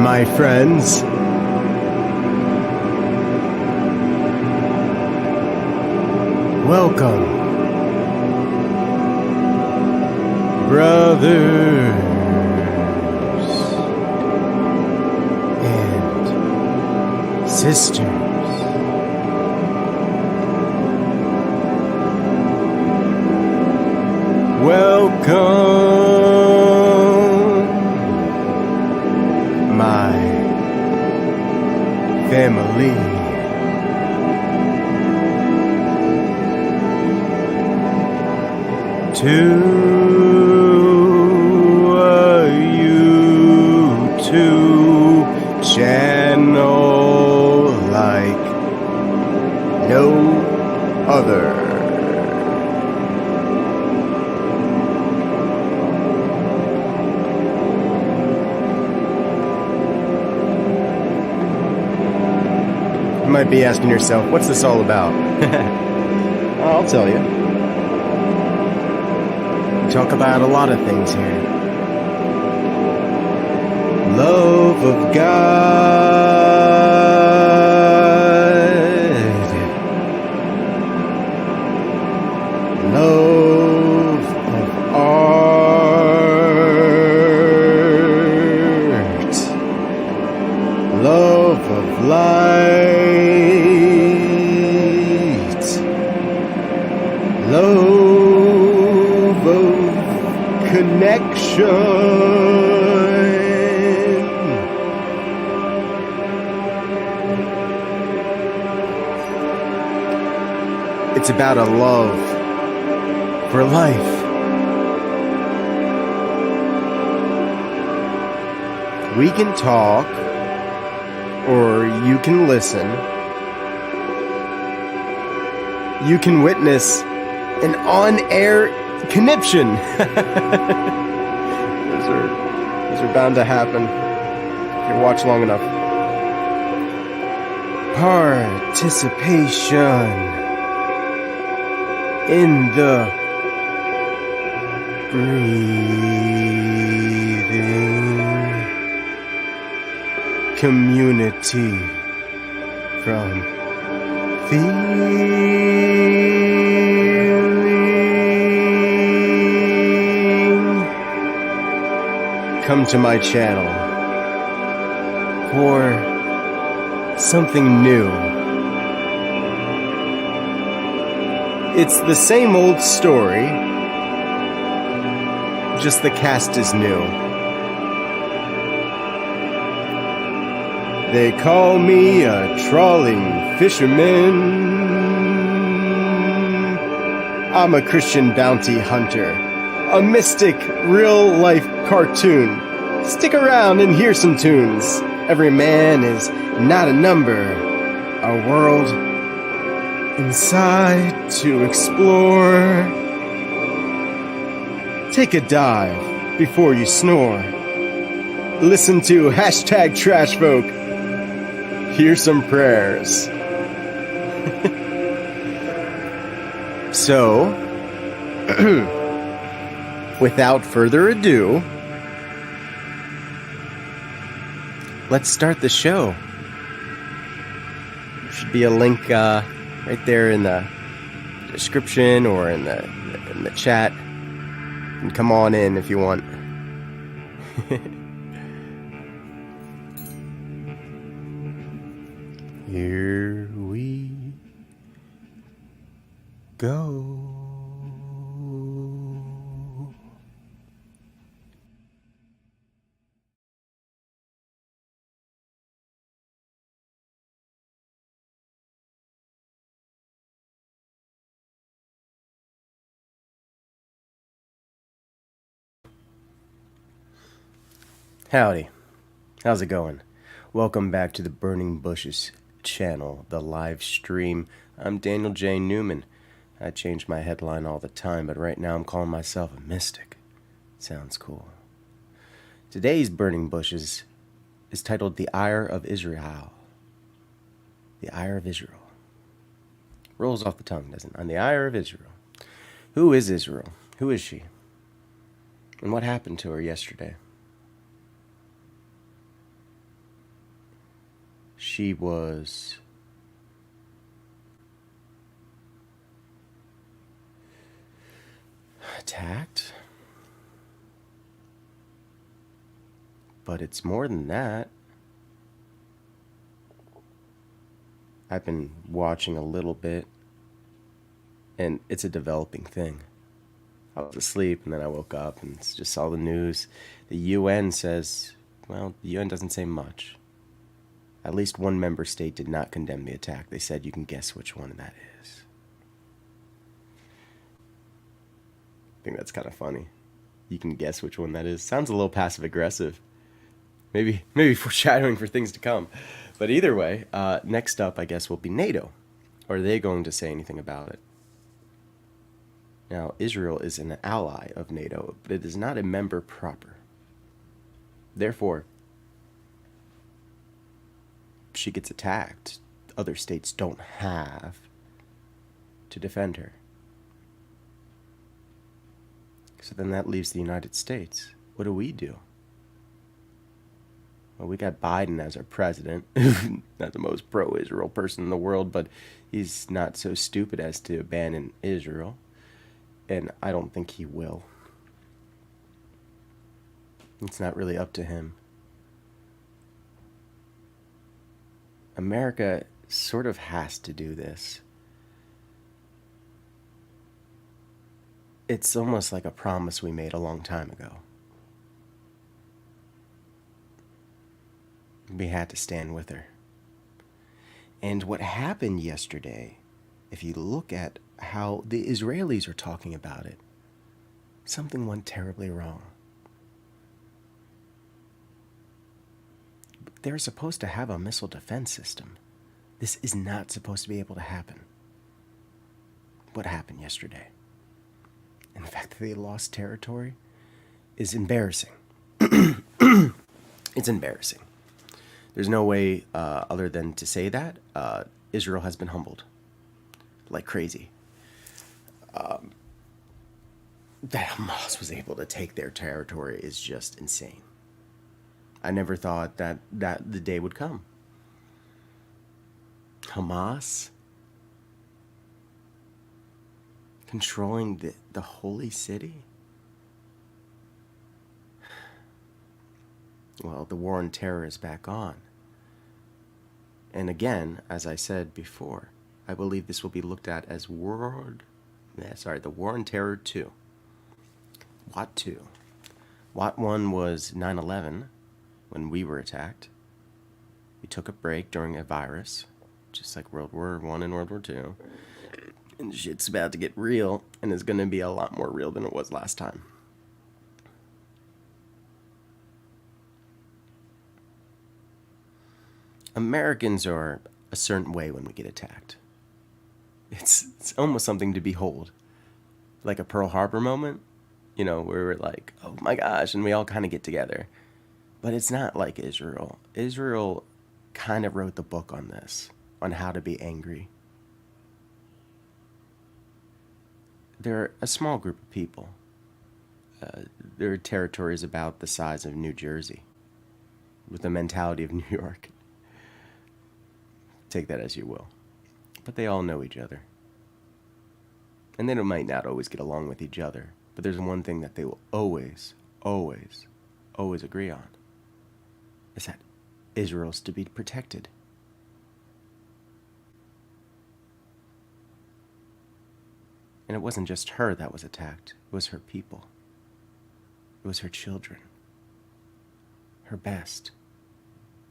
my friends. Welcome, brothers and sisters. Welcome, my family. To a YouTube channel like no other. You might be asking yourself, what's this all about? I'll tell you. We talk about a lot of things here. Love of God. Love of art. Love of light. Love of connection. It's about a love for life. We can talk, or you can listen. You can witness an on-air conniption. Those are bound to happen if you watch long enough. Participation in the breathing community from feeling. Come to my channel for something new. It's the same old story, just the cast is new. They call me a trawling fisherman. I'm a Christian bounty hunter, a mystic real-life cartoon. Stick around and hear some tunes. Every man is not a number, a world inside to explore. Take a dive before you snore. Listen to hashtag trash folk. Hear some prayers. So, without further ado, let's start the show. There should be a link right there in the description or in the chat. And come on in if you want. Here we go. Howdy. How's it going? Welcome back to the Burning Bushes channel, the live stream. I'm Daniel J. Newman. I change my headline all the time, but right now I'm calling myself a mystic. Sounds cool. Today's Burning Bushes is titled The Ire of Israel. The Ire of Israel. Rolls off the tongue, doesn't it? On the Ire of Israel. Who is Israel? Who is she? And what happened to her yesterday? she was attacked. But it's more than that. I've been watching a little bit, and it's a developing thing. I was asleep, and then I woke up and just saw the news. The UN says, well, the UN doesn't say much. At least one member state did not condemn the attack. They said you can guess which one that is. I think that's kind of funny. You can guess which one that is. Sounds a little passive aggressive. Maybe foreshadowing for things to come. But either way, next up, I guess, will be NATO. Are they going to say anything about it? Now, Israel is an ally of NATO, but it is not a member proper. Therefore, if she gets attacked, other states don't have to defend her. So then that leaves the United States. What do we do? Well, we got Biden as our president. Not the most pro-Israel person in the world, but he's not so stupid as to abandon Israel. And I don't think he will. It's not really up to him. America sort of has to do this. It's almost like a promise we made a long time ago. We had to stand with her. And what happened yesterday, if you look at how the Israelis are talking about it, something went terribly wrong. They're supposed to have a missile defense system. This is not supposed to be able to happen. What happened yesterday? And the fact that they lost territory is embarrassing. It's embarrassing. There's no way other than to say that Israel has been humbled like crazy. That Hamas was able to take their territory is just insane. I never thought that the day would come. Hamas controlling the holy city? Well, the war on terror is back on. And again, as I said before, I believe this will be looked at as the War on Terror 2. What 2? What 1 was 9/11, when we were attacked. We took a break during a virus, just like World War I and World War II. And shit's about to get real, and it's going to be a lot more real than it was last time. Americans are a certain way when we get attacked. It's almost something to behold. Like a Pearl Harbor moment, where we're like, oh my gosh, and we all kind of get together. But it's not like Israel. Israel kind of wrote the book on this, on how to be angry. They're a small group of people. Their territory is about the size of New Jersey, with the mentality of New York. Take that as you will. But they all know each other. And they might not always get along with each other, but there's one thing that they will always, always, always agree on. Is that Israel's to be protected. And it wasn't just her that was attacked. It was her people. It was her children. Her best.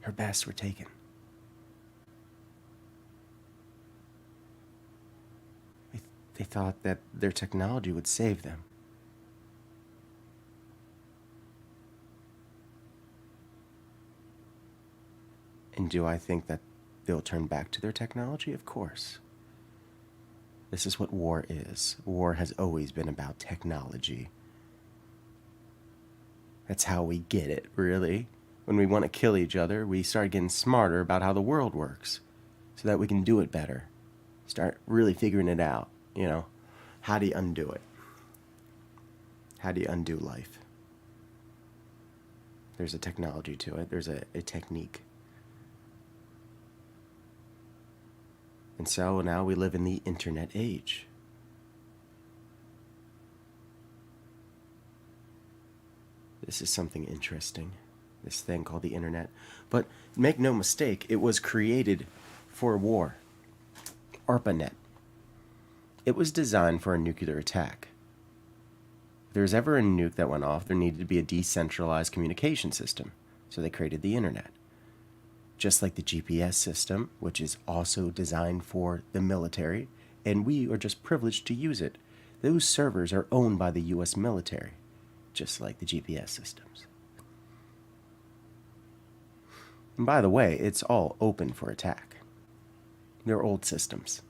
Her best were taken. They thought that their technology would save them. And do I think that they'll turn back to their technology? Of course. This is what war is. War has always been about technology. That's how we get it, really. When we want to kill each other, we start getting smarter about how the world works so that we can do it better. Start really figuring it out. How do you undo it? How do you undo life? There's a technology to it. There's a technique. And so now we live in the internet age. This is something interesting, this thing called the internet. But make no mistake, it was created for war. ARPANET. It was designed for a nuclear attack. If there was ever a nuke that went off, there needed to be a decentralized communication system. So they created the internet. Just like the GPS system, which is also designed for the military, and we are just privileged to use it. Those servers are owned by the US military, just like the GPS systems. And by the way, it's all open for attack. They're old systems.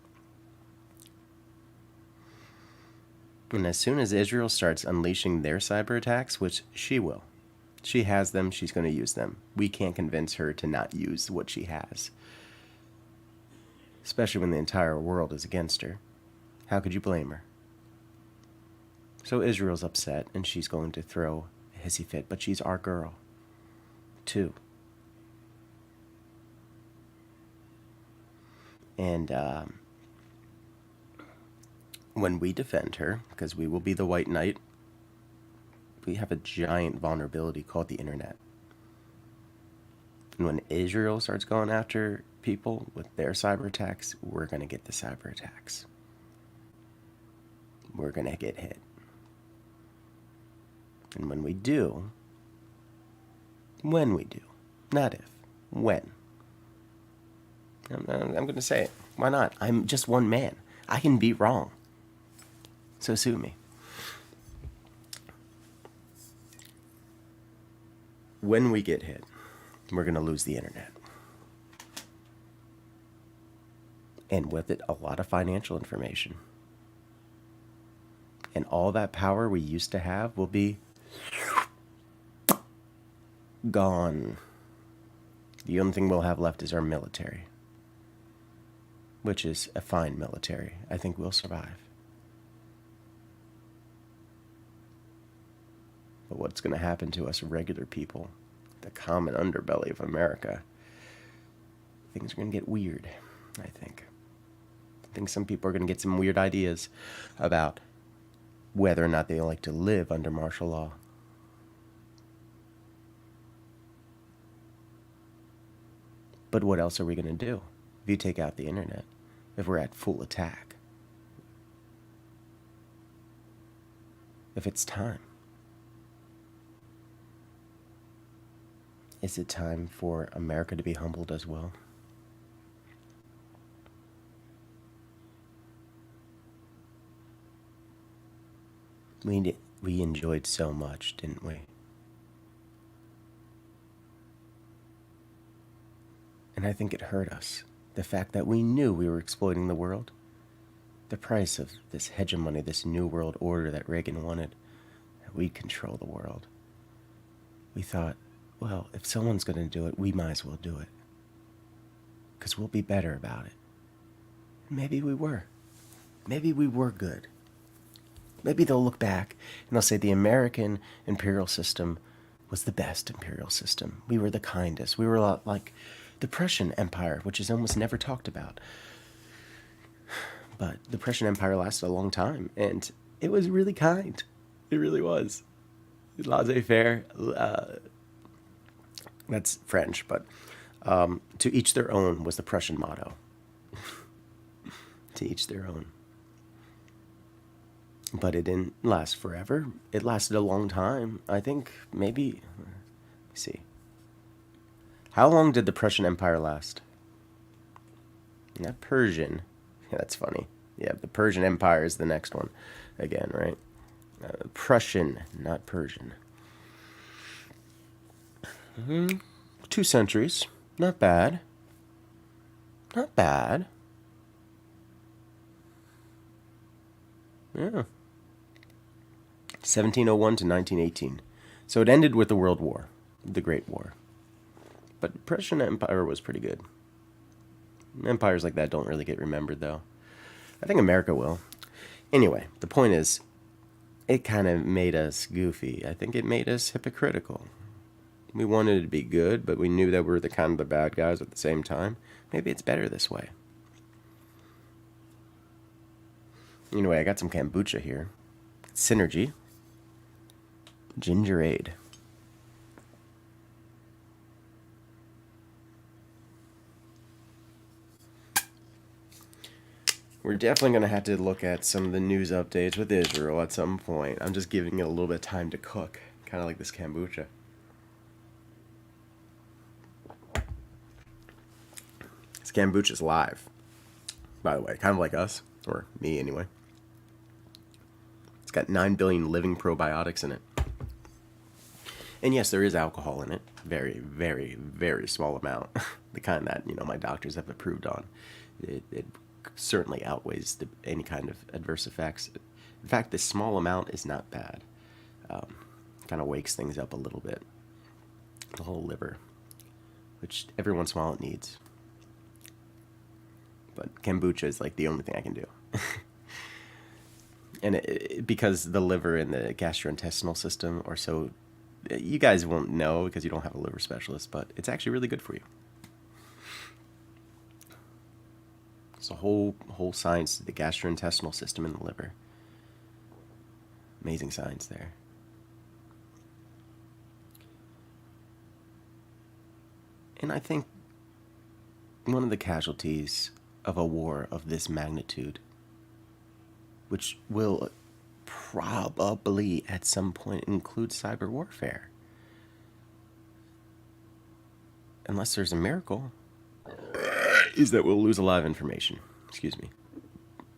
And as soon as Israel starts unleashing their cyber attacks, which she will, she has them, she's going to use them. We can't convince her to not use what she has. Especially when the entire world is against her. How could you blame her? So Israel's upset, and she's going to throw a hissy fit, but she's our girl, too. And when we defend her, because we will be the white knight, we have a giant vulnerability called the internet. And when Israel starts going after people with their cyber attacks, we're going to get the cyber attacks. We're going to get hit. And when we do, not if, when. I'm going to say it. Why not? I'm just one man. I can be wrong. So sue me. When we get hit, we're going to lose the internet. And with it, a lot of financial information. And all that power we used to have will be gone. The only thing we'll have left is our military, which is a fine military. I think we'll survive. But what's going to happen to us regular people, the common underbelly of America, things are going to get weird, I think. I think some people are going to get some weird ideas about whether or not they like to live under martial law. But what else are we going to do if you take out the internet, if we're at full attack? If it's time. Is it time for America to be humbled as well? We enjoyed so much, didn't we? And I think it hurt us. The fact that we knew we were exploiting the world. The price of this hegemony, this new world order that Reagan wanted, that we'd control the world. We thought, well, if someone's going to do it, we might as well do it. Because we'll be better about it. And maybe we were. Maybe we were good. Maybe they'll look back and they'll say the American imperial system was the best imperial system. We were the kindest. We were a lot like the Prussian Empire, which is almost never talked about. But the Prussian Empire lasted a long time, and it was really kind. It really was. Laissez-faire. That's French, but to each their own was the Prussian motto. To each their own. But it didn't last forever. It lasted a long time. I think maybe, let me see. How long did the Prussian Empire last? Not Persian. Yeah, that's funny. Yeah, the Persian Empire is the next one. Again, right? Prussian, not Persian. 2 centuries. Not bad. Not bad. Yeah. 1701 to 1918. So it ended with the World War, the Great War. But Prussian Empire was pretty good. Empires like that don't really get remembered, though. I think America will. Anyway, the point is, it kind of made us goofy. I think it made us hypocritical. We wanted it to be good, but we knew that we were the kind of the bad guys at the same time. Maybe it's better this way. Anyway, I got some kombucha here. Synergy. Gingerade. We're definitely going to have to look at some of the news updates with Israel at some point. I'm just giving it a little bit of time to cook. Kind of like this kombucha. This kombucha's live, by the way. Kind of like us. Or me, anyway. It's got 9 billion living probiotics in it. And yes, there is alcohol in it. Very, very, very small amount. The kind that, my doctors have approved on. It certainly outweighs any kind of adverse effects. In fact, this small amount is not bad. Kind of wakes things up a little bit. The whole liver, which every once in a while it needs. But kombucha is like the only thing I can do. And because the liver and the gastrointestinal system are so... You guys won't know because you don't have a liver specialist, but it's actually really good for you. It's a whole science to the gastrointestinal system in the liver. Amazing science there. And I think one of the casualties of a war of this magnitude, which will probably at some point include cyber warfare, unless there's a miracle, is that we'll lose a lot of information. Excuse me.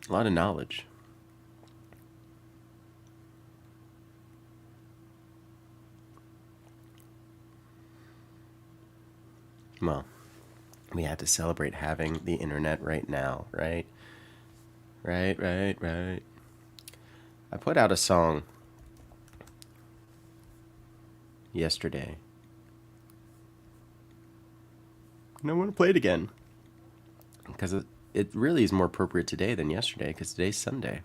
A lot of knowledge. Well, we have to celebrate having the internet right now, right? Right. I put out a song yesterday. And I want to play it again. Because it really is more appropriate today than yesterday, because today's Sunday.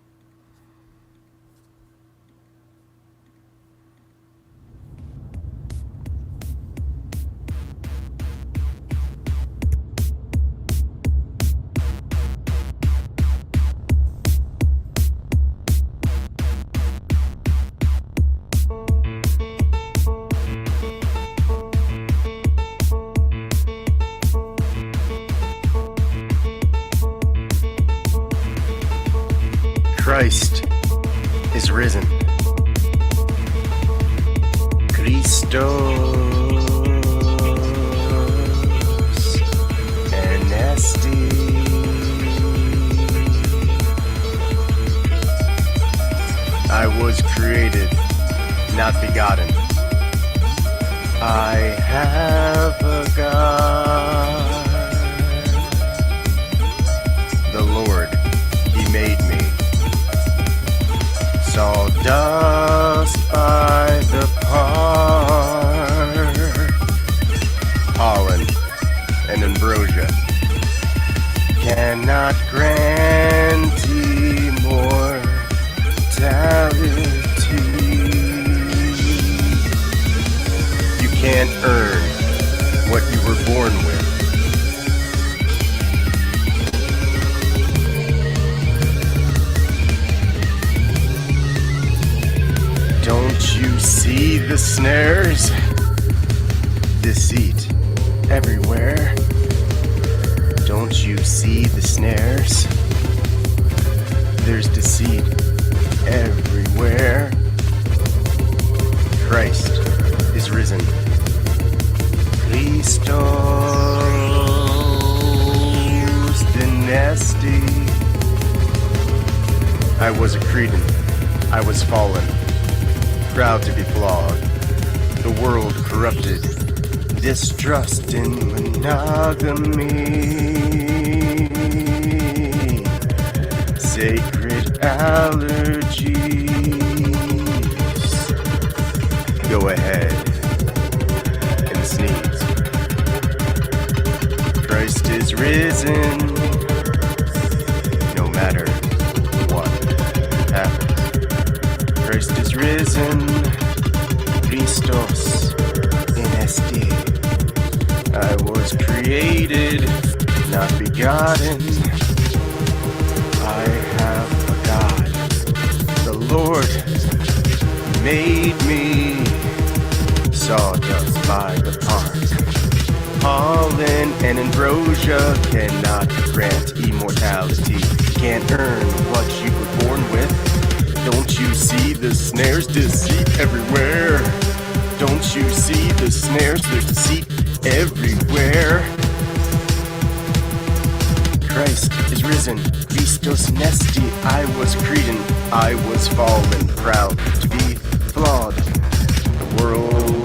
Christ is risen. Christos Anesti. I was created, not begotten. I have a God. The Lord, He made me. Sawdust by the par, pollen and ambrosia cannot grant immortality. You can't earn what you were born with. Don't you see the snares? Deceit everywhere. Don't you see the snares? There's deceit everywhere. Christ is risen. Christos Dynasty. I was a Cretan. I was fallen. Proud to be flogged, the world corrupted, distrust in monogamy, sacred allergies. Go ahead and sneeze. Christ is risen, no matter what happens. Christ is risen, Christos Anesti. I was created, not begotten. I have a God. made me sawdust by the park. Pollen and ambrosia cannot grant immortality. Can't earn what you were born with. Don't you see the snares, deceit everywhere? Don't you see the snares, there's deceit everywhere? Christ is risen, Christos Nesti. I was Cretan, I was fallen, proud to be flawed. The world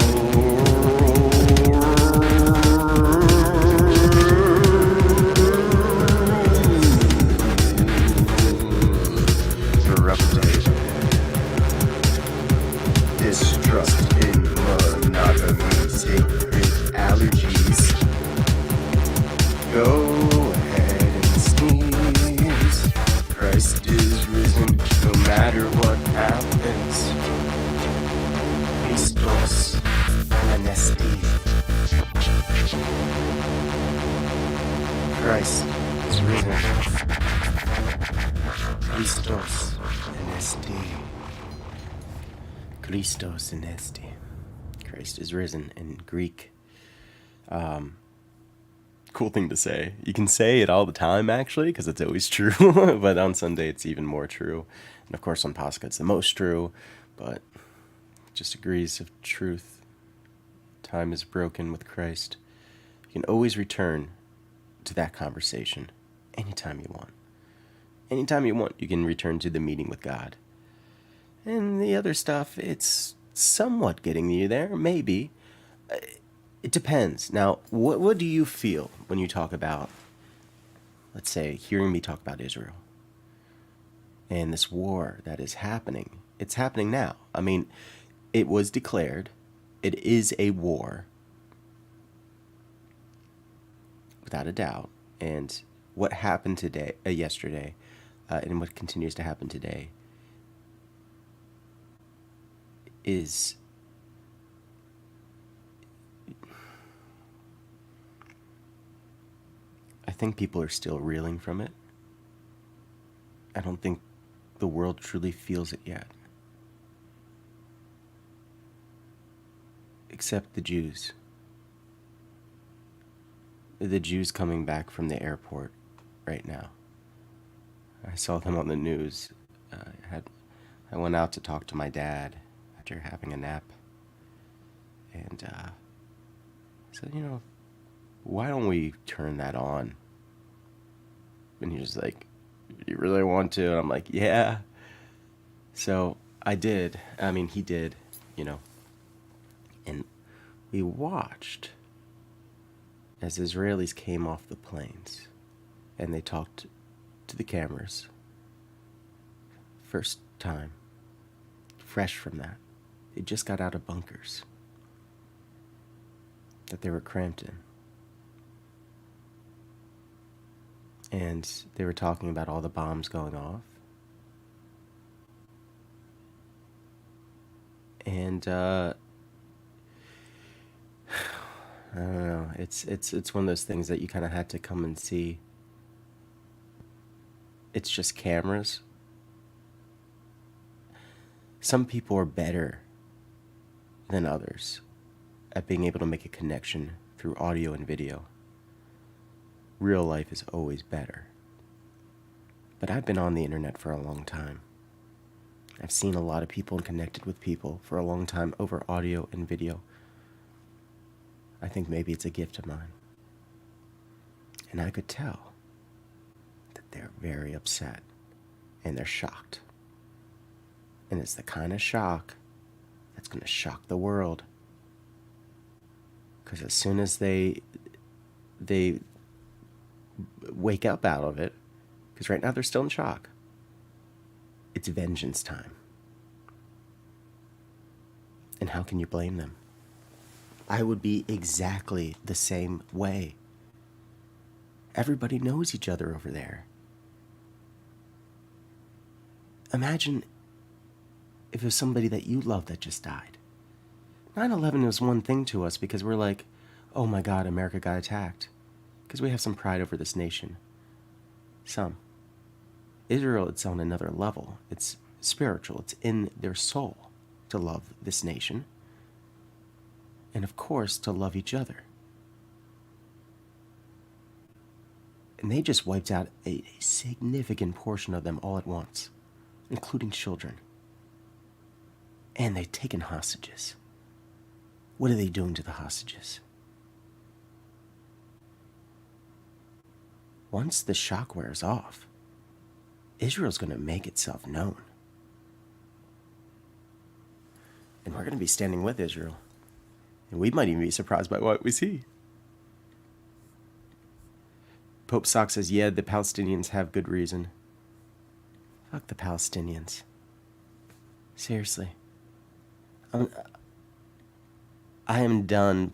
corrupted. Distrust in monogamy, sacred allergies. Go Christ is risen, no matter what happens. Christos Anesti. Christ is risen. Christos Anesti. Christos Anesti. Christ is risen in Greek. Cool thing to say. You can say it all the time, actually, because it's always true. But on Sunday, it's even more true. And of course, on Pascha, it's the most true. But just degrees of truth. Time is broken with Christ. You can always return to that conversation anytime you want. Anytime you want, you can return to the meeting with God. And the other stuff, it's somewhat getting you there, maybe. It depends. Now, what do you feel when you talk about, let's say, hearing me talk about Israel and this war that is happening? It's happening now. I mean, it was declared. It is a war, without a doubt. And what happened today, yesterday, and what continues to happen today is I think people are still reeling from it. I don't think the world truly feels it yet. Except the Jews. The Jews coming back from the airport right now. I saw them on the news. I went out to talk to my dad after having a nap. And I said, why don't we turn that on? And he's just like, you really want to? And I'm like, yeah. So I did. I mean, he did, And we watched as Israelis came off the planes and they talked to the cameras. First time. Fresh from that. They just got out of bunkers that they were cramped in. And they were talking about all the bombs going off. And I don't know. It's one of those things that you kind of had to come and see. It's just cameras. Some people are better than others at being able to make a connection through audio and video. Real life is always better. But I've been on the internet for a long time. I've seen a lot of people and connected with people for a long time over audio and video. I think maybe it's a gift of mine. And I could tell that they're very upset and they're shocked. And it's the kind of shock that's going to shock the world. Because as soon as they wake up out of it, because right now they're still in shock, it's vengeance time. And how can you blame them? I would be exactly the same way. Everybody knows each other over there. Imagine if it was somebody that you love that just died. 9/11 was one thing to us because we're like, oh my God, America got attacked. Because we have some pride over this nation. Some. Israel, it's on another level. It's spiritual. It's in their soul. to love this nation, and of course to love each other. And they just wiped out a significant portion of them all at once, including children. And they've taken hostages. What are they doing to the hostages? Once the shock wears off, Israel's going to make itself known. And we're going to be standing with Israel. And we might even be surprised by what we see. Pope Sock says, yeah, the Palestinians have good reason. Fuck the Palestinians. Seriously. I am done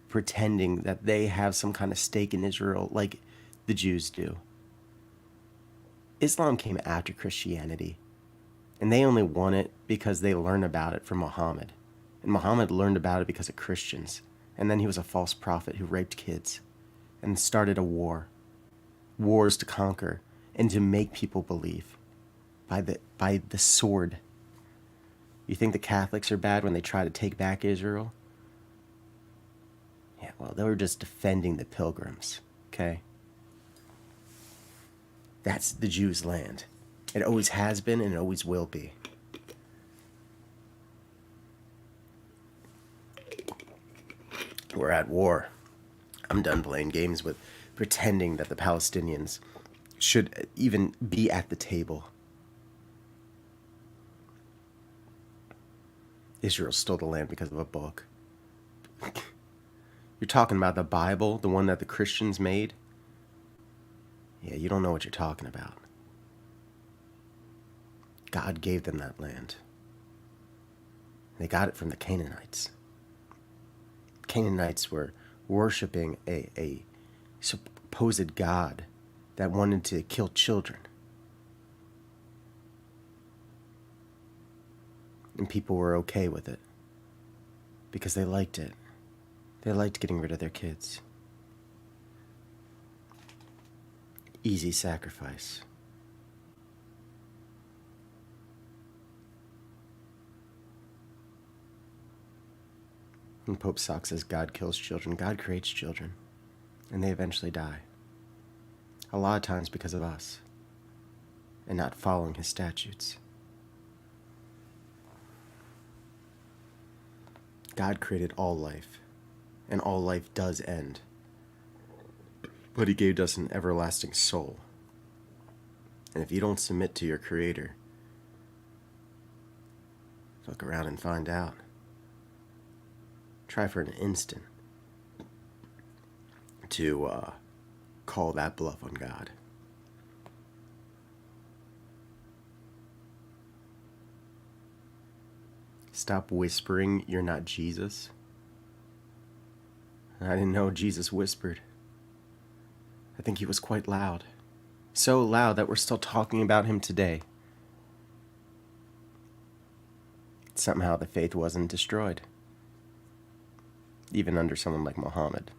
pretending that they have some kind of stake in Israel like the Jews do. Islam came after Christianity, and they only won it because they learned about it from Muhammad. And Muhammad learned about it because of Christians. And then he was a false prophet who raped kids and started a war. Wars to conquer and to make people believe by the sword. You think the Catholics are bad when they try to take back Israel? Yeah, well, they were just defending the pilgrims, okay? That's the Jews' land. It always has been and it always will be. We're at war. I'm done playing games with pretending that the Palestinians should even be at the table. Israel stole the land because of a book. You're talking about the Bible, the one that the Christians made? Yeah, you don't know what you're talking about. God gave them that land. They got it from the Canaanites. Canaanites were worshiping a supposed God that wanted to kill children. And people were okay with it because they liked it. They liked getting rid of their kids. Easy sacrifice. And Pope Sock says God kills children. God creates children. And they eventually die. A lot of times because of us. And not following his statutes. God created all life. And all life does end. But he gave us an everlasting soul. And if you don't submit to your Creator, look around and find out. Try for an instant to call that bluff on God. Stop whispering you're not Jesus. I didn't know Jesus whispered. I think he was quite loud. So loud that we're still talking about him today. Somehow the faith wasn't destroyed. Even under someone like Muhammad.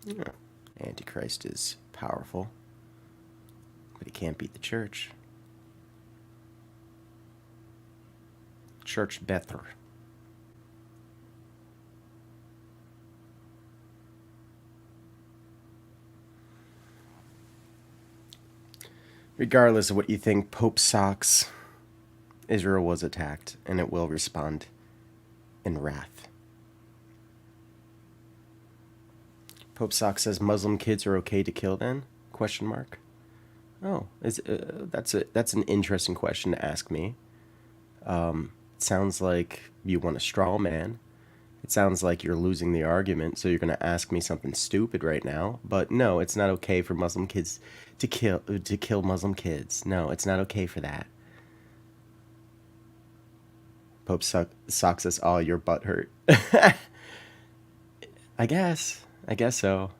Yeah. Antichrist is powerful, but he can't beat the church. Church better. Regardless of what you think, Pope Sock's Israel was attacked, and it will respond in wrath. Pope Sock says Muslim kids are okay to kill then? Question mark. Oh, that's an interesting question to ask me. It sounds like you want a straw man. It sounds like you're losing the argument, so you're going to ask me something stupid right now. But no, it's not okay for Muslim kids to kill Muslim kids. No, it's not okay for that. Pope Sock says, "Oh, your butt hurt." I guess so.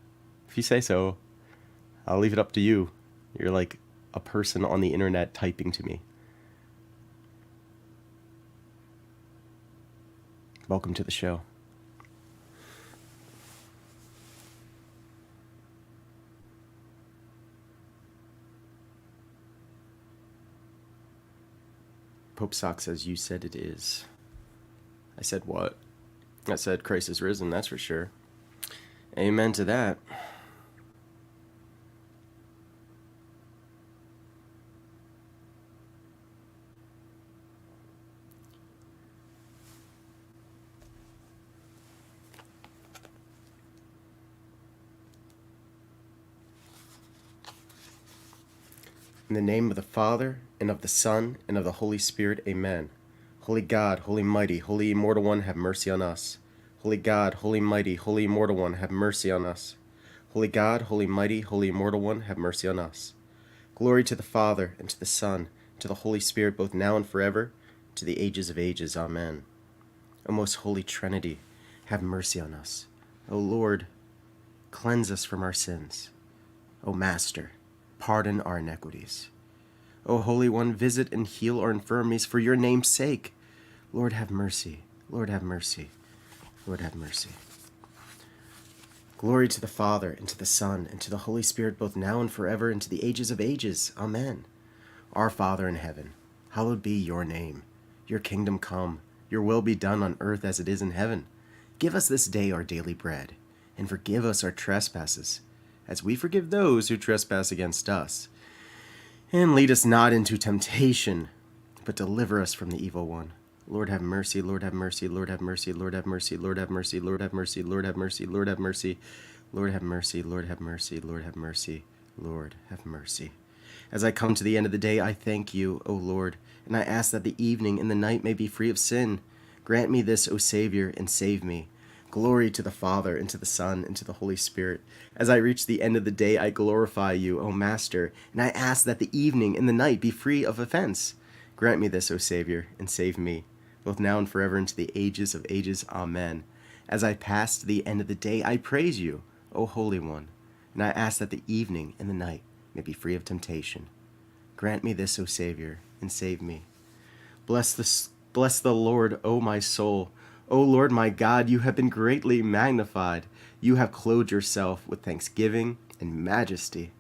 If you say so, I'll leave it up to you. You're like a person on the internet typing to me. Welcome to the show. Pope Sock says, "You said it is." I said what? I said Christ is risen, that's for sure. Amen to that. In the name of the Father, and of the Son, and of the Holy Spirit, amen. Holy God, holy mighty, holy immortal one, have mercy on us. Holy God, holy mighty, holy immortal one, have mercy on us. Holy God, holy mighty, holy immortal one, have mercy on us. Glory to the Father, and to the Son, and to the Holy Spirit, both now and forever, to the ages of ages, amen. O most holy Trinity, have mercy on us. O Lord, cleanse us from our sins. O Master, pardon our iniquities. O Holy One, visit and heal our infirmities for your name's sake. Lord, have mercy. Lord, have mercy. Lord, have mercy. Glory to the Father, and to the Son, and to the Holy Spirit, both now and forever, and to the ages of ages. Amen. Our Father in heaven, hallowed be your name. Your kingdom come, your will be done on earth as it is in heaven. Give us this day our daily bread, and forgive us our trespasses, as we forgive those who trespass against us. And lead us not into temptation, but deliver us from the evil one. Lord have mercy, Lord have mercy, Lord have mercy, Lord have mercy, Lord have mercy, Lord have mercy, Lord have mercy, Lord have mercy, Lord have mercy, Lord have mercy, Lord have mercy, Lord have mercy. As I come to the end of the day, I thank you, O Lord, and I ask that the evening and the night may be free of sin. Grant me this, O Savior, and save me. Glory to the Father, and to the Son, and to the Holy Spirit. As I reach the end of the day, I glorify you, O Master, and I ask that the evening and the night be free of offense. Grant me this, O Savior, and save me, both now and forever, into the ages of ages. Amen. As I pass to the end of the day, I praise you, O Holy One, and I ask that the evening and the night may be free of temptation. Grant me this, O Savior, and save me. Bless the Lord, O my soul. O Lord my God, you have been greatly magnified. You have clothed yourself with thanksgiving and majesty.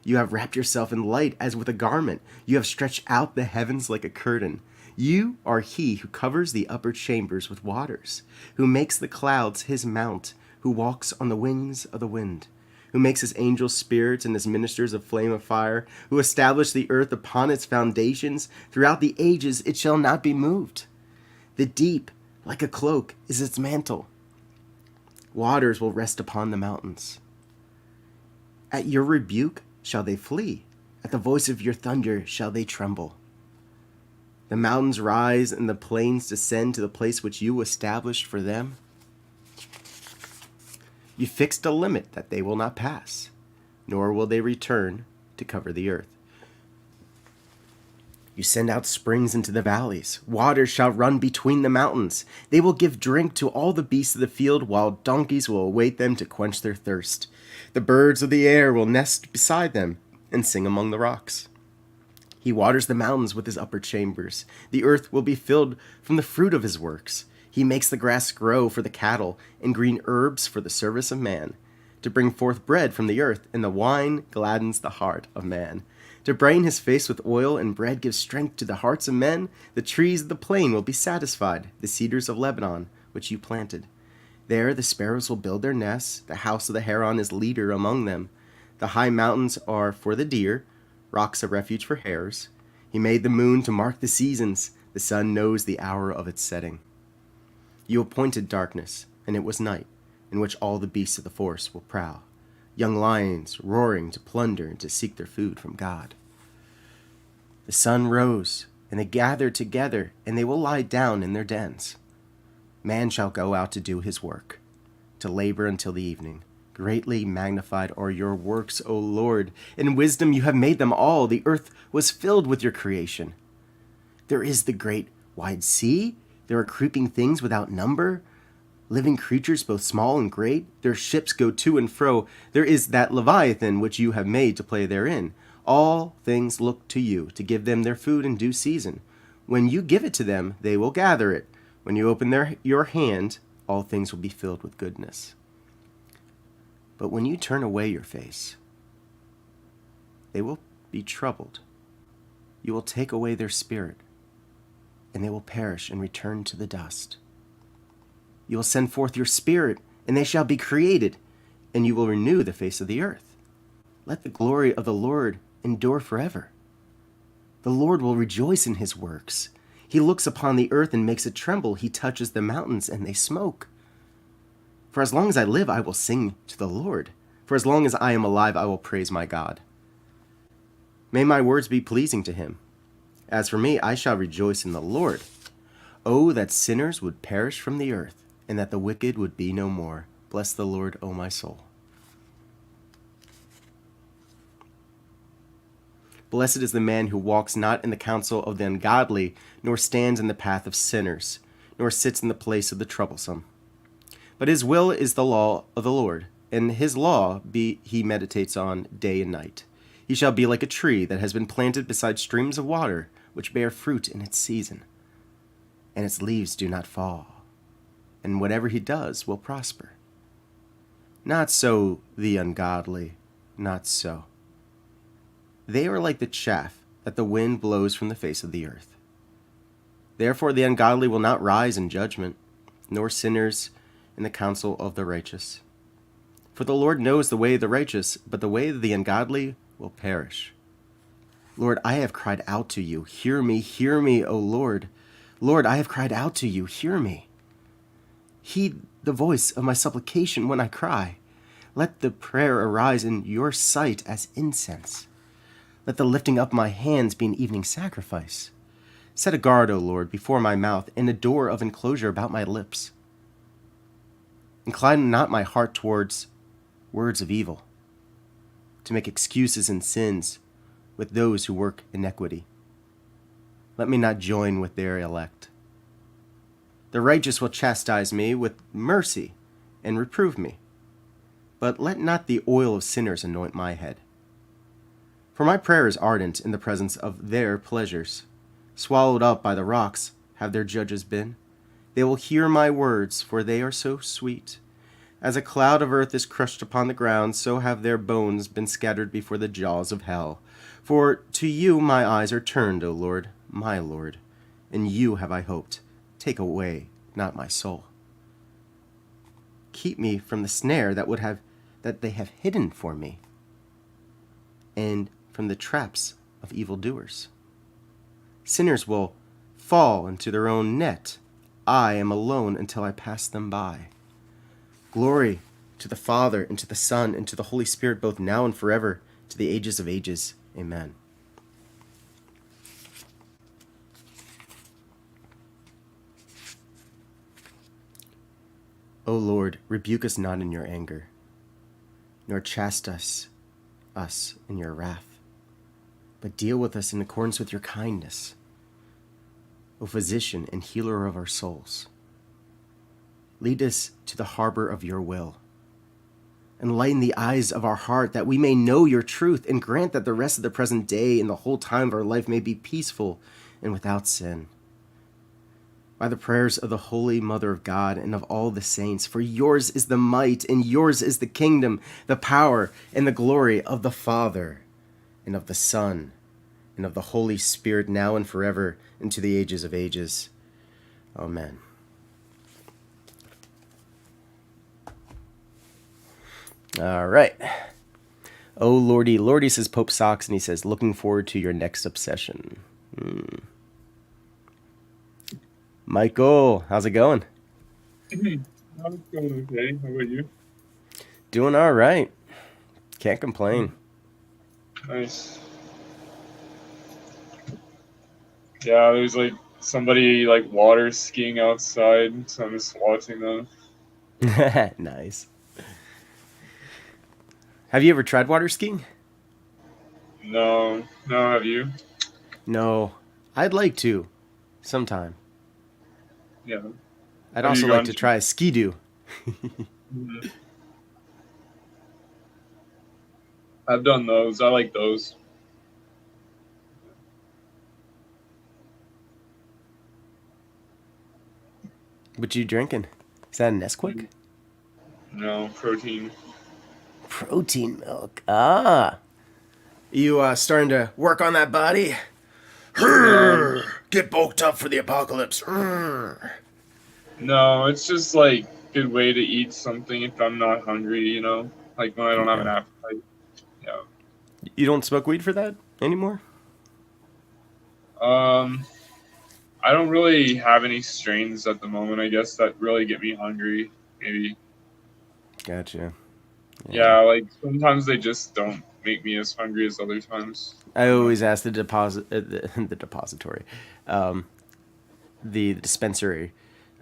You have wrapped yourself in light as with a garment. You have stretched out the heavens like a curtain. You are he who covers the upper chambers with waters, who makes the clouds his mount, who walks on the wings of the wind, who makes his angels spirits and his ministers a flame of fire, who established the earth upon its foundations. Throughout the ages it shall not be moved. The deep, like a cloak, is its mantle. Waters will rest upon the mountains. At your rebuke shall they flee. At the voice of your thunder shall they tremble. The mountains rise and the plains descend to the place which you established for them. You fixed a limit that they will not pass, nor will they return to cover the earth. You send out springs into the valleys. Waters shall run between the mountains. They will give drink to all the beasts of the field, while donkeys will await them to quench their thirst. The birds of the air will nest beside them and sing among the rocks. He waters the mountains with his upper chambers. The earth will be filled from the fruit of his works. He makes the grass grow for the cattle and green herbs for the service of man, to bring forth bread from the earth, and the wine gladdens the heart of man. To brain his face with oil, and bread gives strength to the hearts of men. The trees of the plain will be satisfied, the cedars of Lebanon, which you planted. There the sparrows will build their nests. The house of the heron is leader among them. The high mountains are for the deer, rocks of refuge for hares. He made the moon to mark the seasons. The sun knows the hour of its setting. You appointed darkness, and it was night, in which all the beasts of the forest will prowl, young lions roaring to plunder and to seek their food from God. The sun rose, and they gathered together, and they will lie down in their dens. Man shall go out to do his work, to labor until the evening. Greatly magnified are your works, O Lord. In wisdom you have made them all. The earth was filled with your creation. There is the great wide sea. There are creeping things without number, living creatures both small and great. Their ships go to and fro. There is that Leviathan which you have made to play therein. All things look to you to give them their food in due season. When you give it to them, they will gather it. When you open your hand, all things will be filled with goodness. But when you turn away your face, they will be troubled. You will take away their spirit. and they will perish and return to the dust. You will send forth your Spirit, and they shall be created, and you will renew the face of the earth. Let the glory of the Lord endure forever. The Lord will rejoice in his works. He looks upon the earth and makes it tremble. He touches the mountains, and they smoke. For as long as I live, I will sing to the Lord. For as long as I am alive, I will praise my God. May my words be pleasing to him. As for me, I shall rejoice in the Lord. Oh, that sinners would perish from the earth, and that the wicked would be no more. Bless the Lord, O my soul. Blessed is the man who walks not in the counsel of the ungodly, nor stands in the path of sinners, nor sits in the place of the troublesome. But his will is the law of the Lord, and his law he meditates on day and night. He shall be like a tree that has been planted beside streams of water, which bear fruit in its season, and its leaves do not fall, and whatever he does will prosper. Not so the ungodly, not so. They are like the chaff that the wind blows from the face of the earth. Therefore the ungodly will not rise in judgment, nor sinners in the counsel of the righteous. For the Lord knows the way of the righteous, but the way of the ungodly will perish. Lord, I have cried out to you. Hear me, O Lord. Lord, I have cried out to you. Hear me. Heed the voice of my supplication when I cry. Let the prayer arise in your sight as incense. Let the lifting up my hands be an evening sacrifice. Set a guard, O Lord, before my mouth, and a door of enclosure about my lips. Incline not my heart towards words of evil, to make excuses and sins with those who work iniquity. Let me not join with their elect. The righteous will chastise me with mercy and reprove me, but let not the oil of sinners anoint my head. For my prayer is ardent in the presence of their pleasures. Swallowed up by the rocks have their judges been. They will hear my words, for they are so sweet. As a cloud of earth is crushed upon the ground, so have their bones been scattered before the jaws of hell. For to you my eyes are turned, O Lord, my Lord. In you have I hoped. Take away not my soul. Keep me from the snare that they have hidden for me, and from the traps of evildoers. Sinners will fall into their own net. I am alone until I pass them by. Glory to the Father, and to the Son, and to the Holy Spirit, both now and forever, to the ages of ages. Amen. O Lord, rebuke us not in your anger, nor chastise us in your wrath, but deal with us in accordance with your kindness, O Physician and healer of our souls. Lead us to the harbor of your will. Enlighten the eyes of our heart, that we may know your truth, and grant that the rest of the present day and the whole time of our life may be peaceful and without sin. By the prayers of the Holy Mother of God and of all the saints, for yours is the might, and yours is the kingdom, the power, and the glory of the Father, and of the Son, and of the Holy Spirit, now and forever, and to the ages of ages. Amen. All right. Oh, Lordy. Lordy, says Pope Socks, and he says, looking forward to your next obsession. Michael, how's it going? I'm going okay. How about you? Doing all right. Can't complain. Nice. Yeah, there's like somebody like water skiing outside, so I'm just watching them. Nice. Have you ever tried water skiing? No, no, have you? No. I'd like to. Sometime. Yeah. I'd Have also you like gone to to? try a ski-doo. Mhm. I've done those. I like those. What you drinking? Is that a Nesquik? No, protein. Protein milk. Ah. You starting to work on that body? Yeah. Get bulked up for the apocalypse. No, it's just like good way to eat something if I'm not hungry, like when I don't have Yeah. an appetite. Yeah. You don't smoke weed for that anymore? Um, I don't really have any strains at the moment. I guess that really get me hungry. Maybe. Gotcha. Yeah. Yeah, like sometimes they just don't make me as hungry as other times. I I don't know. always ask the the depository, um, the dispensary.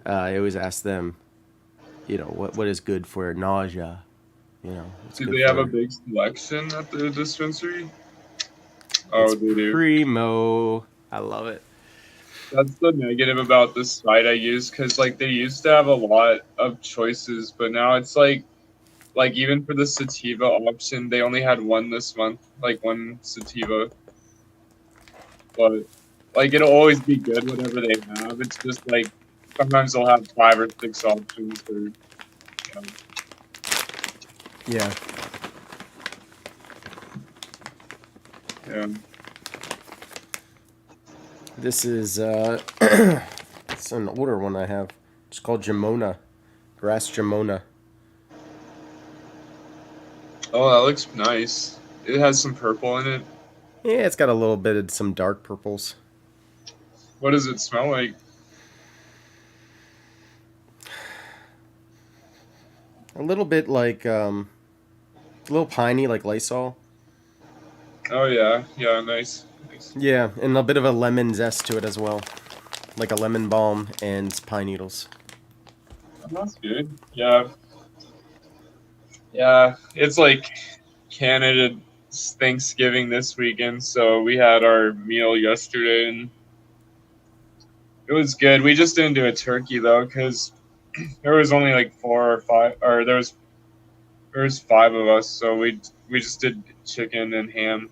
I always ask them, what is good for nausea. What's Do good they have a for. big selection at the dispensary? It's Oh, they do. primo. I love it. That's the negative about this site I use because like they used to have a lot of choices, but now it's like even for the sativa option, they only had one this month, like one sativa. But like it'll always be good whatever they have. It's just like sometimes they'll have 5 or 6 options or Yeah. yeah. This is it's an older one I have. It's called Jamona, grass Jamona. Oh, that looks nice. It has some purple in it. Yeah, it's got a little bit of some dark purples. What does it smell like? A little bit like a little piney like Lysol. Oh yeah, yeah, nice. Nice. Yeah, and a bit of a lemon zest to it as well, like a lemon balm and pine needles. Oh, that's good. Yeah, yeah. It's like Canada's Thanksgiving this weekend, so we had our meal yesterday, and it was good. We just didn't do a turkey though, because there was only like 4 or 5, or there was 5 of us, so we just did chicken and ham.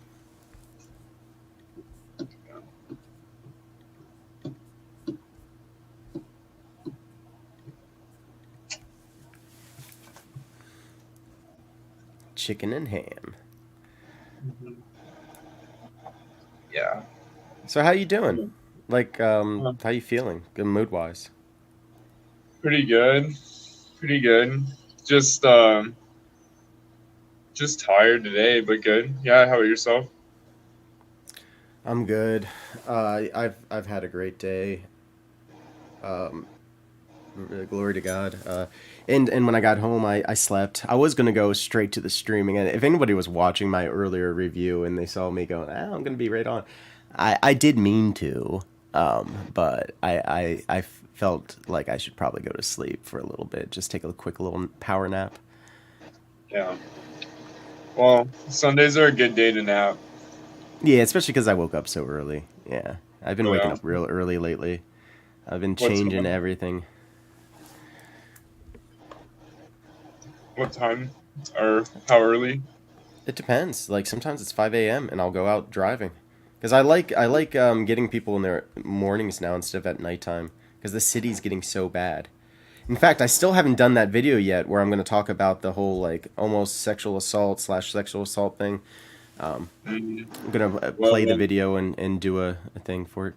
Chicken and ham. Yeah. So how you doing? Like, Uh, how you feeling? Good mood wise. Pretty good. Pretty good. Just just tired today, but good. Yeah, how about yourself? I'm good. I've had a great day. Um, Glory to God. And when I got home, I slept. I was gonna go straight to the streaming, and if anybody was watching my earlier review and they saw me going, I'm gonna be right on. I did mean to, but I felt like I should probably go to sleep for a little bit, just take a quick little power nap. Yeah. Well, Sundays are a good day to nap. Yeah, especially because I woke up so early. Yeah, I've been Oh waking yeah. up real early lately. I've been What changing time? everything. What time? Or how early? It depends. Like sometimes it's 5 a.m. and I'll go out driving because I like getting people in their mornings now instead of at nighttime because the city's getting so bad. In fact, I still haven't done that video yet where I'm going to talk about the whole like almost sexual assault slash sexual assault thing. Um, Mm, I'm gonna well, play the video and do a thing for it.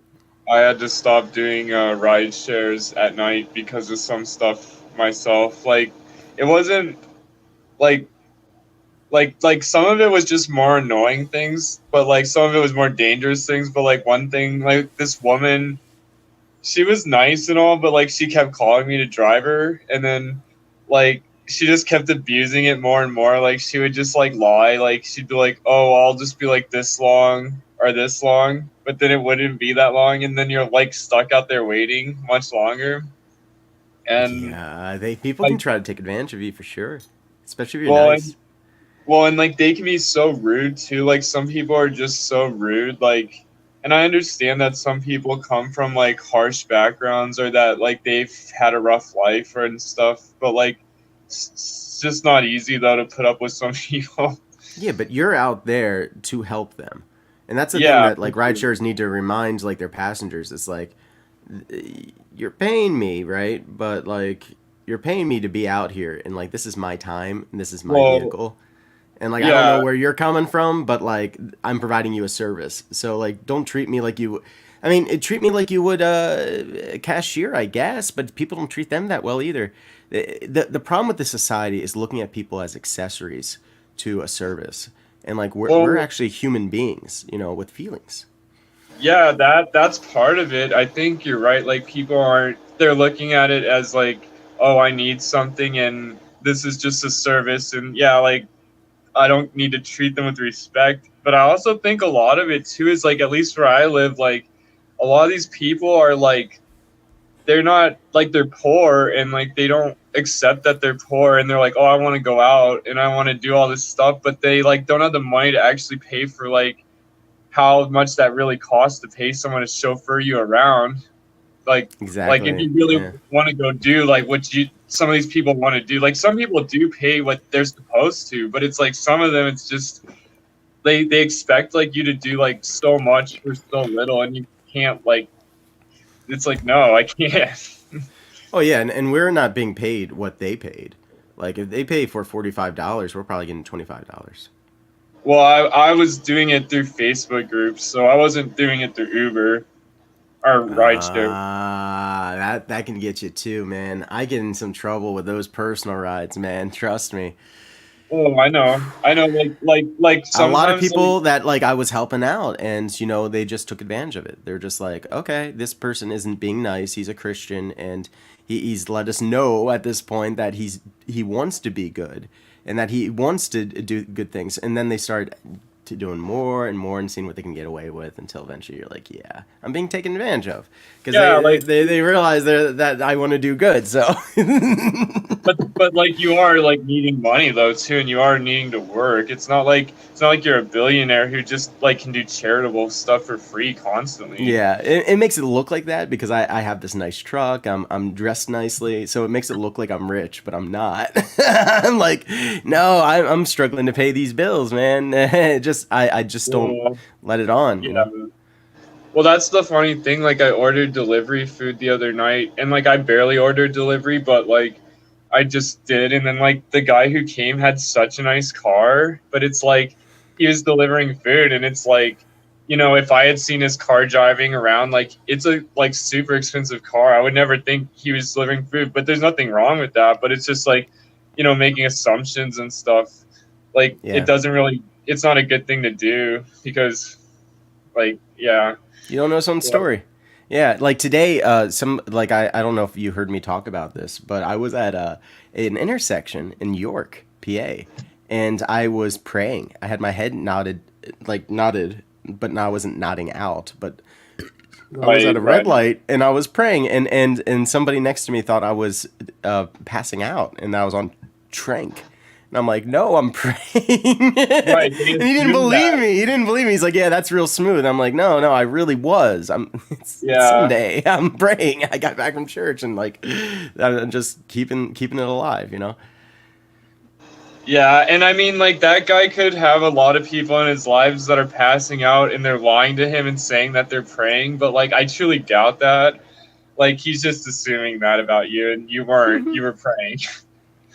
I had to stop doing ride shares at night because of some stuff myself. Like, it wasn't like like some of it was just more annoying things, but like some of it was more dangerous things. But like one thing, like this woman, she was nice and all, but like she kept calling me to drive her, and then like she just kept abusing it more and more. Like she would just like lie, like she'd be like, "Oh, I'll just be like this long or this long," but then it wouldn't be that long, and then you're like stuck out there waiting much longer. And Yeah, they people can like, try to take advantage of you for sure, especially if you're well, nice. and like they can be so rude too. Like some people are just so rude. Like, and I understand that some people come from like harsh backgrounds or that like they've had a rough life or and stuff. But like, it's just not easy though to put up with some people. Yeah, but you're out there to help them. And that's the thing Yeah, that for like sure. rideshares need to remind like their passengers. It's like you're paying me, right? But like you're paying me to be out here and like this is my time and this is my Well, vehicle. And like I don't know Yeah. where you're coming from, but like I'm providing you a service. So like don't treat me like you I mean, treat me like you would a cashier, I guess, but people don't treat them that well either. The problem with the society is looking at people as accessories to a service. And like we're Well, actually human beings, you know, with feelings. yeah, that's part of it. I think you're right. Like people aren't they're looking at it as like, oh, I need something and this is just a service and yeah, like I don't need to treat them with respect. But I also think a lot of it too is like at least where I live, like a lot of these people are like they're not like they're poor and like they don't accept that they're poor and they're like, oh, I want to go out and I want to do all this stuff, but they like don't have the money to actually pay for like how much that really costs to pay someone to chauffeur you around. Like if Exactly. you really Yeah. want to go do like what you some of these people want to do, like some people do pay what they're supposed to, but it's like some of them it's just they expect like you to do like so much for so little and you can't like it's like no, I can't. Oh yeah, and we're not being paid what they paid. Like if they pay for $45, we're probably getting $25. Well, I was doing it through Facebook groups, so I wasn't doing it through Uber or rideshare. That can get you too, man. I get in some trouble with those personal rides, man. Trust me. Oh, I know. Like A lot of sometimes, like people that like I was helping out, and you know they just took advantage of it. They're just like, okay, this person isn't being nice. He's a Christian, and he's let us know at this point that he wants to be good, and that he wants to do good things. And then they start to doing more and more and seeing what they can get away with until eventually you're like, yeah, I'm being taken advantage of because yeah, like they realize that I want to do good. So but like you are like needing money though too, and you are needing to work. It's not like you're a billionaire who just like can do charitable stuff for free constantly. yeah, it makes it look like that because I have this nice truck. I'm dressed nicely, so it makes it look like I'm rich, but I'm not. I'm like, no, I'm struggling to pay these bills, man. I just don't Well, let it on, you yeah. know. Well, that's the funny thing. Like, I ordered delivery food the other night, and like, I barely ordered delivery, but like, I just did. And then, like, the guy who came had such a nice car, but it's like he was delivering food, and it's like, if I had seen his car driving around, like, it's a like super expensive car. I would never think he was delivering food, but there's nothing wrong with that. But it's just like, making assumptions and stuff. Like, it Yeah, doesn't really, it's not a good thing to do because, like, yeah. you don't know someone's Yeah. story. Yeah, like today, some like I don't know if you heard me talk about this, but I was at an intersection in York, PA, and I was praying. I had my head nodded, like nodded, but I wasn't nodding out. But I was at Right, a red right. light and I was praying, and somebody next to me thought I was passing out, and I was on trank. And I'm like, no, I'm praying. And Right, they he didn't assume believe that. me. He didn't believe me. He's like, yeah, that's real smooth. And I'm like, no, no, I really was. It's Yeah, Sunday. I'm praying. I got back from church and like, I'm just keeping it alive, you know? yeah, and I mean, like that guy could have a lot of people in his lives that are passing out and they're lying to him and saying that they're praying, but like I truly doubt that. Like he's just assuming that about you, and you weren't. You were praying.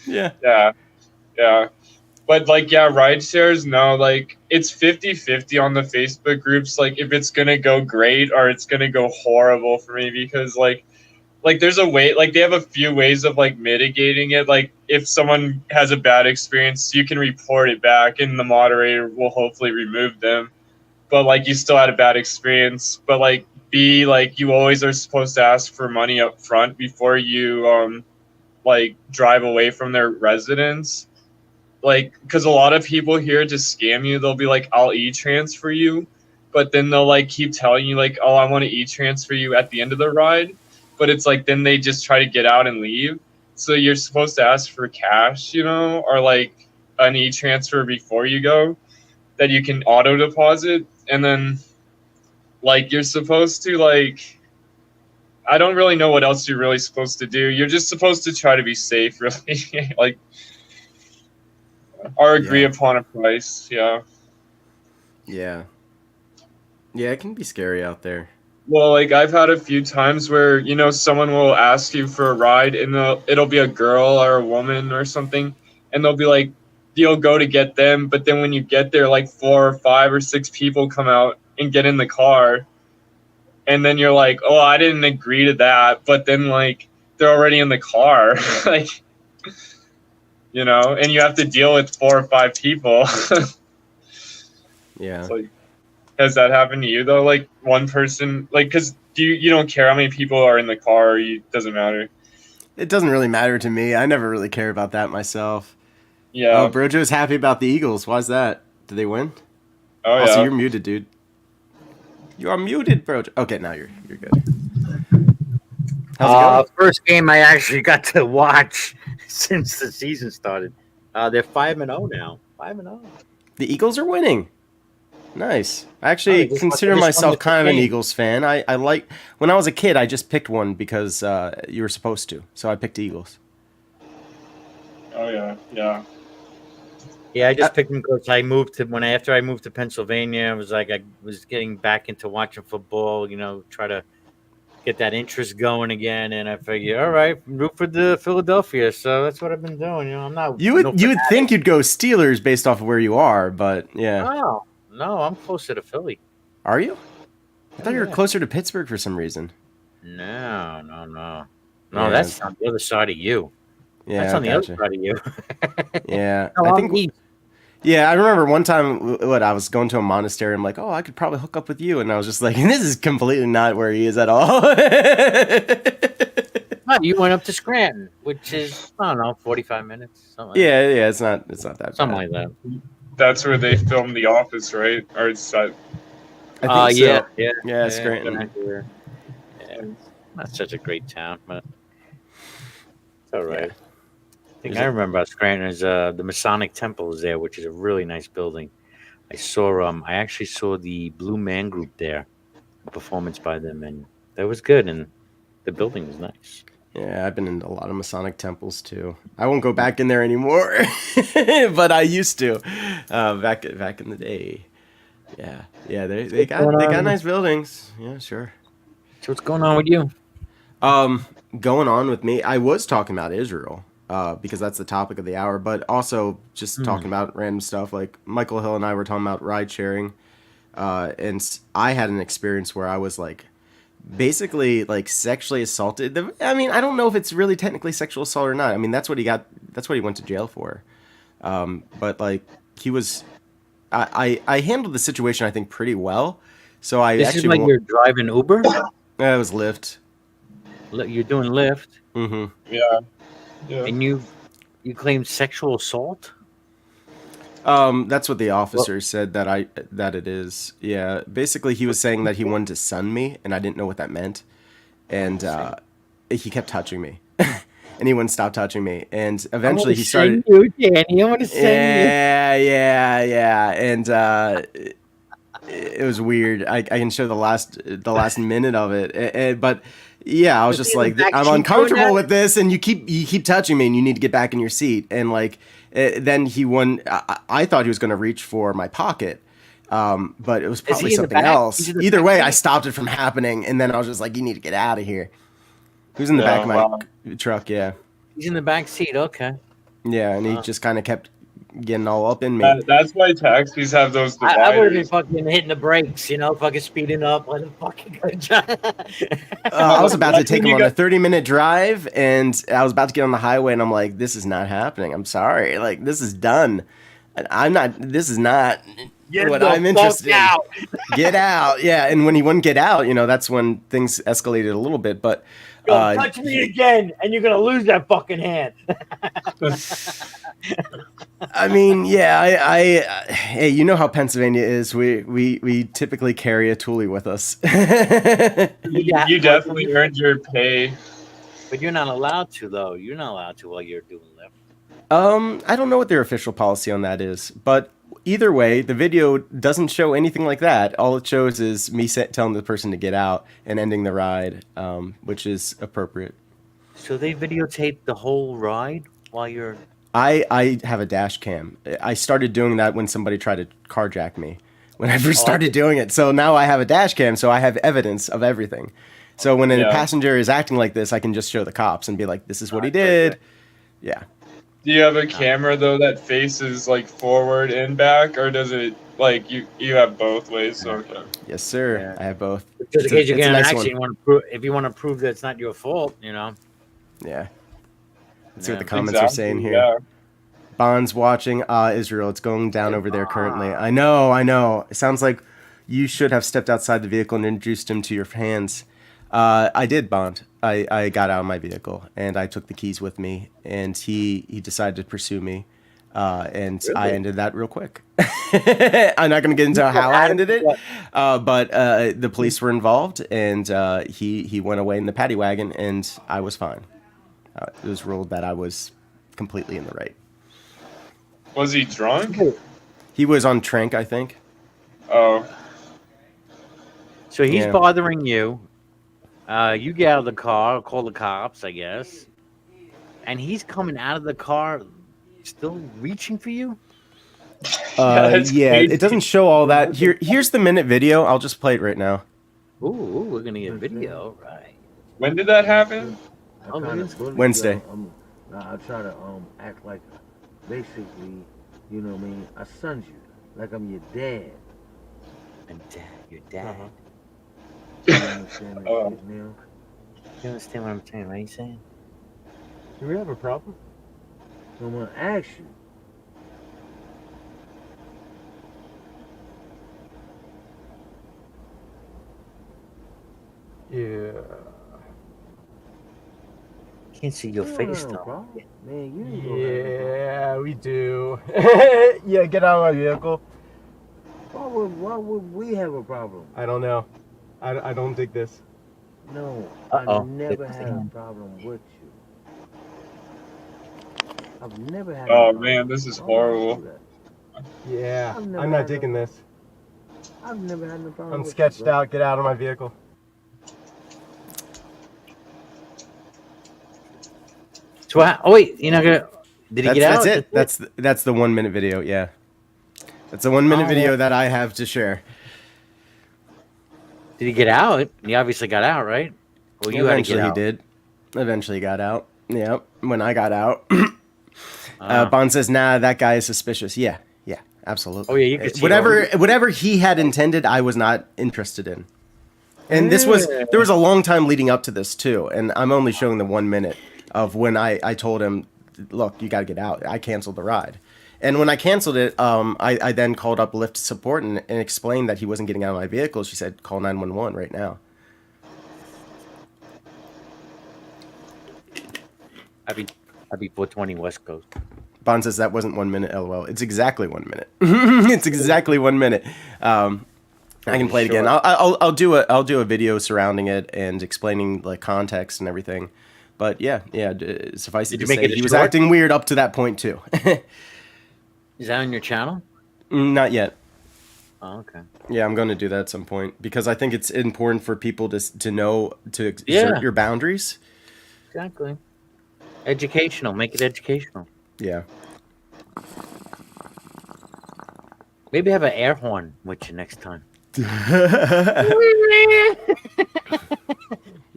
Yeah. Yeah, yeah. But like, yeah, ride shares, no, like it's 50-50 on the Facebook groups. Like if it's gonna go great or it's gonna go horrible for me because like there's a way like they have a few ways of like mitigating it, like if someone has a bad experience you can report it back and the moderator will hopefully remove them, but like you still had a bad experience, but like b like you always are supposed to ask for money up front before you like drive away from their residence, like because a lot of people here just scam you. They'll be like, I'll e-transfer you, but then they'll like keep telling you like, oh, I want to e-transfer you at the end of the ride, but it's like then they just try to get out and leave, so you're supposed to ask for cash, or like an e-transfer before you go that you can auto deposit, and then like you're supposed to like I don't really know what else you're really supposed to do. You're just supposed to try to be safe, really. Like or agree Yeah. upon a price. Yeah. Yeah. Yeah. It can be scary out there. Well, like I've had a few times where someone will ask you for a ride, and it'll be a girl or a woman or something, and they'll be like, you'll go to get them, but then when you get there, like 4 or 5 or 6 people come out and get in the car, and then you're like, oh, I didn't agree to that, but then like they're already in the car, like, and you have to deal with 4 or 5 people. Yeah. So, has that happened to you though? Like one person, like, because you don't care how many people are in the car, doesn't matter. It doesn't really matter to me. I never really care about that myself. Yeah. Oh, Brojo's happy about the Eagles. Why's that? Did they win? Oh, also, yeah. you're muted, dude. You are muted, Brojo. Okay, now you're good. How's it going? First game I actually got to watch since the season started. They're 5-0 now. 5-0. The Eagles are winning. Nice. I actually just consider won the myself kind of an game. Eagles fan. I like when I was a kid. I just picked one because you were supposed to, so I picked Eagles. Oh yeah, yeah. Yeah, I just picked them because after I moved to Pennsylvania, I was like I was getting back into watching football. Try to get that interest going again, and I figured, all right, root for the Philadelphia. So that's what I've been doing. I'm not. You would think you'd go Steelers based off of where you are, but yeah. Oh no, I'm closer to Philly. Are you? I thought you were Yeah. closer to Pittsburgh for some reason. No. Yeah. That's on the other side of you. Yeah, That's on the gotcha. other side of you. Yeah, No, I think. I'm east. Yeah, I remember one time. I was going to a monastery. I'm like, oh, I could probably hook up with you, and I was just like, this is completely not where he is at all. No, you went up to Scranton, which is 45 minutes. Something like Yeah, it's not that that. Something bad. like that. That's where they filmed The Office, right? Or it's I think Yeah, so. yeah. Yeah, Scranton. Yeah, not such a great town, but it's all right. There's I remember about Scranton is the Masonic Temple is there, which is a really nice building. I actually saw the Blue Man Group there, a performance by them, and that was good, and the building was nice. Yeah, I've been in a lot of Masonic temples too. I won't go back in there anymore, but I used to back in the day. Yeah, they got nice buildings. Yeah, sure. So what's going on with you? Going on with me, I was talking about Israel because that's the topic of the hour, but also just talking about random stuff. Like Michael Hill and I were talking about ride sharing, and I had an experience where I was like basically like sexually assaulted. I mean, I don't know if it's really technically sexual assault or not. I mean, that's what he got. That's what he went to jail for. But like he was, I handled the situation I think pretty well. So I This actually is like you're driving Uber. it was Lyft. You're doing Lyft, Mm-hmm. yeah. and you claimed sexual assault. That's what the officer said that it is. Yeah, basically he was saying that he wanted to sun me, and I didn't know what that meant, and he kept touching me, and he wouldn't stop touching me, and eventually he started. You, Danny. I want to sing Yeah, and it was weird. I can show the last minute of it, but yeah, I was Was just he in like, the back I'm seat doing uncomfortable that? with this, and you keep touching me, and you need to get back in your seat, and like then he won. I thought he was going to reach for my pocket. But it was probably he in the something back? else. He's in the Either back way, seat? I stopped it from happening, and then I was just like, "You need to get out of here." He was in the back of my truck, yeah, He's in the back seat. Okay. and he just kind of kept getting all up in me. That's why taxis have those dividers. I would have been fucking hitting the brakes, fucking speeding up, letting fucking go. I was about to Like take when him you on a 30-minute drive, and I was about to get on the highway, and I'm like, "This is not happening. I'm sorry. Like, this is done. And I'm not. This is not what I'm interested in. Get out." Yeah, and when he wouldn't get out, that's when things escalated a little bit. But touch me again, and you're gonna lose that fucking hand. I mean, yeah, hey, you know how Pennsylvania is. We typically carry a toolie with us. You definitely earned your pay. But you're not allowed to, though. You're not allowed to while you're doing Lyft. I don't know what their official policy on that is, but either way, the video doesn't show anything like that. All it shows is me telling the person to get out and ending the ride, which is appropriate. So they videotape the whole ride while you're. I have a dash cam. I started doing that when somebody tried to carjack me when I first started doing it. So now I have a dash cam, so I have evidence of everything. So when a passenger is acting like this, I can just show the cops and be like, "This is what he did." Okay. Yeah. Do you have a camera though that faces like forward and back, or does it like you have both ways? So okay. Yes, sir. Yeah. I have both. Just in case you it's get a an nice accident, one. you want to prove, if you want to prove that it's not your fault, you know. Yeah. Let's see what the Yeah. comments are saying here. Yeah. Bond's watching. Israel. It's going down over there currently. I know. It sounds like you should have stepped outside the vehicle and introduced him to your fans. I did, Bond. I got out of my vehicle and I took the keys with me, and he decided to pursue me, and Really? I ended that real quick. I'm not going to get into how I ended it, but the police were involved, and he went away in the paddy wagon, and I was fine. It was ruled that I was completely in the right. Was he drunk? He was on Trank, I think. Oh. So he's Yeah. bothering you. You get out of the car, call the cops, I guess. And he's coming out of the car, still reaching for you. That's Yeah, crazy. it doesn't show all that. Here's the minute video. I'll just play it right now. Ooh, we're gonna get video, right? When did that happen? I Oh, kinda it's bully Wednesday. y'all. I try to act like, basically, you know what I mean? I sons you, like I'm your dad. And dad, your dad. You understand that Oh. shit now? You understand what I'm saying? What are you saying? Do we have a problem? So I'm gonna ask you. Yeah. Can't see your You don't face have no though. problem. Man, you ain't gonna have no problem. Yeah, we do. Yeah, get out of my vehicle. Why would we have a problem? I don't know. I don't dig this. No, Uh-oh. I've never It's had a him. problem with you. I've never had. Oh, a problem. man, this is Why would you horrible. do that? Yeah, I've never I'm not had digging no- this. I've never had no problem. I'm with sketched you, bro. out. Get out of my vehicle. So, oh wait, you're not gonna? Did he get out? That's it. That's the 1 minute video. Yeah, that's the 1 minute Oh. video that I have to share. Did he get out? He obviously got out, right? Well, you Eventually had to he get out. did. Eventually got out. Yep. When I got out, Ah. Bond says, "Nah, that guy is suspicious." Yeah, absolutely. Oh, yeah, you could see whatever he had intended, I was not interested in. And there was a long time leading up to this too, and I'm only showing the 1 minute of when I told him, "Look, you got to get out." I canceled the ride, and when I canceled it, I then called up Lyft support and explained that he wasn't getting out of my vehicle. She said, "Call 911 right now." Happy 420 West Coast. Bond says that wasn't 1 minute. LOL. It's exactly 1 minute. It's exactly 1 minute. I can play it again. Sure. I'll do a video surrounding it and explaining like context and everything. But yeah. Suffice it Did to you make say, it he was short? acting weird up to that point too. Is that on your channel? Not yet. Oh, okay. Yeah, I'm going to do that at some point because I think it's important for people to know to exert Yeah. your boundaries. Exactly. Educational. Make it educational. Yeah. Maybe have an air horn with you next time.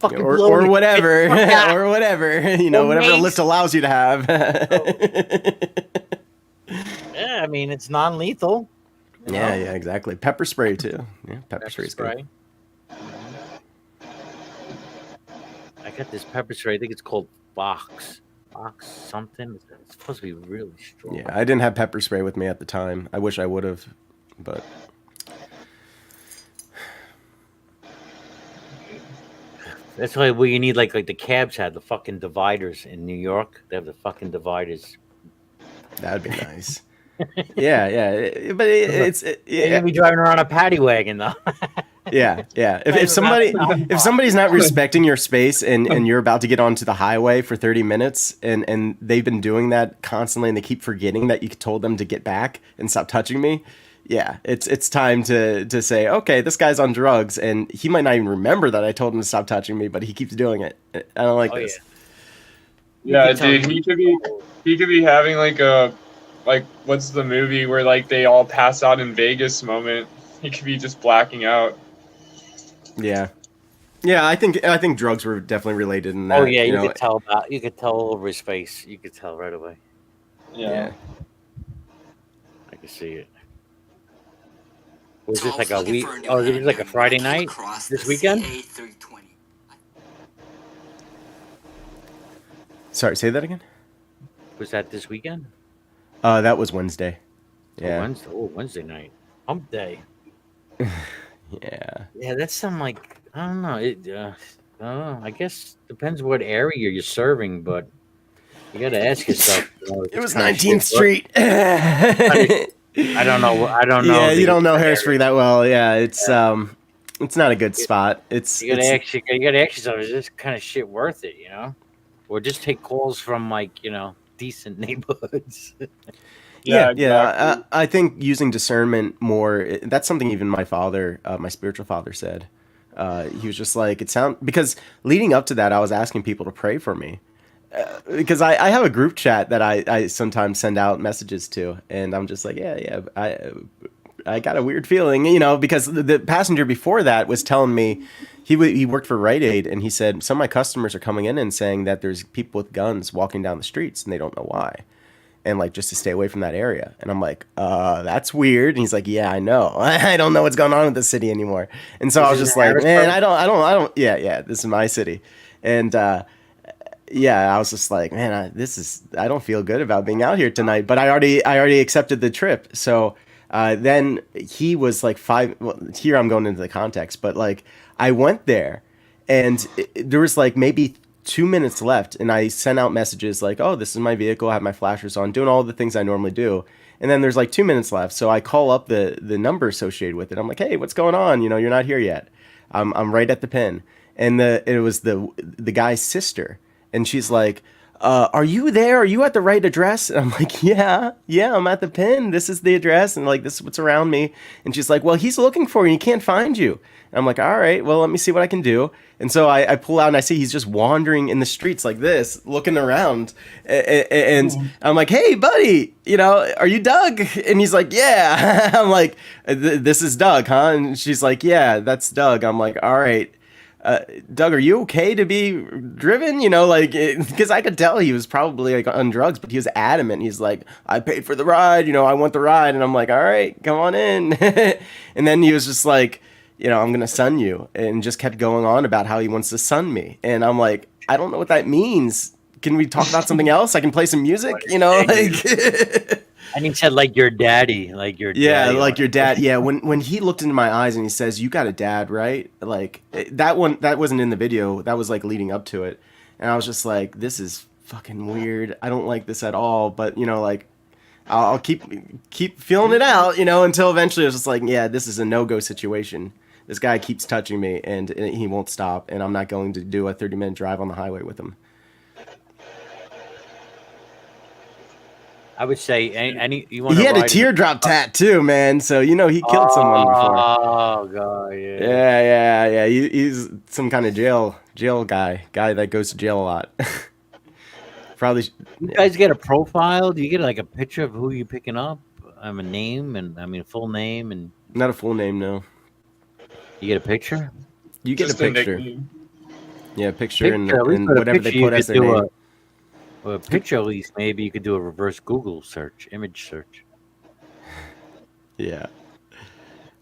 Fucking or blow your whatever, face out. or whatever, whatever a makes- lift allows you to have. Yeah, I mean it's non-lethal. you know? Yeah, exactly. Pepper spray too. Yeah, pepper spray is good. I got this pepper spray. I think it's called Fox something. It's supposed to be really strong. Yeah, I didn't have pepper spray with me at the time. I wish I would have, but That's why you need like the cabs had the fucking dividers in New York. They have the fucking dividers. that'd be nice. Yeah, but You're yeah, gonna be driving around a paddy wagon though. yeah. If somebody's not respecting your space and you're about to get onto the highway for 30 minutes and they've been doing that constantly and they keep forgetting that you told them to get back and stop touching me. Yeah, it's time to say, okay, this guy's on drugs and he might not even remember that I told him to stop touching me, but he keeps doing it. I don't like this. Yeah, can tell dude, he could be having like what's the movie where like they all pass out in Vegas moment. He could be just blacking out. Yeah. I think drugs were definitely related in that. Oh yeah, you know. could tell over his face. You could tell right away. Yeah. I can see it. Was this like a week? Oh, it was like a Friday night this weekend? Sorry, say that again. Was that this weekend? That was Wednesday. Yeah. Wednesday night. Hump day. Yeah. Yeah, that's some like I don't know. I don't know. I guess depends what area you're serving, but you got to ask yourself. It was kind of 19th Street. I don't know. I don't know. Yeah, you don't know area. Harrisburg that well. Yeah, it's not a good spot. You got to ask yourself, is this kind of shit worth it? Or just take calls from like decent neighborhoods. Yeah. Exactly. I think using discernment more. That's something even my father, my spiritual father, said. He was just like because leading up to that, I was asking people to pray for me. Because I have a group chat that I sometimes send out messages to, and I'm just like, I got a weird feeling, because the passenger before that was telling me he worked for Rite Aid, and he said some of my customers are coming in and saying that there's people with guns walking down the streets and they don't know why, and like just to stay away from that area. And I'm like, that's weird. And he's like, yeah, I know. I don't know what's going on with the city anymore. And so I was just like, man, I don't. Yeah. This is my city, and. Yeah, I was just like, man, I don't feel good about being out here tonight. But I already accepted the trip. So then he was like here I'm going into the context, but like I went there, and there was like maybe 2 minutes left, and I sent out messages like, oh, this is my vehicle, I have my flashers on, doing all the things I normally do. And then there's like 2 minutes left, so I call up the number associated with it. I'm like, hey, what's going on? You're not here yet. I'm right at the pin, and it was the guy's sister. And she's like, are you there? Are you at the right address? And I'm like, yeah, I'm at the pin. This is the address. And like, this is what's around me. And she's like, well, he's looking for you. He can't find you. And I'm like, all right, well, let me see what I can do. And so I pull out and I see he's just wandering in the streets like this, looking around. And I'm like, hey, buddy, are you Doug? And he's like, yeah. I'm like, this is Doug, huh? And she's like, yeah, that's Doug. I'm like, all right. Doug, are you okay to be driven? Because I could tell he was probably like on drugs, but he was adamant. He's like, I paid for the ride, I want the ride. And I'm like, all right, come on in. And then he was just like, I'm going to son you, and just kept going on about how he wants to son me. And I'm like, I don't know what that means. Can we talk about something else? I can play some music, And he said, like your daddy, like your yeah, daddy. like your dad. Yeah, when he looked into my eyes and he says, "You got a dad, right?" Like that wasn't in the video. That was like leading up to it, and I was just like, "This is fucking weird. I don't like this at all." But like, I'll keep feeling it out, until eventually I was just like, "Yeah, this is a no-go situation. This guy keeps touching me, and he won't stop, and I'm not going to do a 30-minute drive on the highway with him." I would say you want. He had a teardrop tattoo, man. So he killed someone before. Oh god, yeah. Yeah. He's some kind of jail guy that goes to jail a lot. Probably. You guys get a profile? Do you get like a picture of who you're picking up? A name a full name and. Not a full name, no. You get a picture. You get Just a picture. nickname. Yeah, picture and picture, whatever they put as their name. A picture, at least, maybe you could do a reverse Google search, image search. Yeah.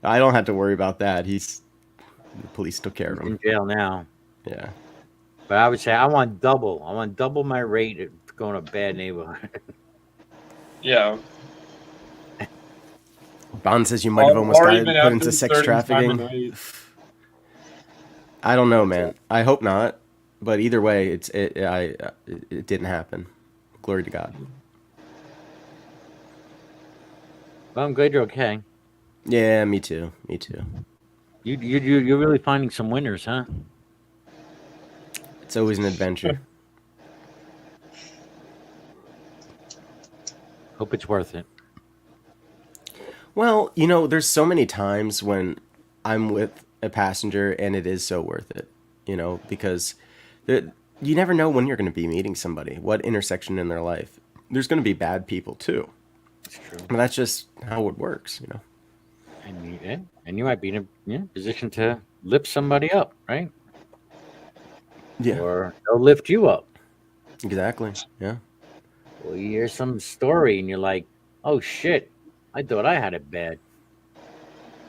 I don't have to worry about that. The police took care of him. In jail now. Yeah. But I would say I want double my rate of going to a bad neighborhood. Yeah. Bond says you might have almost Or got even put after into the sex third time trafficking. of night. I don't know, man. I hope not. But either way, it didn't happen. Glory to God. Well, I'm glad you're okay. Yeah, me too. You're really finding some winners, huh? It's always an adventure. Hope it's worth it. Well, there's so many times when I'm with a passenger and it is so worth it, because you never know when you're going to be meeting somebody, what intersection in their life. There's going to be bad people too. That's true. And that's just how it works, And you might be in a position to lift somebody up, right? Yeah. Or they'll lift you up. Exactly. Yeah. Well, you hear some story and you're like, oh shit, I thought I had it bad.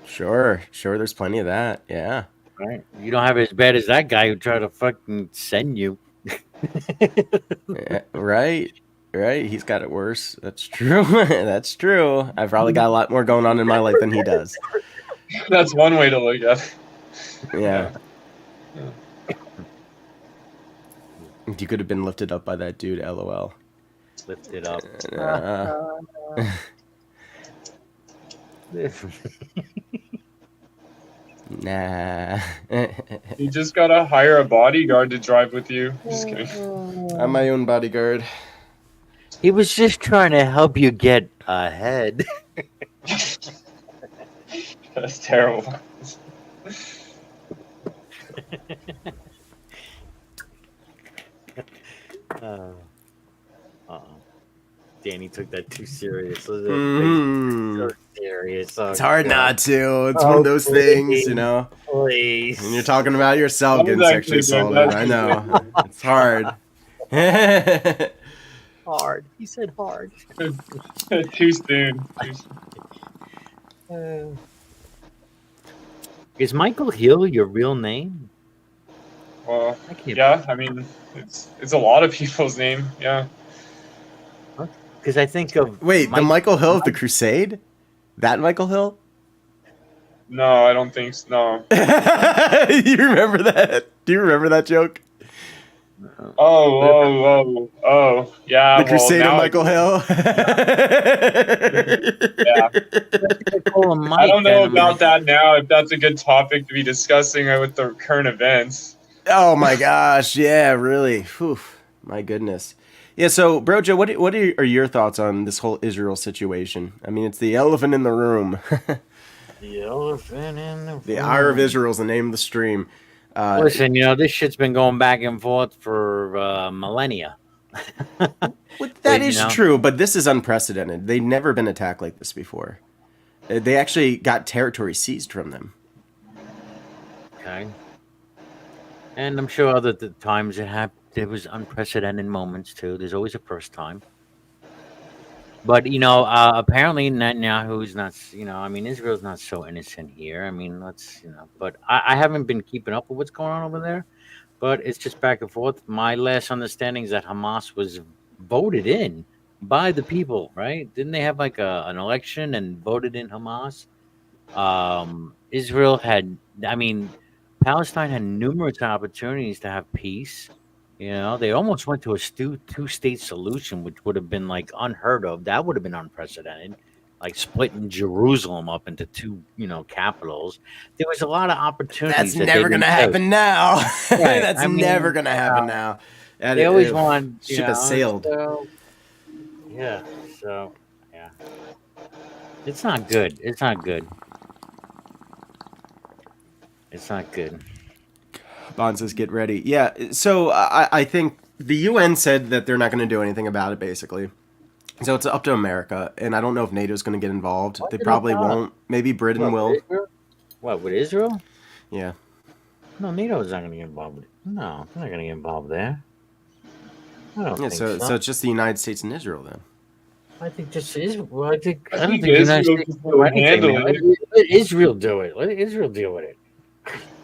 Sure. There's plenty of that. Yeah. Right? You don't have it as bad as that guy who tried to fucking send you. Yeah, right. He's got it worse. That's true. That's true. I've probably got a lot more going on in my life than he does. That's one way to look at it. Yeah. You could have been lifted up by that dude, LOL. Lift it up. Nah. You just gotta hire a bodyguard to drive with you. Just kidding. I'm my own bodyguard. He was just trying to help you get ahead. That's terrible. Danny took that too serious. Mhm. So serious. Oh, It's hard God. not to. It's one of those things, you know. Please. And you're talking about yourself That getting was sexually actually good. assaulted. I know. It's hard. Hard. He said hard. Too soon. Is Michael Hill your real name? Well, I can't. yeah. I mean, it's a lot of people's name. Yeah. Because I think of Wait, the Michael Hill of the Crusade? That Michael Hill? No, I don't think so. No. You remember that? Do you remember that joke? Oh. Yeah. The Crusade of now- Michael Hill? Yeah. call him Mike, I don't know then. about that now. If that's a good topic to be discussing with the current events. Oh my gosh, yeah, really. Whew, my goodness. Yeah, so Brojo, what are your thoughts on this whole Israel situation? I mean, it's the elephant in the room. The elephant in the The Ire of Israel is the name of the stream. Listen, this shit's been going back and forth for millennia. That is true, but this is unprecedented. They've never been attacked like this before. They actually got territory seized from them. Okay. And I'm sure other times there was unprecedented moments too. There's always a first time. But apparently Netanyahu's not. I mean, Israel's not so innocent here. I mean, but I haven't been keeping up with what's going on over there. But it's just back and forth. My last understanding is that Hamas was voted in by the people, right? Didn't they have like an election and voted in Hamas? Israel had. I mean, Palestine had numerous opportunities to have peace. They almost went to a two-state solution, which would have been like unheard of. That would have been unprecedented, like splitting Jerusalem up into two, capitals. There was a lot of opportunities. That's never going to happen now. Right. That's never going to happen now. They always want ship has sailed. Yeah. It's not good. It's not good. Bond says, get ready. Yeah, so I think the UN said that they're not going to do anything about it, basically. So it's up to America, and I don't know if NATO's going to get involved. They probably won't. Maybe Britain will. What, with Israel? Yeah. No, NATO's not going to get involved. No, they're not going to get involved there. I don't think so. So it's just the United States and Israel, then. I think just Israel. I don't think the Israel United States just do anything. handle Man. it. Let Israel do it. Let Israel deal with it.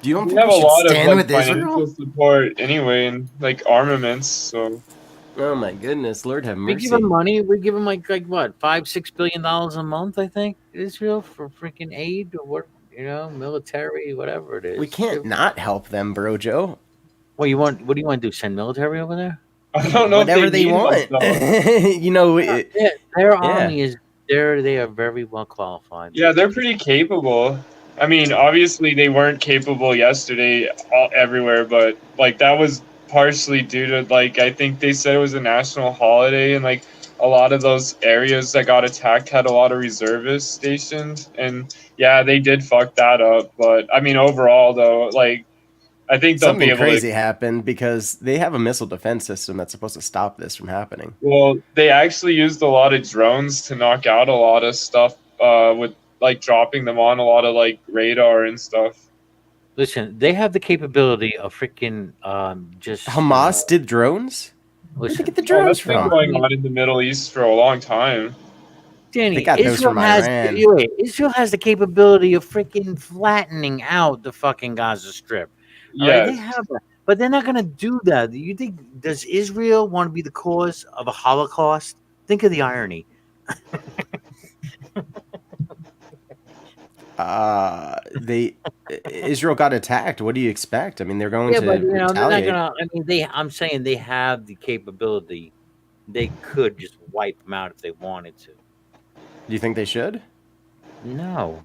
Do you don't We think have we a should lot stand of with financial Israel? support anyway, and like armaments. So Oh my goodness, Lord have We mercy. give them money. We give them like what, $5-6 billion a month, I think, Israel for freaking aid or what, military, whatever it is. We can't not help them, Brojo. What do you want to do? Send military over there? I don't know Whatever if they need want. us, though. Yeah, their army is they are very well qualified. Yeah, they're pretty capable. I mean, obviously they weren't capable yesterday everywhere, but like that was partially due to like I think they said it was a national holiday, and like a lot of those areas that got attacked had a lot of reservists stationed, and yeah, they did fuck that up. But I mean, overall though, like I think they'll be Something able crazy to. happened because they have a missile defense system that's supposed to stop this from happening. Well, they actually used a lot of drones to knock out a lot of stuff with like dropping them on a lot of like radar and stuff. Listen, they have the capability of freaking just Hamas did drones? Where'd they Listen, get the Oh, drones that's been from? going on in the Middle East for a long time. Danny, They got those Israel from has Iran. Israel has the capability of freaking flattening out the fucking Gaza Strip. All right, they Yes. have that, but they're not going to do that. Do you think does Israel want to be the cause of a Holocaust? Think of the irony. They Israel got attacked. What do you expect? I mean, they're going Yeah, to but they're not retaliate. going to. I mean, I'm saying they have the capability. They could just wipe them out if they wanted to. Do you think they should? No,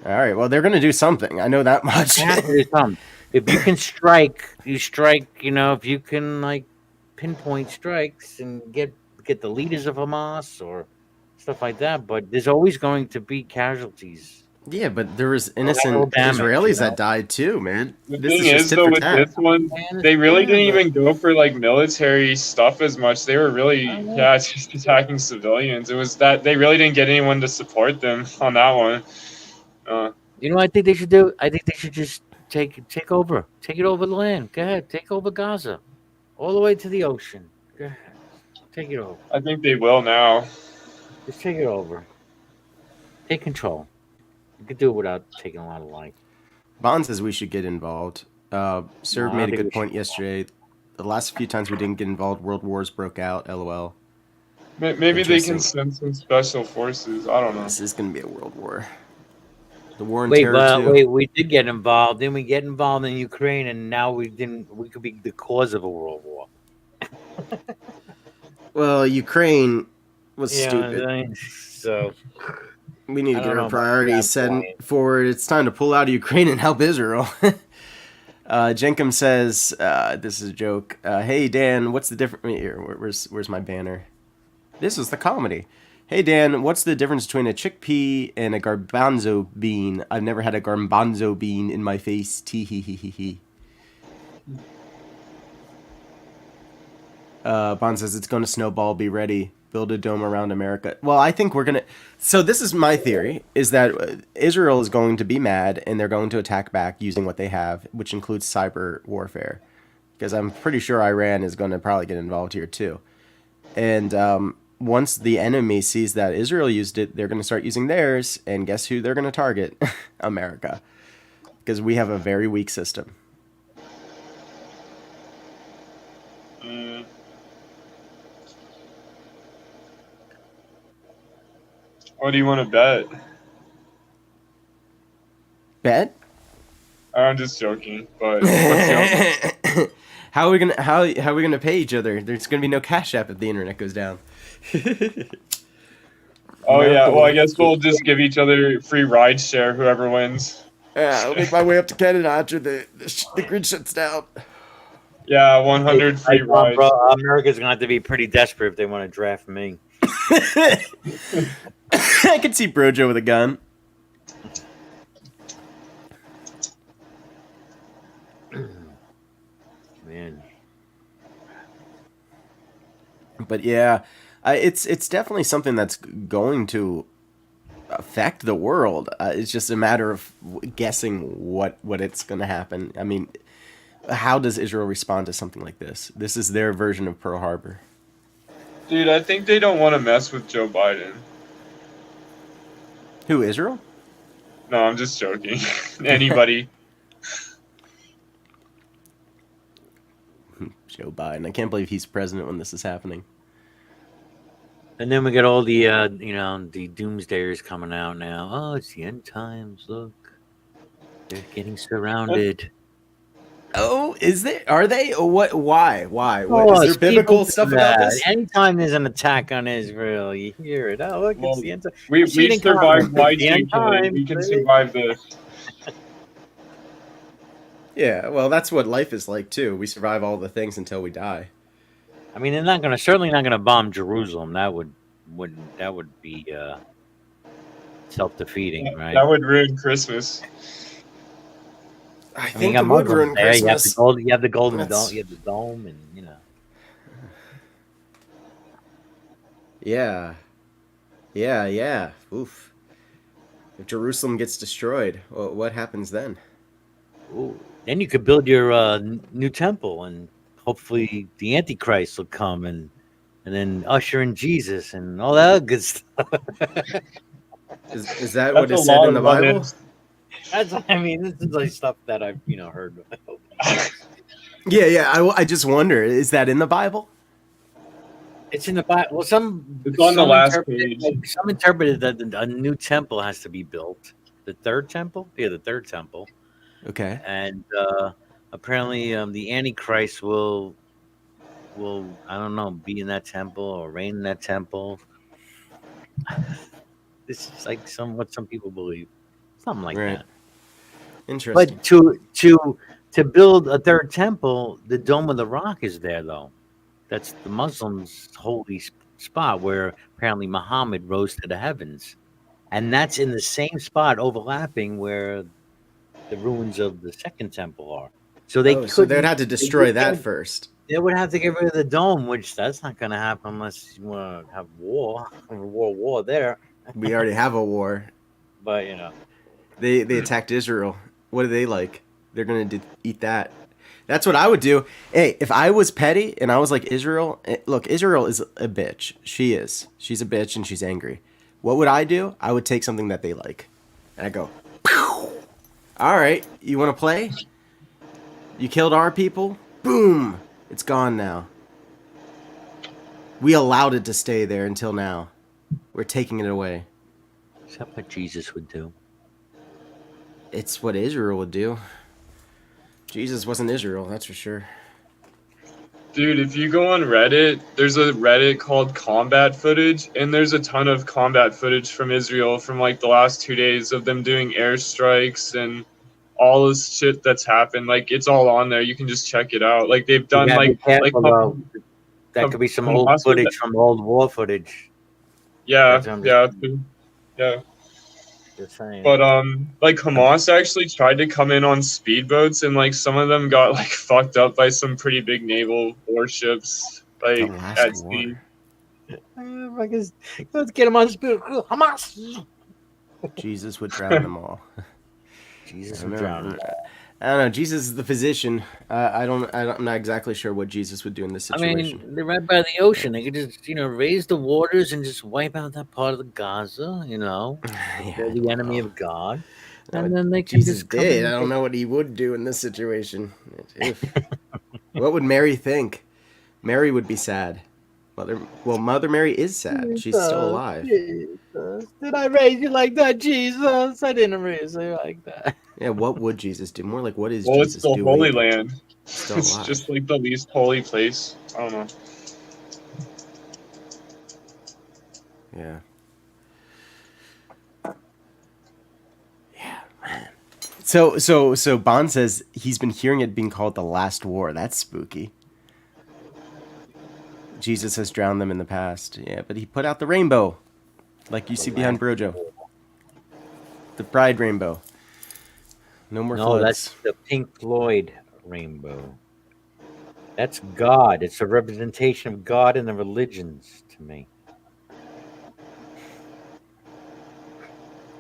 All right. Well, they're going to do something. I know that much. they have to do something. If you can strike, you strike. You know, if you can like pinpoint strikes and get the leaders of Hamas or stuff like that. But there's always going to be casualties. Yeah, but there was Collateral innocent damage, Israelis you know? that died too, man. The This thing is just is, tit though, for with tat. this one, I they really understand, didn't but- even go for like military stuff as much. They were really, I know. yeah, just attacking civilians. It was that they really didn't get anyone to support them on that one. You know what I think they should do? I think they should just take it over the land. Go ahead, take over Gaza, all the way to the ocean. Go ahead, take it over. I think they will now. Just take it over. Take control. You could do it without taking a lot of life. Bond says we should get involved. Serb No, I made a think we good should. point yesterday. The last few times we didn't get involved, world wars broke out. LOL. Maybe they can Interesting. send some special forces. I don't know. This is going to be a world war. The war on Wait, terror too. wait. We did get involved. Then we get involved in Ukraine, and now we didn't. We could be the cause of a world war. Well, Ukraine was Yeah, stupid. so We need to I get don't know our about priorities that set point. forward. It's time to pull out of Ukraine and help Israel. Jenkum says, this is a joke. Hey, Dan, what's the difference? Here, where's my banner? This is the comedy. Hey, Dan, what's the difference between a chickpea and a garbanzo bean? I've never had a garbanzo bean in my face. Tee hee hee hee hee. Bond says it's going to snowball. Be ready. Build a dome around America. Well, I think we're going to... So this is my theory, is that Israel is going to be mad, and they're going to attack back using what they have, which includes cyber warfare. Because I'm pretty sure Iran is going to probably get involved here, too. And once the enemy sees that Israel used it, they're going to start using theirs, and guess who they're going to target? America. Because we have a very weak system. What do you want to bet? Bet? I'm just joking, but what's the How are we gonna pay each other? There's gonna be no Cash App if the internet goes down. Oh yeah, well I guess we'll just give each other free ride share, whoever wins. Yeah, I'll make my way up to Canada after the grid shuts down. Yeah, 100 free rides. Bro, America's gonna have to be pretty desperate if they want to draft me. I could see Brojo with a gun. Man, But yeah, it's definitely something that's going to affect the world. It's just a matter of guessing what it's going to happen. I mean, how does Israel respond to something like this? This is their version of Pearl Harbor. Dude, I think they don't want to mess with Joe Biden. Who, Israel? No, I'm just joking. Anybody. Joe Biden. I can't believe he's president when this is happening. and then we get all the the doomsdayers coming out now. Oh, it's the end times. Look, they're getting surrounded. Oh, is there? Are they? Or what? Why? What, Oh, is there biblical people do stuff about that. this? Anytime there's an attack on Israel, you hear it. Oh, look, Well, it's the end times. We Cheating survived comment. The Y2K. end times, We can baby. survive this. Yeah, well, that's what life is like too. We survive all the things until we die. I mean, they're certainly not gonna bomb Jerusalem. That would be self-defeating, right? That would ruin Christmas. I I mean, think you it got would Muslims ruin there. You have Christmas. the golden That's- dome. You have the dome, and Yeah. Oof. If Jerusalem gets destroyed, what happens then? ooh. Then you could build your new temple and hopefully the Antichrist will come and then usher in Jesus and all that good stuff. Is that That's what a is said lot in the of Bible? ifs. I mean, this is like stuff that I've heard. Yeah. I just wonder, is that in the Bible? It's in the Bible. Well, It's on the last interpreted, page. some interpreted that a new temple has to be built. The third temple, the third temple, Okay. and apparently the Antichrist will I don't know, be in that temple or reign in that temple. This is like what some people believe, something like Right. that. Interesting. But to build a third temple, the Dome of the Rock is there though. That's the Muslims' holy spot where apparently Muhammad rose to the heavens, and that's in the same spot overlapping where the ruins of the second temple are. So they So they'd couldn't. have to destroy that first. They would have to get rid of the dome, which that's not going to happen unless you want to have war there. We already have a war. But They attacked Israel. What do they like? They're gonna eat that. That's what I would do. Hey, if I was petty and I was like Israel, look, Israel is a bitch. She is. She's a bitch and she's angry. What would I do? I would take something that they like, and I go, pew! All right, you want to play? You killed our people. Boom! It's gone now. We allowed it to stay there until now. We're taking it away. is that what Jesus would do? It's what Israel would do. Jesus wasn't Israel, that's for sure. Dude, if you go on Reddit, there's a Reddit called Combat Footage, and there's a ton of combat footage from Israel from like the last 2 days of them doing airstrikes and all this shit that's happened. Like, it's all on there. You can just check it out. Like, they've done You gotta be like careful, though. That could be some old Hamas was- footage from old war footage. yeah, That's what I'm yeah, just- yeah. Just saying. But like Hamas actually tried to come in on speedboats, and like some of them got like fucked up by some pretty big naval warships, like The last at war. sea. Let's get him on speed. Hamas. Jesus would drown them all. Jesus I would don't drown know. him. I don't know. Jesus is the physician. I'm not exactly sure what Jesus would do in this I situation. mean, they're right by the ocean. They could just, raise the waters and just wipe out that part of the Gaza. Yeah, They're the enemy of God, No, and then they can Jesus just come did. in I don't know what he would do in this situation. What would Mary think? Mary would be sad. Mother Mary is sad. She's still alive. Jesus, did I raise you like that, Jesus? I didn't raise you like that. Yeah, what would Jesus do? More like, what is Well, Jesus it's the doing? Holy Land. Still It's alive. just like the least holy place. I don't know. Yeah. Yeah, man. So Bond says he's been hearing it being called the last war. That's spooky. Jesus has drowned them in the past. Yeah, but he put out the rainbow, like you see behind Brojo. The Pride rainbow. No more No, floods. that's the Pink Floyd rainbow. That's God. It's a representation of God and the religions to me.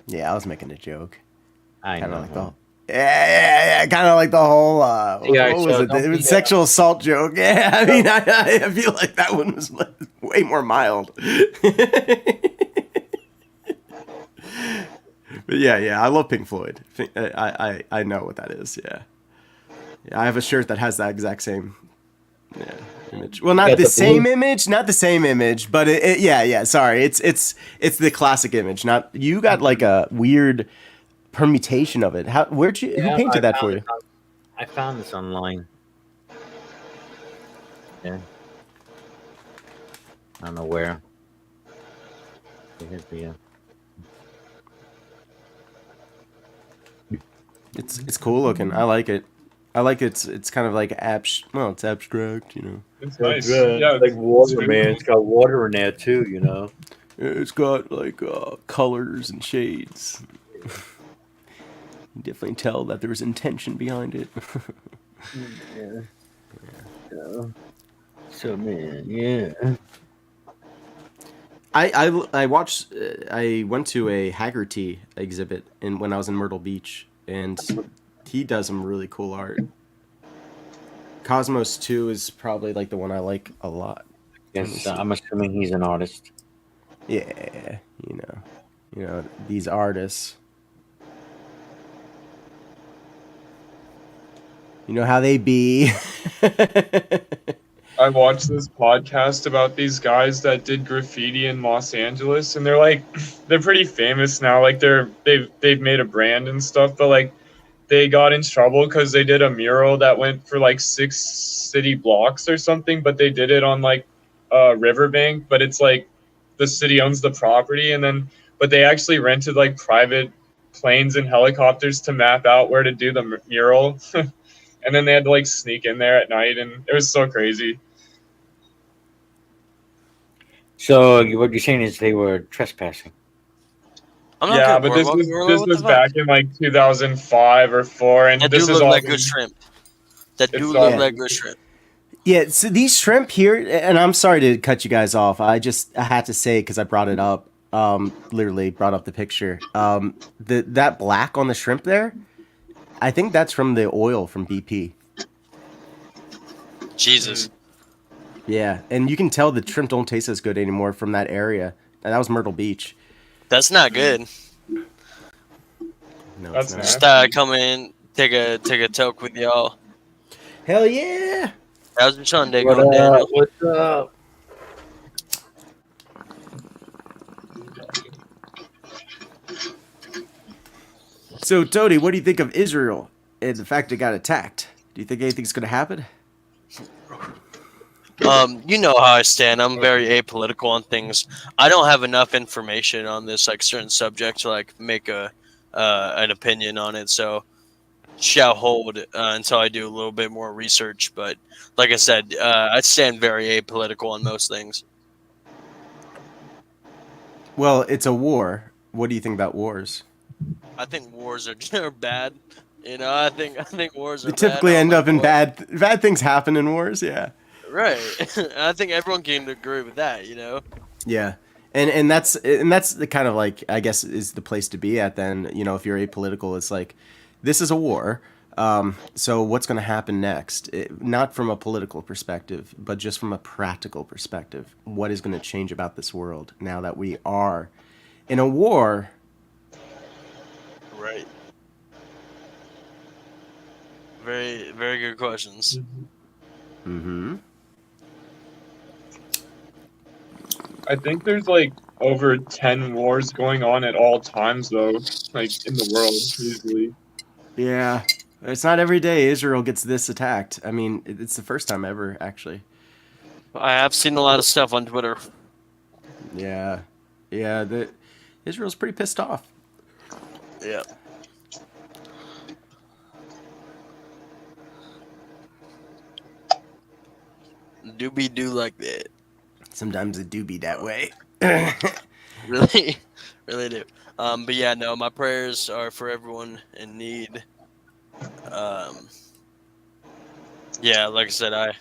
Yeah, I was making a joke. I Kind know. of like the. Yeah. Kind of like the whole. Yeah, what so was it? don't It was be, sexual assault joke. Yeah, I mean, I feel like that one was way more mild. But yeah, I love Pink Floyd. I know what that is. Yeah, I have a shirt that has that exact same image. Well, not got the the same blue- image, but yeah. Sorry, it's the classic image. Not you got like a weird permutation of it. Who painted that for you? I found this online. Yeah. I don't know where. Here's the, It's cool looking. I like it. I like it's kind of like it's abstract, you know. It's nice. It's Yeah, like water, it's man. It's got water in there too, you know. It's got like colors and shades. You definitely tell that there's intention behind it. Yeah. So man, yeah. I watched. I went to a Haggerty exhibit when I was in Myrtle Beach, and he does some really cool art. Cosmos 2 is probably like the one I like a lot. Yes, I'm assuming he's an artist. Yeah, you know these artists. You know how they be. I watched this podcast about these guys that did graffiti in Los Angeles, and they're like, they're pretty famous now. Like they've made a brand and stuff, but like they got in trouble because they did a mural that went for like 6 city blocks or something, but they did it on like a riverbank, but it's like the city owns the property, and then but they actually rented like private planes and helicopters to map out where to do the mural. And then they had to like sneak in there at night, and it was so crazy. So what you're saying is they were trespassing. I'm not Yeah, good, but this Boardwalk. was What the fuck? back in like 2005 or 4, and That this do is look all like good shrimp. That do It's look all- like good shrimp. Yeah, so these shrimp here, and I'm sorry to cut you guys off. I had to say because I brought it up. Literally brought up the picture. That black on the shrimp there, I think that's from the oil from BP. Jesus. Yeah, and you can tell the shrimp don't taste as good anymore from that area. And that was Myrtle Beach. That's not good. No, That's it's not. Just come in, take a toke with y'all. Hell yeah! How's your Sunday What going, Daniel? What's up? So, Tony, what do you think of Israel and the fact it got attacked? Do you think anything's going to happen? You know how I stand. I'm very apolitical on things. I don't have enough information on this like certain subject to like make an opinion on it. So shall hold until I do a little bit more research. But like I said, I stand very apolitical on most things. Well, it's a war. What do you think about wars? I think wars are bad. You know, I think wars are They typically bad. I end don't up in like wars. bad things happen in wars, yeah. Right. I think everyone can agree with that, you know? Yeah. And that's the kind of like, I guess, is the place to be at then. You know, if you're apolitical, it's like, this is a war. So what's going to happen next? Not from a political perspective, but just from a practical perspective. What is going to change about this world now that we are in a war? Right. Very, very good questions. Mm-hmm. I think there's like over 10 wars going on at all times, though, like in the world, usually. Yeah. It's not every day Israel gets this attacked. I mean, it's the first time ever, actually. I have seen a lot of stuff on Twitter. Yeah. Yeah, Israel's pretty pissed off. Yeah. Do like that. Sometimes it do be that way. Really, really do. But yeah, no, my prayers are for everyone in need. Yeah, like I said, I.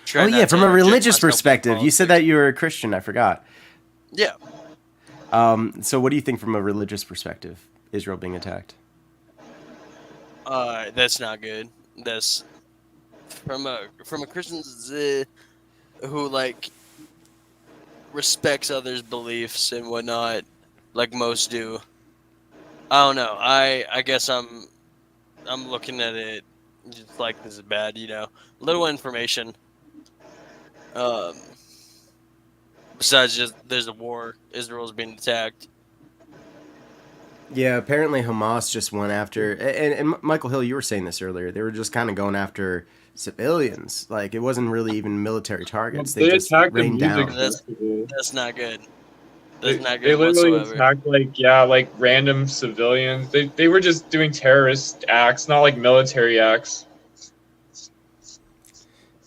try Oh not yeah, to from a interject religious myself in perspective, you said politics. that you were a Christian. I forgot. Yeah. So what do you think from a religious perspective? Israel being attacked. That's not good. That's from a Christian who like respects others' beliefs and whatnot, like most do. I don't know. I guess I'm looking at it just like this is bad, you know. Little information. Besides just there's a war, Israel's being attacked. Yeah, apparently Hamas just went after, and Michael Hill, you were saying this earlier. They were just kind of going after civilians. Like it wasn't really even military targets. They just attacked the rained music down. festival. That's not good. They, That's not they good literally whatsoever. attacked like random civilians. They were just doing terrorist acts, not like military acts.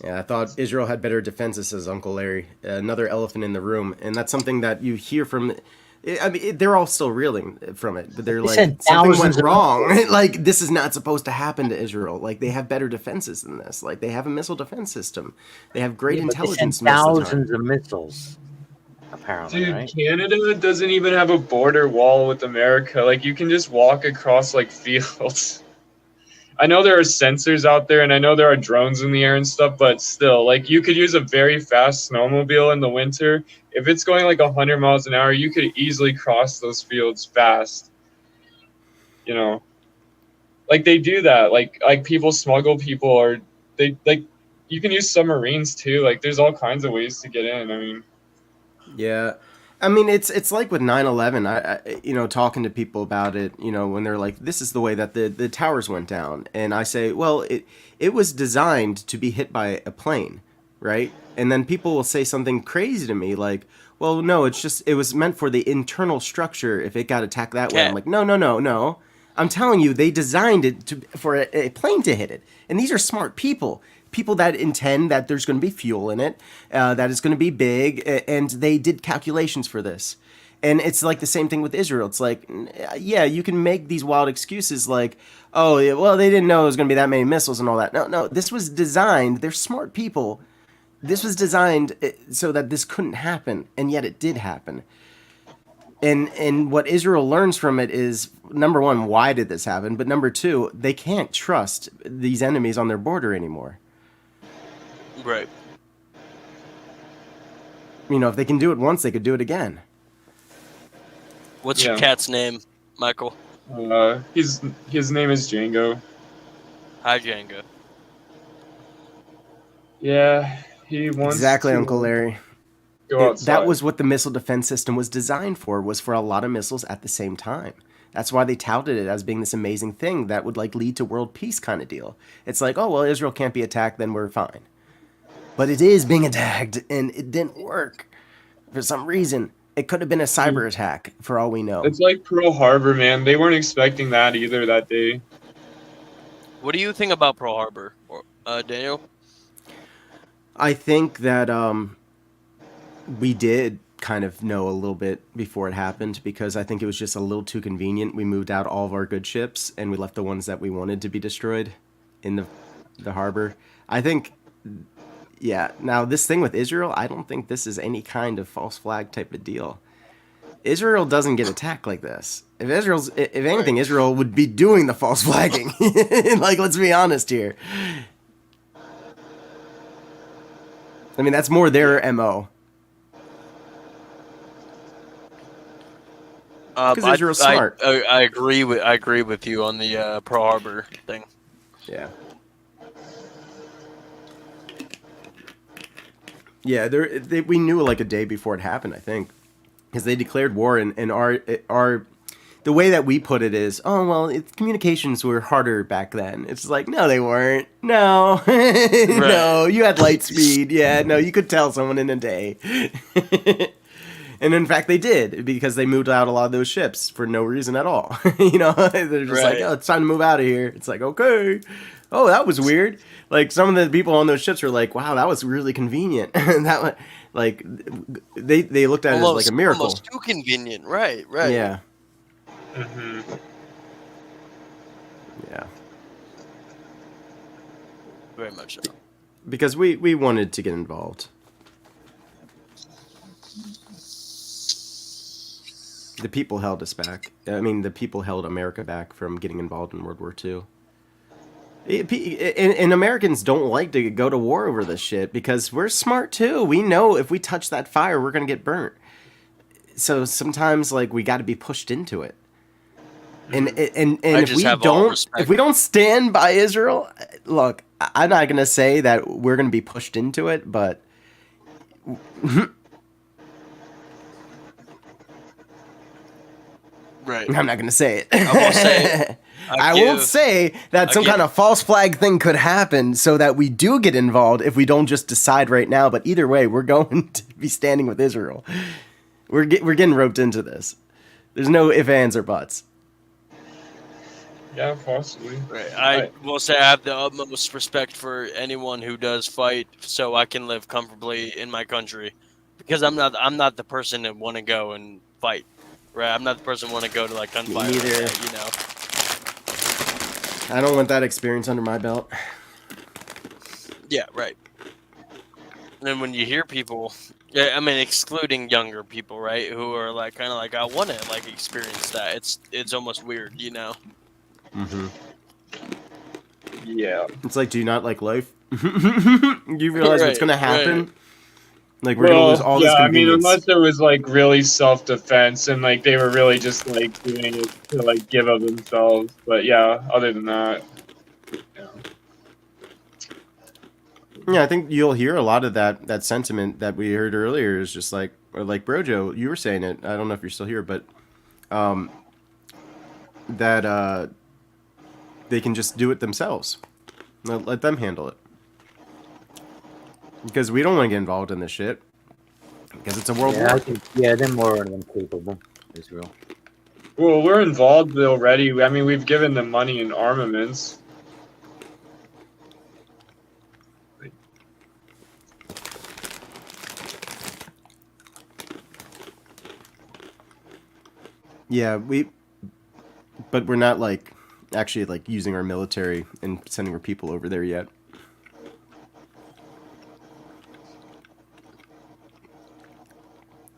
Yeah, I thought Israel had better defenses, says Uncle Larry. Another elephant in the room, and that's something that you hear from. I mean, they're all still reeling from it, but they're They like, said something went thousands of wrong. Like, this is not supposed to happen to Israel. Like, they have better defenses than this. Like, they have a missile defense system. They have great Yeah, but they intelligence sent most of the time. thousands of missiles. Apparently, Dude, right? Canada doesn't even have a border wall with America. Like you can just walk across like fields. I know there are sensors out there, and I know there are drones in the air and stuff, but still, like, you could use a very fast snowmobile in the winter. If it's going like 100 miles an hour, you could easily cross those fields fast. You know, like they do that. Like people smuggle people, or they like you can use submarines too. Like there's all kinds of ways to get in. I mean, Yeah. I mean, it's like with 9/11. Talking to people about it, when they're like, "This is the way that the towers went down," and I say, "Well, it was designed to be hit by a plane, right?" And then people will say something crazy to me like, "Well, no, it was meant for the internal structure if it got attacked that way." I'm Yeah. like, "No, no, no, no. I'm telling you, they designed it for a plane to hit it, and these are smart people." People that intend that there's going to be fuel in it, that it's going to be big, and they did calculations for this. And it's like the same thing with Israel. It's like, yeah, you can make these wild excuses like, oh, yeah, well, they didn't know it was going to be that many missiles and all that. No, no, this was designed. They're smart people. This was designed so that this couldn't happen, and yet it did happen. And what Israel learns from it is, number one, why did this happen? But number two, they can't trust these enemies on their border anymore. Right. If they can do it once, they could do it again. What's your cat's name, Michael? his name is Django. Hi, Django. Yeah, he wants Exactly, to Uncle Larry. go outside. That was what the missile defense system was designed for, was for a lot of missiles at the same time. That's why they touted it as being this amazing thing that would like lead to world peace kind of deal. It's like, oh, well, Israel can't be attacked, then we're fine. But it is being attacked, and it didn't work for some reason. It could have been a cyber attack, for all we know. It's like Pearl Harbor, man. They weren't expecting that either that day. What do you think about Pearl Harbor, Daniel? I think that we did kind of know a little bit before it happened, because I think it was just a little too convenient. We moved out all of our good ships, and we left the ones that we wanted to be destroyed in the harbor. I think... Yeah, now this thing with Israel, I don't think this is any kind of false flag type of deal. Israel doesn't get attacked like this. If anything, Israel would be doing the false flagging. Like, let's be honest here. I mean, that's more their MO. Because Israel's smart. I agree with you on the Pearl Harbor thing. Yeah. Yeah, we knew like a day before it happened, I think, because they declared war, and the way that we put it is, oh well, communications were harder back then. It's like, no, they weren't. No, no, you had light speed. Yeah, no, you could tell someone in a day. And in fact, they did, because they moved out a lot of those ships for no reason at all. They're just like, oh, it's time to move out of here. It's like, okay. Oh, that was weird. Like, some of the people on those ships were like, wow, that was really convenient. And that was, like, they looked at it as like a miracle. Almost too convenient. Right. Yeah. Mm-hmm. Yeah. Very much so. Because we wanted to get involved. The people held us back. I mean, the people held America back from getting involved in World War II. And Americans don't like to go to war over this shit, because we're smart too. We know if we touch that fire, we're going to get burnt. So sometimes, like, we got to be pushed into it. And if we don't stand by Israel, look, I'm not going to say that we're going to be pushed into it, but right. I'm not going to say it. I won't say it. I won't say that some kind of false flag thing could happen so that we do get involved if we don't just decide right now. But either way, we're going to be standing with Israel. We're getting roped into this. There's no ifs, ands, or buts. Yeah, possibly. Right. I will say I have the utmost respect for anyone who does fight, so I can live comfortably in my country. Because I'm not the person that want to go and fight. Right. I'm not the person who want to go to like gunfire. Me neither. You know. I don't want that experience under my belt. Yeah, right. And then when you hear people, I mean, excluding younger people, right, who are like kind of like, I want to like experience that. It's almost weird, you know. Mm-hmm. Yeah. It's like, do you not like life? You realize what's Right, gonna happen? right. Like we're gonna lose all this yeah, I mean, convenience. unless it was like really self-defense and like they were really just like doing it to like give of themselves. But yeah, other than that, yeah. Yeah, I think you'll hear a lot of that sentiment that we heard earlier is just like, or like Brojo, you were saying it. I don't know if you're still here, but that they can just do it themselves. Let them handle it. Because we don't want to get involved in this shit. Because it's a world Yeah, I war. think, yeah, they're more than capable. Israel. Well, we're involved already. I mean, we've given them money and armaments. Yeah, but we're not like actually like using our military and sending our people over there yet.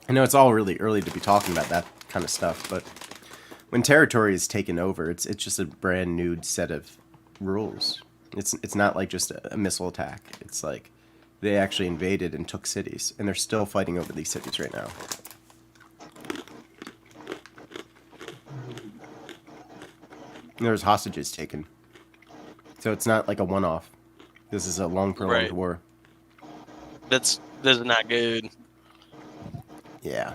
I know it's all really early to be talking about that kind of stuff, but when territory is taken over, it's just a brand new set of rules. It's not like just a missile attack. It's like they actually invaded and took cities, and they're still fighting over these cities right now. And there's hostages taken, so it's not like a one-off. This is a long prolonged Right. war. That's not good. Yeah.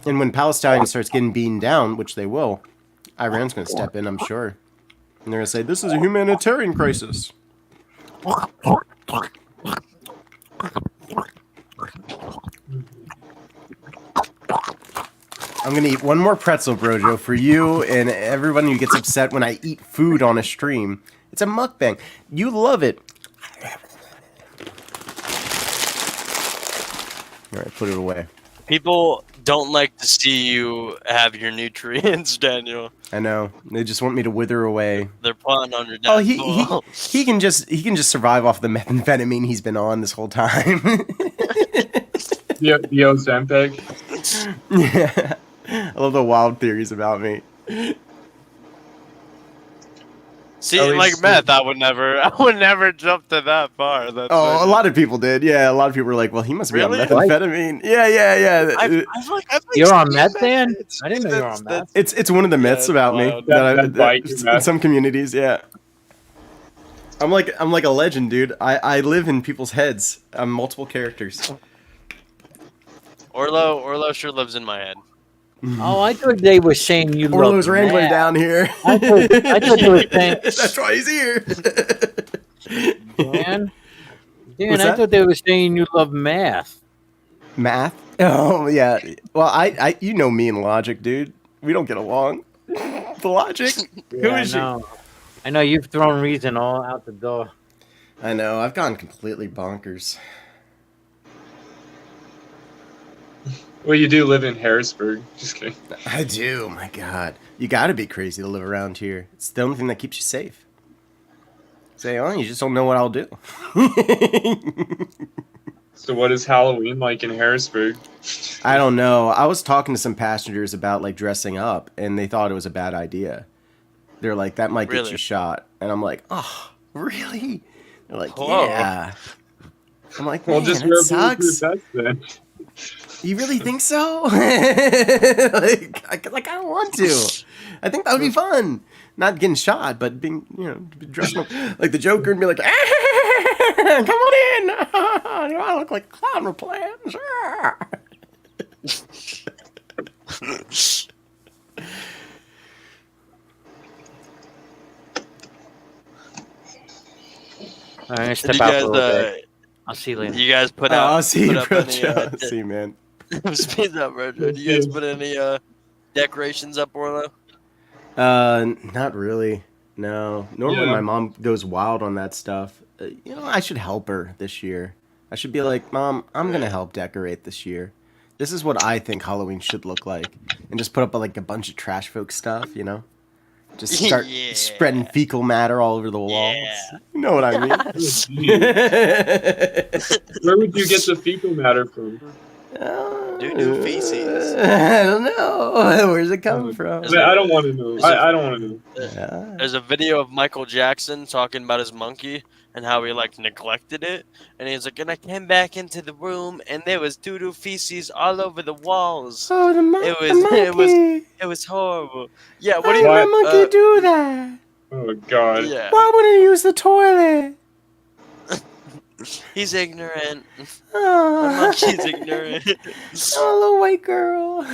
And when Palestine starts getting beaten down, which they will, Iran's going to step in, I'm sure. And they're going to say, this is a humanitarian crisis. I'm going to eat one more pretzel, Brojo, for you and everyone who gets upset when I eat food on a stream. It's a mukbang. You love it. All right, put it away. People don't like to see you have your nutrients, Daniel. I know. They just want me to wither away. They're plotting on your Oh, downfall. he can just subsurvive off the methamphetamine he's been on this whole time. The Ozempic. Yeah. I love the wild theories about me. See, At like least- meth, I would never jump to that far. That's Oh, a lot of people did. Yeah, a lot of people were like, "Well, he must be Really? on methamphetamine." Yeah. I feel like You're on meth, Dan? I didn't know you were on meth. It's one of the myths Yeah, about me wild. That bite your in meth. some communities. Yeah, I'm like a legend, dude. I live in people's heads. I'm multiple characters. Orlo sure lives in my head. Oh, I thought they were saying you Orlo's love wrangling math. down here. I thought they were saying, That's why he's here. Dan, What's I that? thought they were saying you love math. Math? Oh yeah. Well, I you know me and Logic, dude. We don't get along. The Logic? Who I is she? know. I know you've thrown reason all out the door. I know. I've gone completely bonkers. Well, you do live in Harrisburg. Just kidding. I do. My God, you got to be crazy to live around here. It's the only thing that keeps you safe. Say, oh, you just don't know what I'll do. So, what is Halloween like in Harrisburg? I don't know. I was talking to some passengers about like dressing up, and they thought it was a bad idea. They're like, that might get Really? you shot, and I'm like, oh, really? They're like, Whoa. yeah. I'm like, Well, man, just it wear sucks. bulletproof vests then. You really think so? like I don't want to. I think that would be fun. Not getting shot, but being, dressing up like the Joker and be like, come on in. Do I look like a clown with plans? All right, Did step you out guys, for a little bit. I'll see you later. you guys put Oh, out? I'll see put you, up bro. any, I'll see you, man. Speed up, bro. Do you guys put any decorations up, Orlo? Not really. No. Normally Yeah. my mom goes wild on that stuff. I should help her this year. I should be like, Mom, I'm gonna help decorate this year. This is what I think Halloween should look like, and just put up like a bunch of trash folk stuff. Just start Yeah. spreading fecal matter all over the walls. Yeah. You know what I mean? Where would you get the fecal matter from? Doo-doo feces. I don't know. Where's it coming from? I don't want to know. I don't want to know. Yeah. There's a video of Michael Jackson talking about his monkey and how he like neglected it, and he's like, and I came back into the room and there was doo-doo feces all over the walls. Oh, the monkey. It was horrible. Yeah, what Why do did you? my monkey do that? Oh God. Yeah, Why wouldn't he use the toilet? he's ignorant. My Oh, monkey's ignorant. oh, little white girl.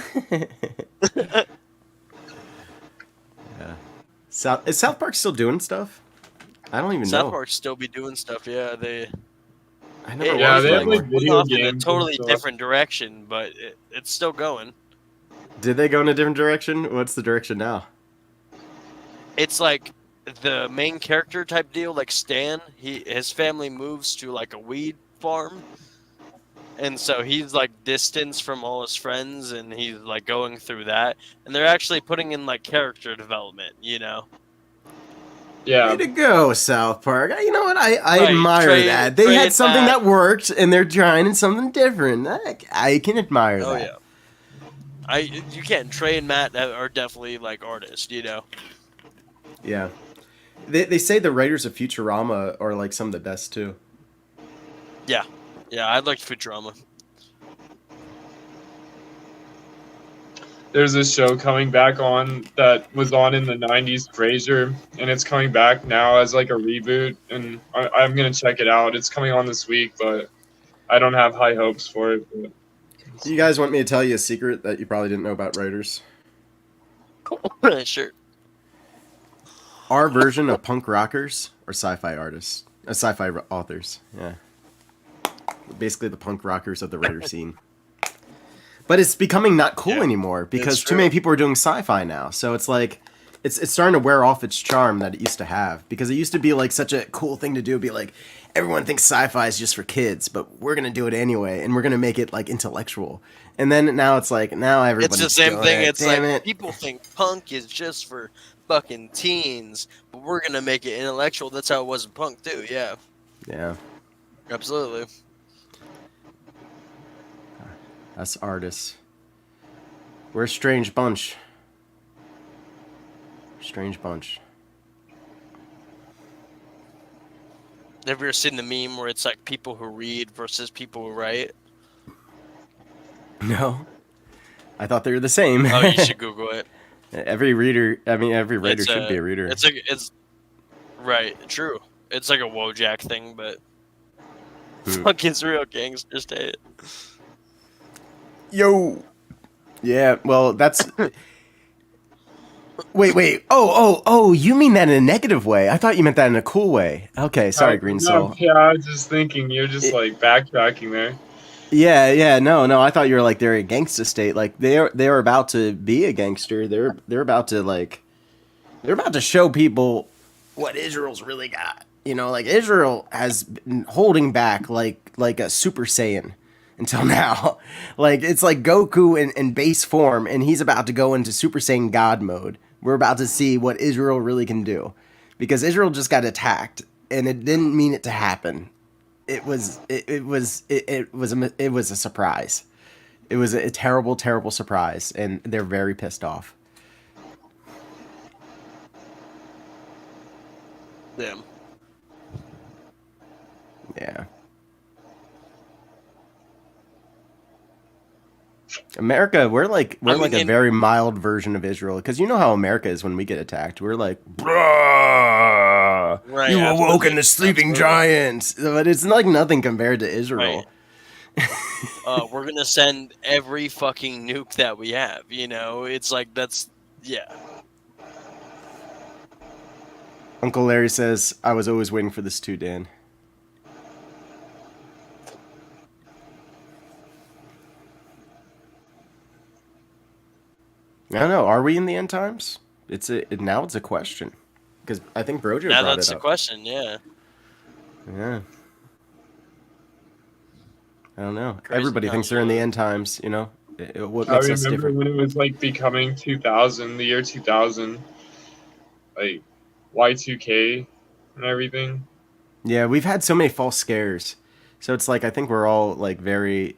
Yeah. Is South Park still doing stuff? I don't even South know. Park still be doing stuff. Yeah, I never Yeah, watched they it have, anymore. like, video off in a games and totally stuff. different direction, but it's still going. Did they go in a different direction? What's the direction now? It's like the main character type deal, like Stan. His family moves to like a weed farm, and so he's like distanced from all his friends, and he's like going through that. And they're actually putting in like character development, you know. Yeah. Way to go, South Park. You know what? I Right, admire that. They trade had something that. that worked, and they're trying something different. I can admire Oh that. yeah. You can't. Trey and Matt are definitely like artists, you know. Yeah. They say the writers of Futurama are like some of the best too. Yeah, I liked Futurama. There's a show coming back on that was on in the 90s, Frasier, and it's coming back now as like a reboot, and I'm gonna check it out. It's coming on this week, but I don't have high hopes for it. But... Do you guys want me to tell you a secret that you probably didn't know about writers? Sure. Our version of punk rockers are sci-fi artists, sci-fi authors. Yeah, basically the punk rockers of the writer scene. But it's becoming not cool Yeah, anymore because it's too many true. people are doing sci-fi now. So it's like it's starting to wear off its charm that it used to have, because it used to be like such a cool thing to do. Be like, everyone thinks sci-fi is just for kids, but we're gonna do it anyway, and we're gonna make it like intellectual. And then now it's like now everybody's It's the same doing thing. it. It's Damn like it. people think punk is just for fucking teens, but we're gonna make it intellectual. That's how it was in punk too. Yeah, Yeah, absolutely. us artists. We're a strange bunch. Strange bunch. Have you ever seen the meme where it's like people who read versus people who write? No, I thought they were the same. Oh, you should Google it. Every writer should be a reader. It's right, true. It's like a Wojak thing, but Hmm. fucking real gangsters say it. Yo. Yeah, well, that's. Wait. Oh, you mean that in a negative way? I thought you meant that in a cool way. Okay, sorry, Green no, Soul. Yeah, I was just thinking you're just like backtracking there. Yeah, no, I thought you were like they're a gangster state. Like they're about to be a gangster. They're about to show people what Israel's really got. You know, like Israel has been holding back like a Super Saiyan until now. Like it's like Goku in base form, and he's about to go into Super Saiyan God mode. We're about to see what Israel really can do, because Israel just got attacked, and it didn't mean it to happen. It was a surprise. It was a terrible surprise, and they're very pissed off. Damn. Yeah. America, we're like a very mild version of Israel, because you know how America is when we get attacked. We're like, bruh, Right, you awoken absolutely, the sleeping absolutely. giants. But it's like nothing compared to Israel. We're gonna send every fucking nuke that we have. You know, it's like yeah. Uncle Larry says, I was always waiting for this too, Dan. I don't know. Are we in the end times? Now it's a question, because I think Brojo Now brought that's it the up. question. Yeah. Yeah. I don't know. Crazy Everybody thinks times, they're in the yeah. end times. You know, what I makes us remember different? when it was like becoming 2000, the year 2000, like Y2K and everything. Yeah, we've had so many false scares, so it's like I think we're all like very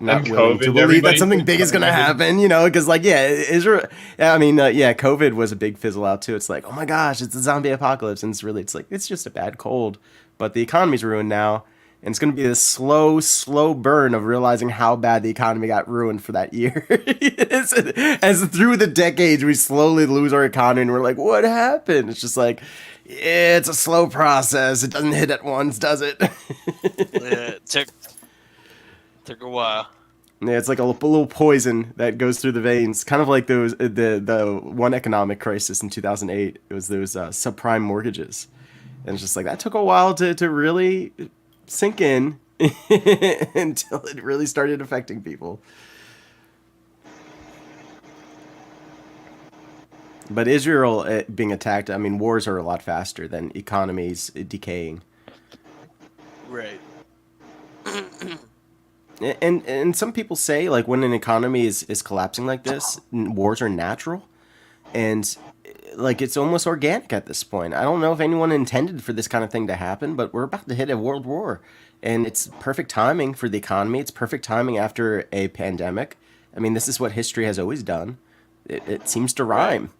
not And willing to COVID, believe that everybody something said big is going to COVID. happen, you know, because like, yeah, Israel, I mean, yeah, COVID was a big fizzle out too. It's like, oh my gosh, it's a zombie apocalypse. And it's like, it's just a bad cold, but the economy's ruined now. And it's going to be this slow burn of realizing how bad the economy got ruined for that year. As through the decades, we slowly lose our economy and we're like, what happened? It's just like, it's a slow process. It doesn't hit at once, does it? Yeah, it took a while. Yeah, it's like a little poison that goes through the veins, kind of like those the one economic crisis in 2008. It was those subprime mortgages, and it's just like that took a while to really sink in until it really started affecting people. But Israel being attacked, I mean, wars are a lot faster than economies decaying. Right. And some people say, like, when an economy is collapsing like this, wars are natural. And, like, it's almost organic at this point. I don't know if anyone intended for this kind of thing to happen, but we're about to hit a world war. And it's perfect timing for the economy. It's perfect timing after a pandemic. I mean, this is what history has always done. It seems to rhyme.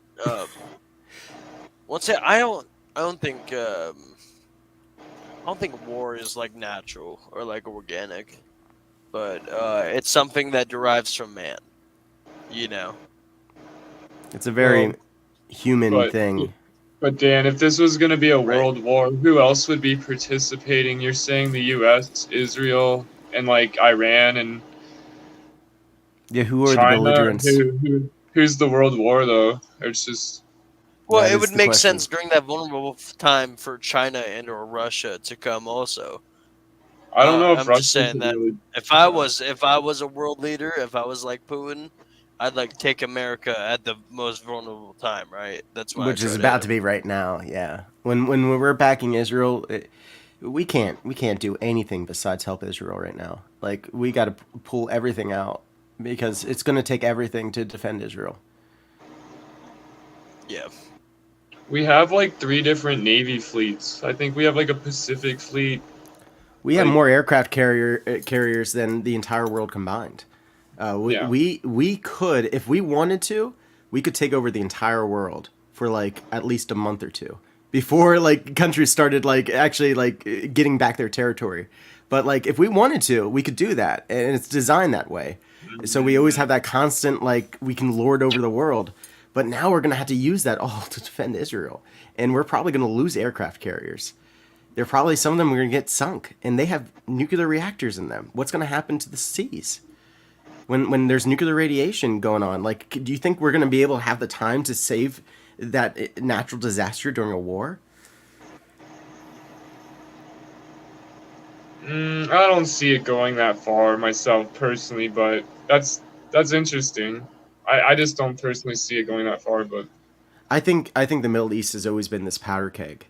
Once I don't think war is like natural or like organic, but it's something that derives from man. You know. It's a very Well, human thing. But Dan, if this was going to be a Right. world war, who else would be participating? You're saying the U.S., Israel, and like Iran and Yeah, who are the China. belligerents? Who's the world war though? It's just Well, That it is would the make question. sense during that vulnerable time for China and or Russia to come also. I don't know if I'm Russia just saying could that really. if I was a world leader, if I was like Putin, I'd like take America at the most vulnerable time, right? That's why. Which is about to be right now. Yeah, when we're backing Israel, we can't do anything besides help Israel right now. Like we got to pull everything out because it's going to take everything to defend Israel. Yeah. We have like 3 different Navy fleets. I think we have like a Pacific fleet. We have Like- more aircraft carriers than the entire world combined. Yeah. We could, if we wanted to, we could take over the entire world for like at least a month or two before like countries started like actually like getting back their territory. But like if we wanted to, we could do that, and it's designed that way. So we always have that constant like we can lord over the world. But now we're gonna have to use that all to defend Israel, and we're probably gonna lose aircraft carriers. They're probably some of them are going to get sunk, and they have nuclear reactors in them. What's going to happen to the seas when there's nuclear radiation going on? Like, do you think we're going to be able to have the time to save that natural disaster during a war? I don't see it going that far myself personally, but that's interesting. I just don't personally see it going that far, but I think the Middle East has always been this powder keg,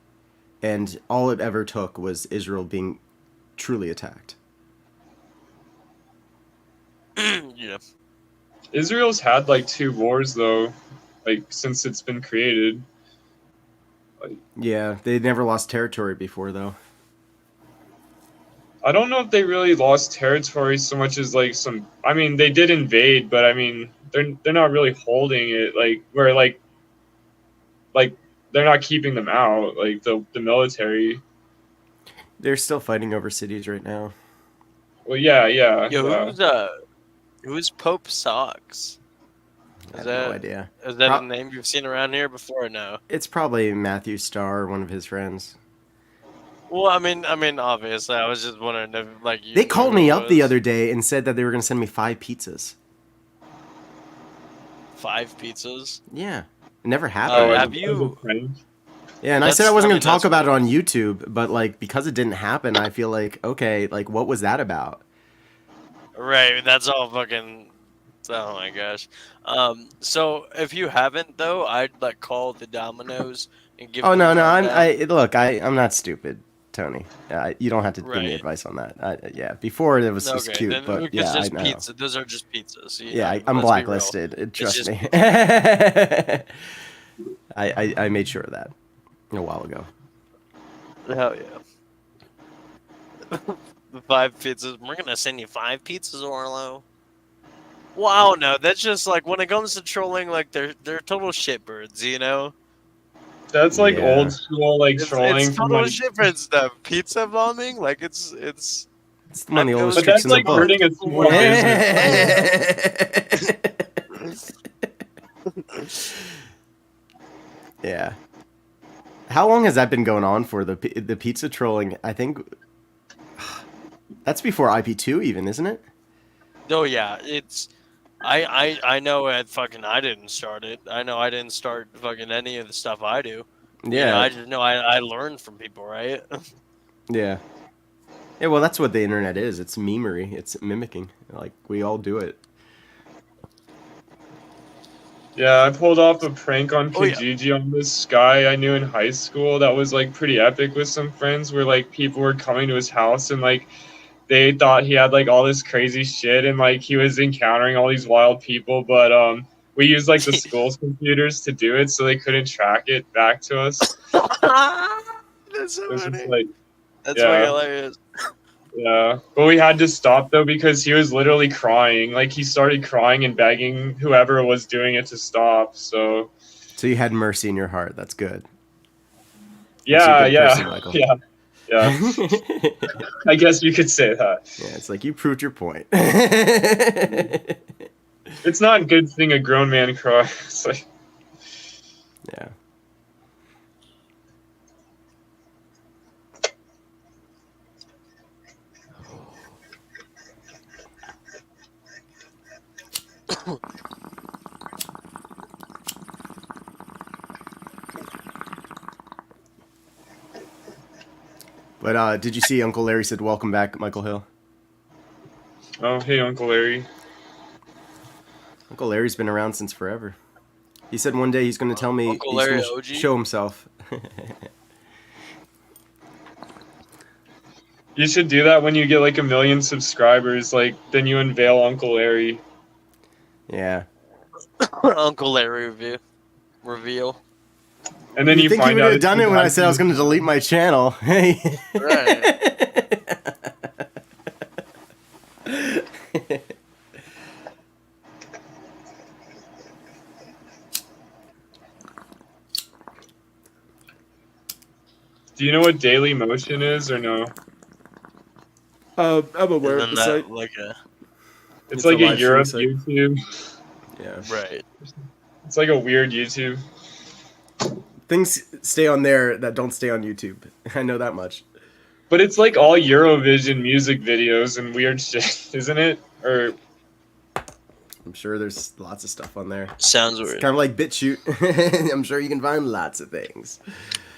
and all it ever took was Israel being truly attacked. Yeah. Israel's had like 2 wars though, like since it's been created. Yeah, they never lost territory before, though. I don't know if they really lost territory so much as like some. I mean, they did invade, but I mean, they're not really holding it. Like where like they're not keeping them out. Like the military. They're still fighting over cities right now. Well, yeah. Yo, who's Pope Socks? I Is have no that idea. is that Pro- a name you've seen around here before or no? It's probably Matthew Starr, one of his friends. Well, I mean, obviously, I was just wondering if like you They knew called who me it up the was. other day and said that they were going to send me 5 pizzas. 5 pizzas. Yeah. It never Oh, happened. have you- Yeah, and I said I That's- wasn't I going mean, to talk that's about it on YouTube, but like because it didn't happen, I feel like okay, like what was that about? Right, that's all fucking. Oh my gosh. So if you haven't though, I'd like call the Domino's and give. Oh no, them no, a I'm rundown. I'm not stupid, Tony. You don't have to give me Right. advice on that. Yeah, before it was just Okay, cute, then but it's yeah, just I know. pizza. Those are just pizzas. Yeah, I'm let's be real. blacklisted. Trust just me. I made sure of that a while ago. Hell yeah. The 5 pizzas. We're gonna send you 5 pizzas, Orlo. Well, I don't know. That's just like when it comes to trolling, like they're total shitbirds, you know. That's like Yeah. old school like trolling It's from total like. shitbird stuff. Pizza bombing, like it's. It's one of the It oldest was- But tricks that's in the like book. hurting a small business. Yeah. How long has that been going on for, the pizza trolling? I think that's before IP2 even, isn't it? Oh yeah, it's. I know I didn't start it. I know I didn't start fucking any of the stuff I do. You know, Yeah. I just know I learned from people, right? Yeah. Yeah, well, that's what the internet is. It's memery. It's mimicking. Like, we all do it. Yeah, I pulled off a prank on Oh, yeah. Kijiji on this guy I knew in high school that was like pretty epic with some friends where like people were coming to his house and like they thought he had like all this crazy shit and like he was encountering all these wild people, but we used like the school's computers to do it so they couldn't track it back to us. That's so It was funny. just like That's yeah. fucking hilarious. yeah, but we had to stop though because he was literally crying. Like he started crying and begging whoever was doing it to stop. So So you had mercy in your heart. That's good. yeah, That's a good yeah, person, Michael. yeah, yeah. Yeah, I guess you could say that. it's like you proved your point. It's not a good thing a grown man cries. It's like Yeah. But did you see Uncle Larry said, "Welcome back, Michael Hill"? oh hey Uncle Larry. Uncle Larry's been around since forever. He said one day he's going to tell me Uncle he's Larry gonna OG? show himself. You should do that when you get like 1 million subscribers. Like then you unveil Uncle Larry. Yeah. Uncle Larry reveal. And then you you think he find would out have done it when I said I was going to delete my channel? Hey. Right. Do you know what Daily Motion is or no? I'm aware Isn't that like a It's It's a like a live Europe stream site. YouTube. Yeah. right? It's like a weird YouTube. Things stay on there that don't stay on YouTube. I know that much. But it's like all Eurovision music videos and weird shit, isn't it? Or I'm sure there's lots of stuff on there. Sounds It's weird. kind of like BitChute. I'm sure you can find lots of things.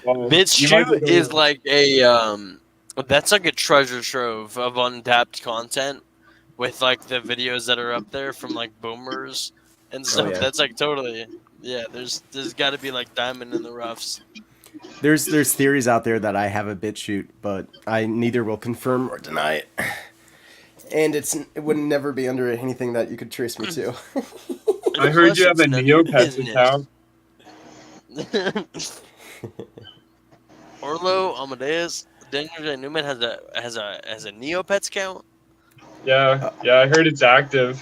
well, you might BitChute as is well- like a that's like a treasure trove of untapped content with like the videos that are up there from like boomers and stuff. yeah. That's like totally there's got to be like diamond in the roughs. There's theories out there that I have a BitChute, but I neither will confirm or deny it. And it would never be under anything that you could trace me to. I heard you have a Plus, it's none of your Neopets business. account. Orlo Amadeus Daniel J. Newman has a Neopets count. Yeah, I heard it's active.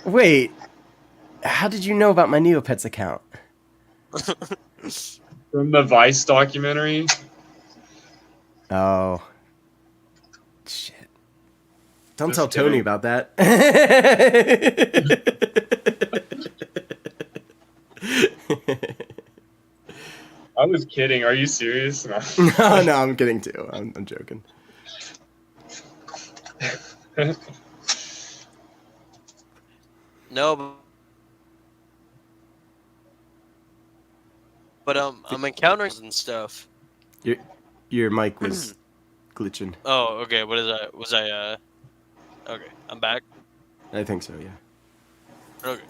Wait, how did you know about my Neopets account? From the Vice documentary. Oh. Shit. Don't Just tell Tony kidding. about that. I was kidding. Are you serious? No. No, I'm kidding too. I'm joking. No, but I'm encountering and stuff. Your mic was glitching. Oh, okay. What is that? Was I Okay, I'm back. I think so, yeah. Okay.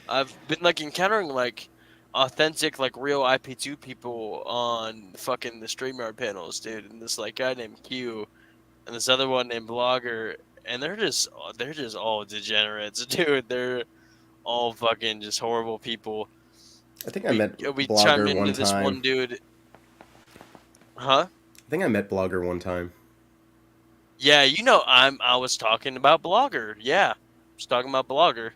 I've been like encountering like authentic like real IP2 people on fucking the StreamYard panels, dude. And this like guy named Q and this other one named Blogger, and they're just all degenerates, dude. They're all fucking just horrible people. I think I met We chimed Blogger into one this time. one dude. Huh? I think I met Blogger one time. Yeah, I was talking about Blogger. Yeah, I was talking about Blogger.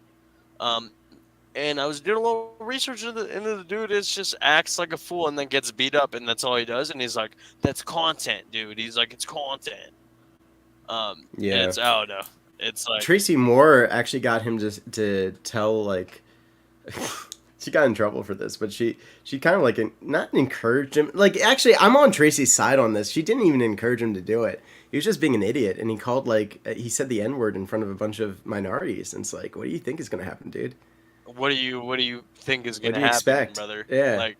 And I was doing a little research into the dude. Is just acts like a fool and then gets beat up, and that's all he does. And he's like, "That's content, dude." He's like, "It's content." And Yeah. it's I don't know. It's like, Tracy Moore actually got him to tell like she got in trouble for this, but she kind of like not encouraged him. Like actually, I'm on Tracy's side on this. She didn't even encourage him to do it. He was just being an idiot, and he called like he said the N word in front of a bunch of minorities. And it's like, what do you think is gonna happen, dude? what do you think is What gonna do you happen, expect? brother? Yeah. Like,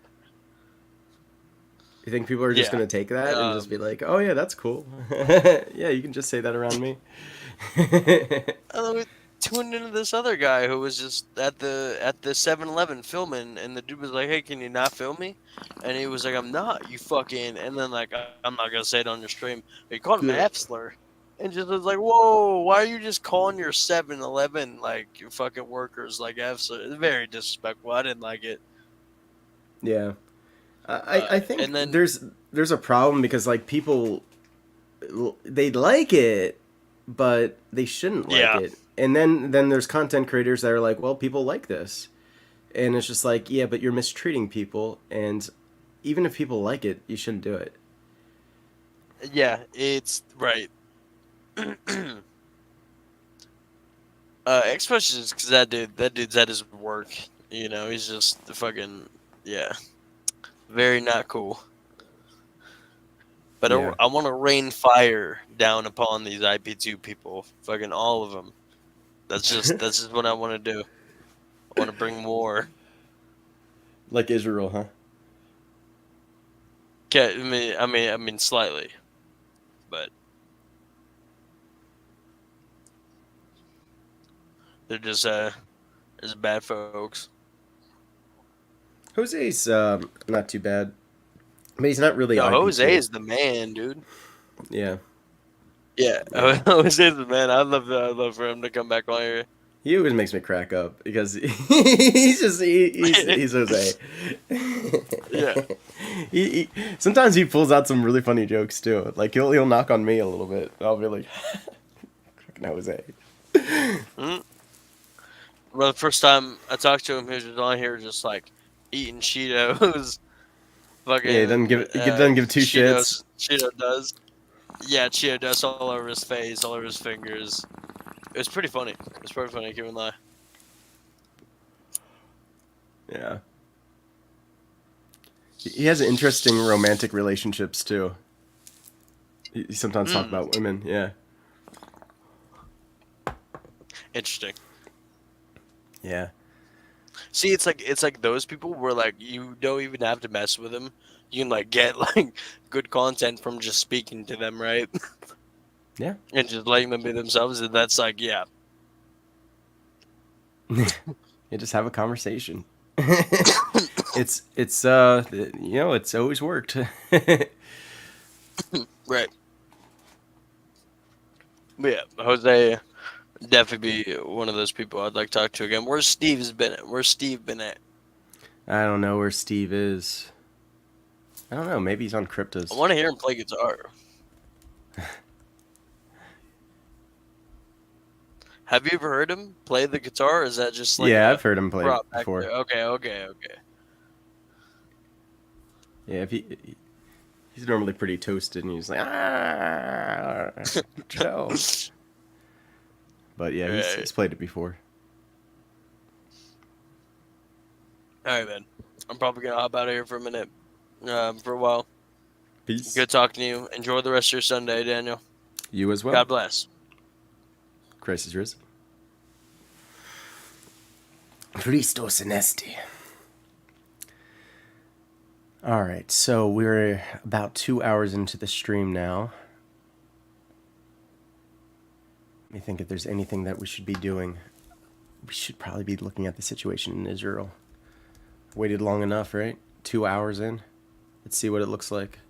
You think people are just Yeah. gonna take that and just be like, oh yeah, that's cool. Yeah, you can just say that around me. I tuned into this other guy who was just at the 7-Eleven filming, and the dude was like, "Hey, can you not film me?" And he was like, "I'm not, you fucking." And then like, I'm not gonna say it on your stream. But he called him an F slur, and just was like, "Whoa, why are you just calling your 7-Eleven like your fucking workers like F slur?" It's very disrespectful. I didn't like it. Yeah. I think And then there's a problem because like people they like it, but they shouldn't like Yeah. it. And then there's content creators that are like, well, people like this, and it's just like, yeah, but you're mistreating people, and even if people like it, you shouldn't do it. yeah, it's right. Especially because that dude's at his work. He's just the fucking yeah, very not cool. But Yeah. I want to rain fire down upon these IP2 people, fucking all of them. That's just what I want to do. I want to bring war. Like Israel, huh? Okay, I mean slightly, but they're just bad folks. Jose's not too bad, but he's not really No, IP2. Jose is the man, dude. Yeah. Yeah, Jose's the man. I'd love for him to come back on here. He always makes me crack up because he's just he's Jose. Yeah. He sometimes he pulls out some really funny jokes too. Like he'll knock on me a little bit. I'll be like, fucking Jose. Mm. Well, the first time I talked to him, he was just on here just like eating Cheetos. Fucking Yeah, he doesn't give two shits. Cheeto does. Yeah, Cheeto dust all over his face, all over his fingers. It was pretty funny. It was pretty funny, I can't even lie. Yeah. He has interesting romantic relationships too. He sometimes talk about women. Yeah. Interesting. Yeah. See, it's like those people where like you don't even have to mess with them. You can like get like good content from just speaking to them, right? Yeah. And just letting them be themselves, and that's like, yeah. You just have a conversation. it's it's always worked. Right. But yeah, Jose definitely be one of those people I'd like to talk to again. Where's Steve been at? I don't know where Steve is. I don't know. Maybe he's on Cryptos. I want to hear him play guitar. Have you ever heard him play the guitar, or is that just like Yeah, a I've heard him play prop it back before. there? Okay. Yeah, if he's normally pretty toasted, and he's like, chill. But yeah, he's played it before. All right, man. I'm probably gonna hop out of here for a minute, for a while. Peace. Good talking to you. Enjoy the rest of your Sunday, Daniel. You as well. God bless. Christ is risen. Christos anesti. All right, so we're about 2 hours into the stream now. Let me think if there's anything that we should be doing. We should probably be looking at the situation in Israel. Waited long enough, right? 2 hours in. Let's see what it looks like.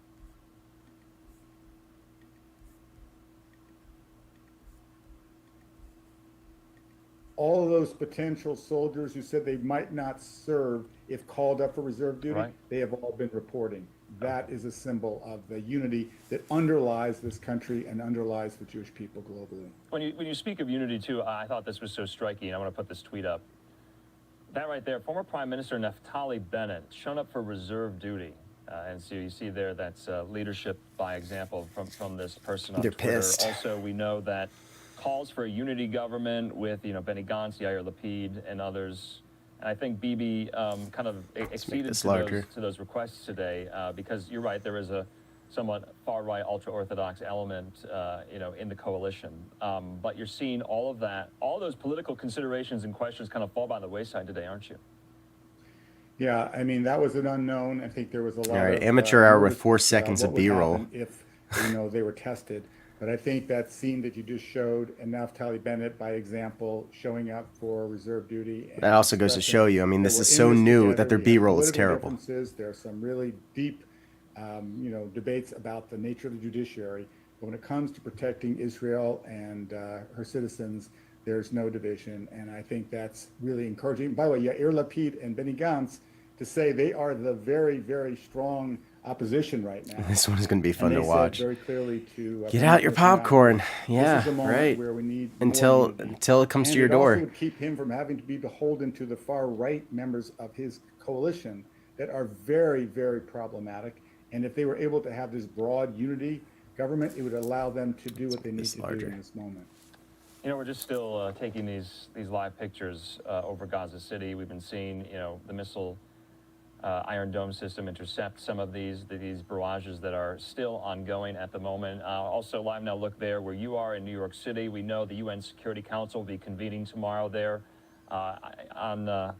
All of those potential soldiers who said they might not serve if called up for reserve duty, Right. they have all been reporting. that is a symbol of the unity that underlies this country and underlies the Jewish people globally. When you speak of unity too, I thought this was so striking. I want to put this tweet up. That right there, former Prime Minister Naftali Bennett shown up for reserve duty. And so you see there, that's leadership by example from this person on They're Twitter. pissed. Also, we know that calls for a unity government with, Benny Gantz, Yair Lapid, and others. And I think Bibi kind of acceded to those requests today because you're right, there is a somewhat far-right, ultra-Orthodox element, in the coalition. But you're seeing all of that, all those political considerations and questions kind of fall by the wayside today, aren't you? Yeah, I mean, that was an unknown. I think there was a lot All right, of amateur hour with notice, 4 seconds what of would B-roll. happen if, they were tested. But I think that scene that you just showed, and Naftali Bennett, by example, showing up for reserve duty. And That also goes to show you, I mean, that this we're is in so this new together. that their We have B-roll is political terrible. differences. There are some really deep, debates about the nature of the judiciary. But when it comes to protecting Israel and her citizens, there's no division. And I think that's really encouraging. By the way, Yair Lapid and Benny Gantz, to say they are the very, very strong opposition right now. This one's going to be fun And to they watch. said very clearly to Get out your popcorn. this Yeah, is a moment right. where we need Until more unity. it comes And to your it also door. would keep him from having to be beholden to the far right members of his coalition that are very, very problematic. And if they were able to have this broad unity government, it would allow them to do what they need to do in this moment. We're just still taking these live pictures over Gaza City. We've been seeing, the missile Iron Dome system intercept some of these barrages that are still ongoing at the moment. Also, live now, look there where you are in New York City. We know the UN Security Council will be convening tomorrow there on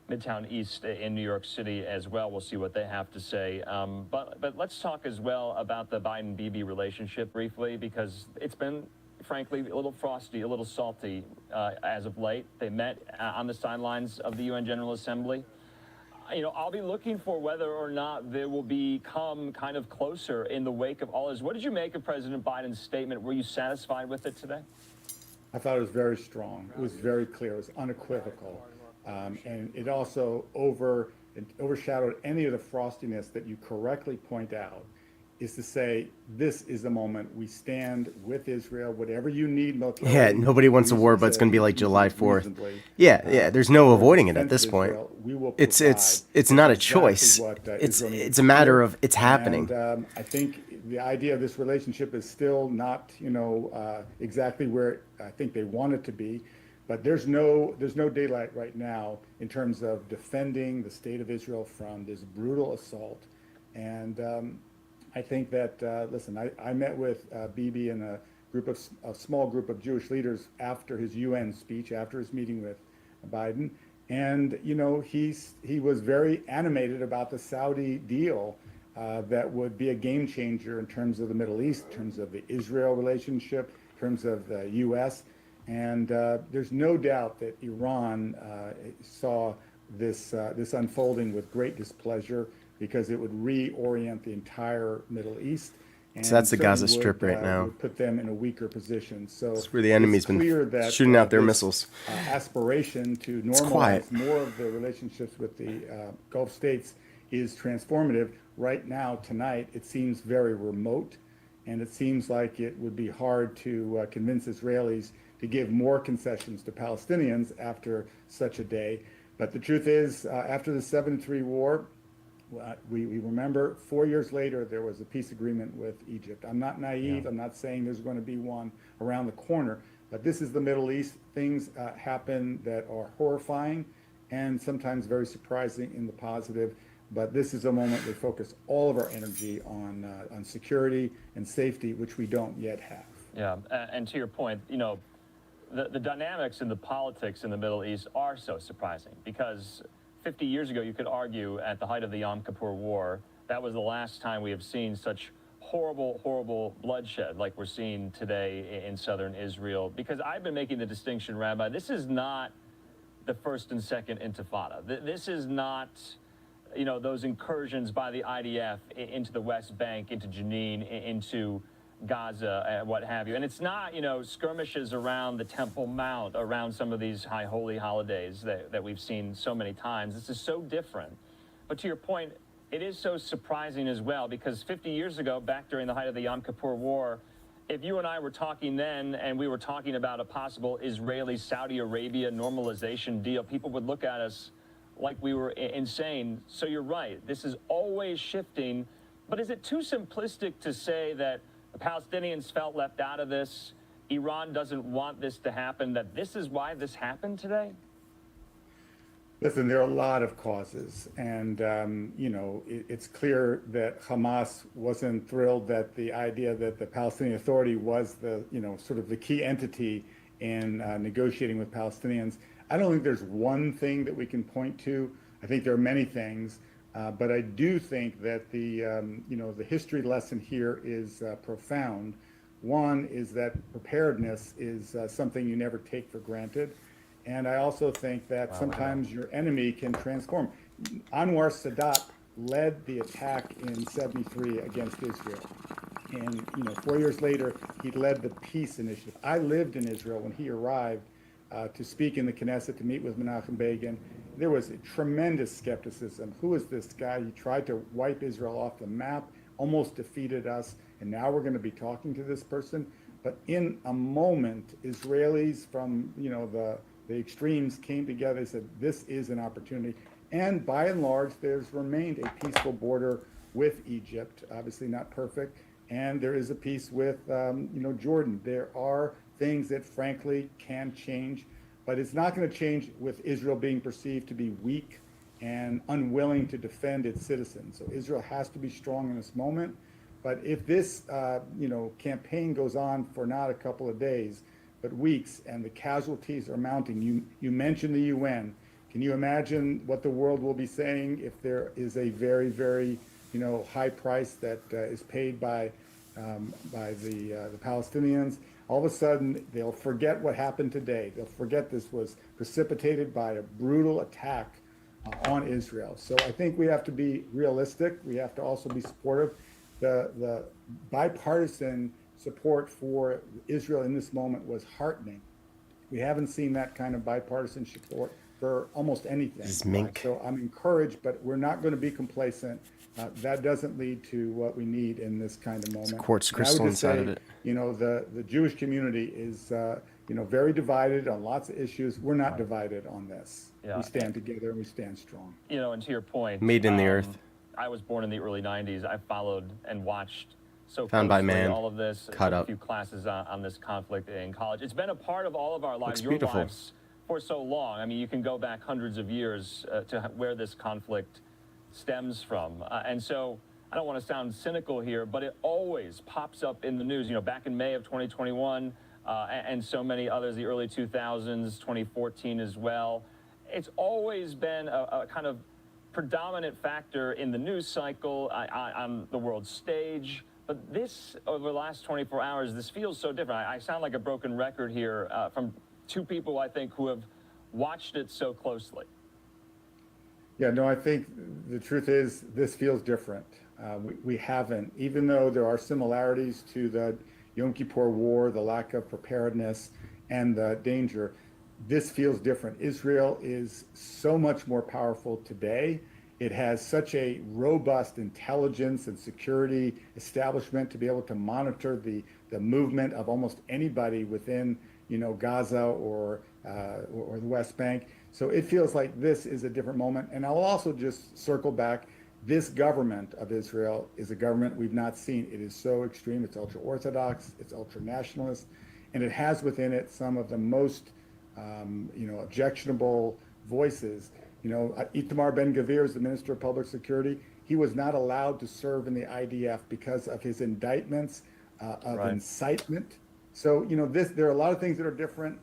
Midtown East in New York City as well. We'll see what they have to say. But let's talk as well about the Biden-Bibi relationship briefly, because it's been, frankly, a little frosty, a little salty as of late. They met on the sidelines of the UN General Assembly. I'll be looking for whether or not they will become kind of closer in the wake of all this. What did you make of President Biden's statement? Were you satisfied with it today? I thought it was very strong. It was very clear. It was unequivocal. And it also overshadowed any of the frostiness that you correctly point out, is to say, this is the moment we stand with Israel, whatever you need militarily. Yeah, nobody wants a war, but it's going to be like July 4th. Yeah, there's no avoiding it at this point. It's not a choice. It's a matter of it's happening. And I think the idea of this relationship is still not, exactly where I think they want it to be. But there's no daylight right now in terms of defending the state of Israel from this brutal assault. And I think that, listen, I met with Bibi and a small group of Jewish leaders after his UN speech, after his meeting with Biden. And, he was very animated about the Saudi deal that would be a game changer in terms of the Middle East, in terms of the Israel relationship, in terms of the U.S. And there's no doubt that Iran saw this unfolding with great displeasure, because it would reorient the entire Middle East. And so that's the Gaza Strip right now. Would put them in a weaker position. So it's where the enemy's been shooting out their missiles. Aspiration to normalize more of the relationships with the Gulf states is transformative. Right now, tonight, it seems very remote, and it seems like it would be hard to convince Israelis to give more concessions to Palestinians after such a day. But the truth is, after the 7-3 war, we remember 4 years later, there was a peace agreement with Egypt. I'm not naive. I'm not saying there's going to be one around the corner, but this is the Middle East. Things happen that are horrifying and sometimes very surprising in the positive. But this is a moment we focus all of our energy on security and safety, which we don't yet have. Yeah, and to your point, the dynamics and the politics in the Middle East are so surprising, because 50 years ago, you could argue at the height of the Yom Kippur War, that was the last time we have seen such horrible, horrible bloodshed like we're seeing today in southern Israel. Because I've been making the distinction, Rabbi, this is not the first and second intifada. This is not, those incursions by the IDF into the West Bank, into Jenin, into Gaza, and what have you. And it's not, skirmishes around the Temple Mount, around some of these high holy holidays that we've seen so many times. This is so different. But to your point, it is so surprising as well, because 50 years ago, back during the height of the Yom Kippur War, if you and I were talking then and we were talking about a possible Israeli-Saudi Arabia normalization deal, people would look at us like we were insane. So you're right. This is always shifting. But is it too simplistic to say that the Palestinians felt left out of this, Iran doesn't want this to happen, that this is why this happened today? Listen, there are a lot of causes, and it's clear that Hamas wasn't thrilled that the idea that the Palestinian Authority was the sort of the key entity in negotiating with Palestinians. I don't think there's one thing that we can point to. I think there are many things, but I do think that the history lesson here is profound. One is that preparedness is something you never take for granted. And I also think that sometimes your enemy can transform. Anwar Sadat led the attack in '73 against Israel. And 4 years later, he led the peace initiative. I lived in Israel when he arrived to speak in the Knesset, to meet with Menachem Begin. There was a tremendous skepticism. Who is this guy? He tried to wipe Israel off the map, almost defeated us, and now we're going to be talking to this person. But in a moment, Israelis from the extremes came together and said, this is an opportunity. And by and large, there's remained a peaceful border with Egypt, obviously not perfect. And there is a peace with, Jordan. There are things that frankly can change, but it's not going to change with Israel being perceived to be weak and unwilling to defend its citizens. So Israel has to be strong in this moment. But if this, campaign goes on for not a couple of days, but weeks, and the casualties are mounting. You mentioned the UN. Can you imagine what the world will be saying if there is a very, very, high price that is paid by the Palestinians? All of a sudden, they'll forget what happened today. They'll forget this was precipitated by a brutal attack on Israel. So I think we have to be realistic. We have to also be supportive. The bipartisan support for Israel in this moment was heartening. We haven't seen that kind of bipartisan support for almost anything. So I'm encouraged, but we're not going to be complacent. That doesn't lead to what we need in this kind of moment. It's quartz crystal inside of it. The Jewish community is very divided on lots of issues. We're not divided on this. Yeah. We stand together and we stand strong. And to your point, made in the earth. I was born in the early 90s. I followed and watched Found by man, all of this, cut up. A few classes on this conflict in college. It's been a part of all of our lives, Looks beautiful. lives, for so long. I mean, you can go back hundreds of years to where this conflict stems from. And so I don't want to sound cynical here, but it always pops up in the news. Back in May of 2021 and so many others, the early 2000s, 2014 as well. It's always been a kind of predominant factor in the news cycle, on the world stage. But this, over the last 24 hours, this feels so different. I sound like a broken record here from two people, I think, who have watched it so closely. Yeah, no, I think the truth is this feels different. We haven't, even though there are similarities to the Yom Kippur War, the lack of preparedness and the danger, this feels different. Israel is so much more powerful today. It has such a robust intelligence and security establishment to be able to monitor the movement of almost anybody within, Gaza or the West Bank. So it feels like this is a different moment. And I'll also just circle back. This government of Israel is a government we've not seen. It is so extreme. It's ultra-Orthodox. It's ultra-nationalist. And it has within it some of the most, objectionable voices. Itamar Ben-Gvir is the Minister of Public Security. He was not allowed to serve in the IDF because of his indictments of incitement. So, there are a lot of things that are different.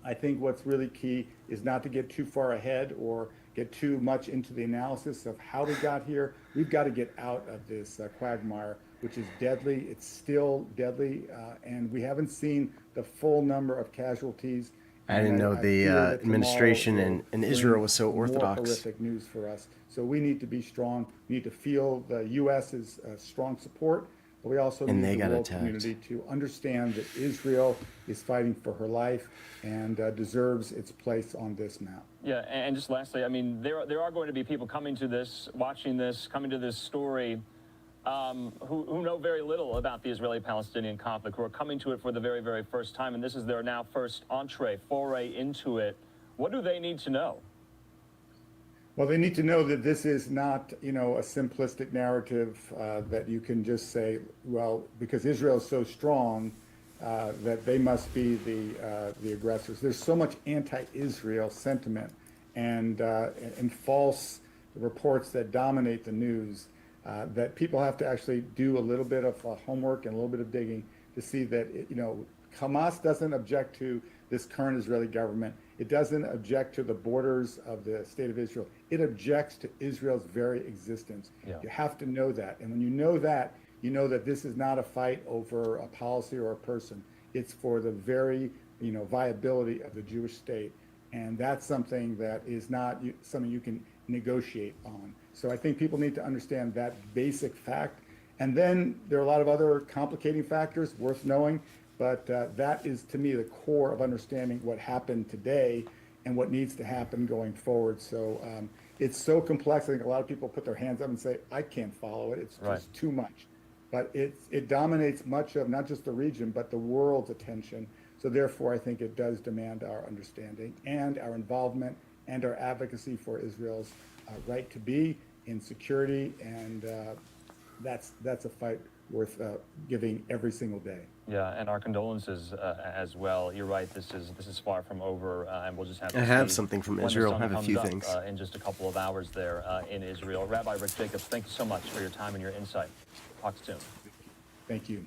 I think what's really key is not to get too far ahead or get too much into the analysis of how we got here. We've got to get out of this quagmire, which is deadly. It's still deadly, and we haven't seen the full number of casualties. I didn't know the administration in Israel was so orthodox. More horrific news for us. So we need to be strong. We need to feel the U.S.'s strong support. but we also And need they the got world attacked. community to understand that Israel is fighting for her life and deserves its place on this map. Yeah, and just lastly, I mean, there are going to be people coming to this, watching this, coming to this story, who know very little about the Israeli-Palestinian conflict, who are coming to it for the very, very first time, and this is their now first foray into it. What do they need to know? Well, they need to know that this is not, a simplistic narrative that you can just say, well, because Israel is so strong, that they must be the aggressors. There's so much anti-Israel sentiment and false reports that dominate the news that people have to actually do a little bit of homework and a little bit of digging to see that Hamas doesn't object to this current Israeli government. It doesn't object to the borders of the state of Israel. It objects to Israel's very existence. Yeah. You have to know that. And when you know that this is not a fight over a policy or a person. It's for the very, viability of the Jewish state. And that's something that is not something you can negotiate on. So I think people need to understand that basic fact. And then there are a lot of other complicating factors worth knowing. But that is, to me, the core of understanding what happened today and what needs to happen going forward. So it's so complex. I think a lot of people put their hands up and say, I can't follow it. It's just too much. But it dominates much of not just the region, but the world's attention. So therefore, I think it does demand our understanding and our involvement and our advocacy for Israel's right to be in security. And that's a fight worth giving every single day. Yeah, and our condolences as well. You're right. This is far from over, and we'll just have to I have see something from when the Israel. sun I have a comes few up, things. in just a couple of hours there in Israel. Rabbi Rick Jacobs, thank you so much for your time and your insight. Talk soon. Thank you.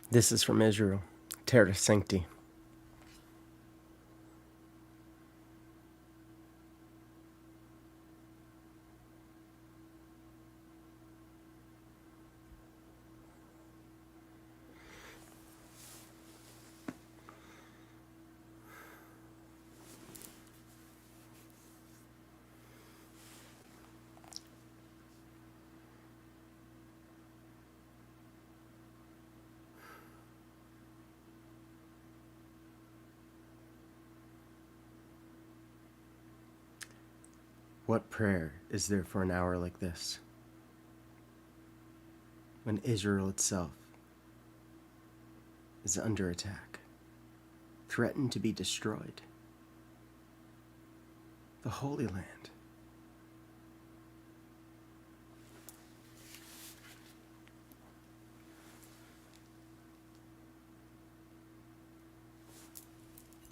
This is from Israel. Terra Sancti. What prayer is there for an hour like this? When Israel itself is under attack, threatened to be destroyed. The Holy Land.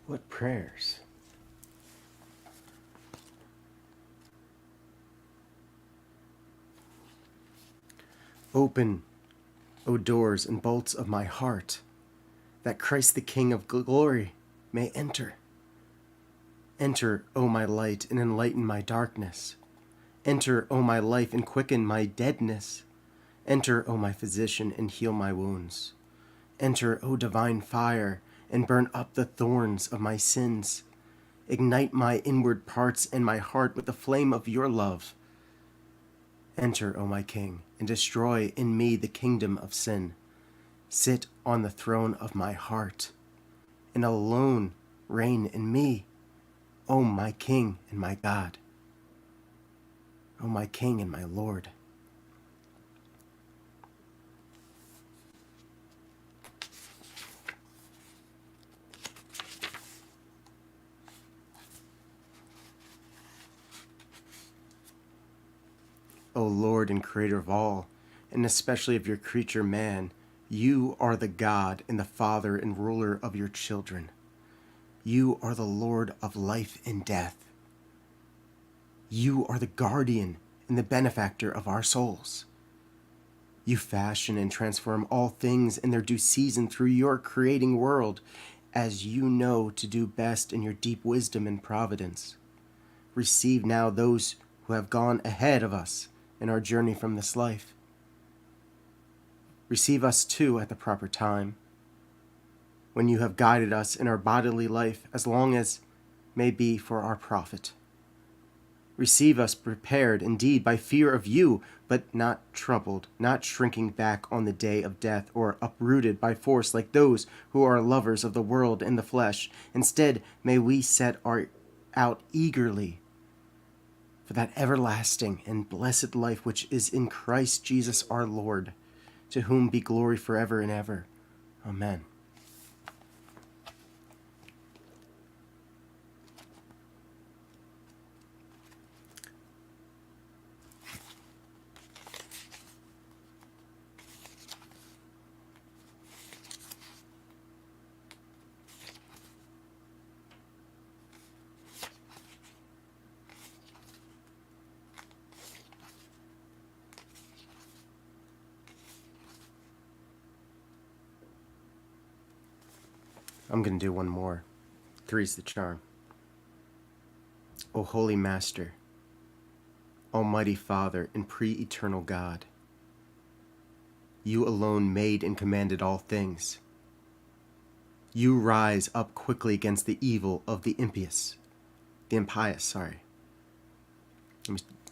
What prayers? Open, O doors and bolts of my heart, that Christ the King of glory may enter. Enter, O my light, and enlighten my darkness. Enter, O my life, and quicken my deadness. Enter, O my physician, and heal my wounds. Enter, O divine fire, and burn up the thorns of my sins. Ignite my inward parts and my heart with the flame of your love. Enter, O my King, and destroy in me the kingdom of sin. Sit on the throne of my heart, and alone reign in me, O my King and my God, O my King and my Lord. O Lord and Creator of all, and especially of your creature man, You are the God and the Father and ruler of your children. You are the Lord of life and death. You are the guardian and the benefactor of our souls. You fashion and transform all things in their due season through your creating world, as you know to do best in your deep wisdom and providence. Receive now those who have gone ahead of us in our journey from this life. Receive us too at the proper time, when you have guided us in our bodily life as long as may be for our profit. Receive us prepared indeed by fear of you, but not troubled, not shrinking back on the day of death, or uprooted by force like those who are lovers of the world and the flesh. Instead, may we set out eagerly for that everlasting and blessed life which is in Christ Jesus our Lord, to whom be glory forever and ever. Amen. I'm going to do one more. Three's the charm. O Holy Master, Almighty Father and pre-eternal God, you alone made and commanded all things. You rise up quickly against the evil of the impious. I'm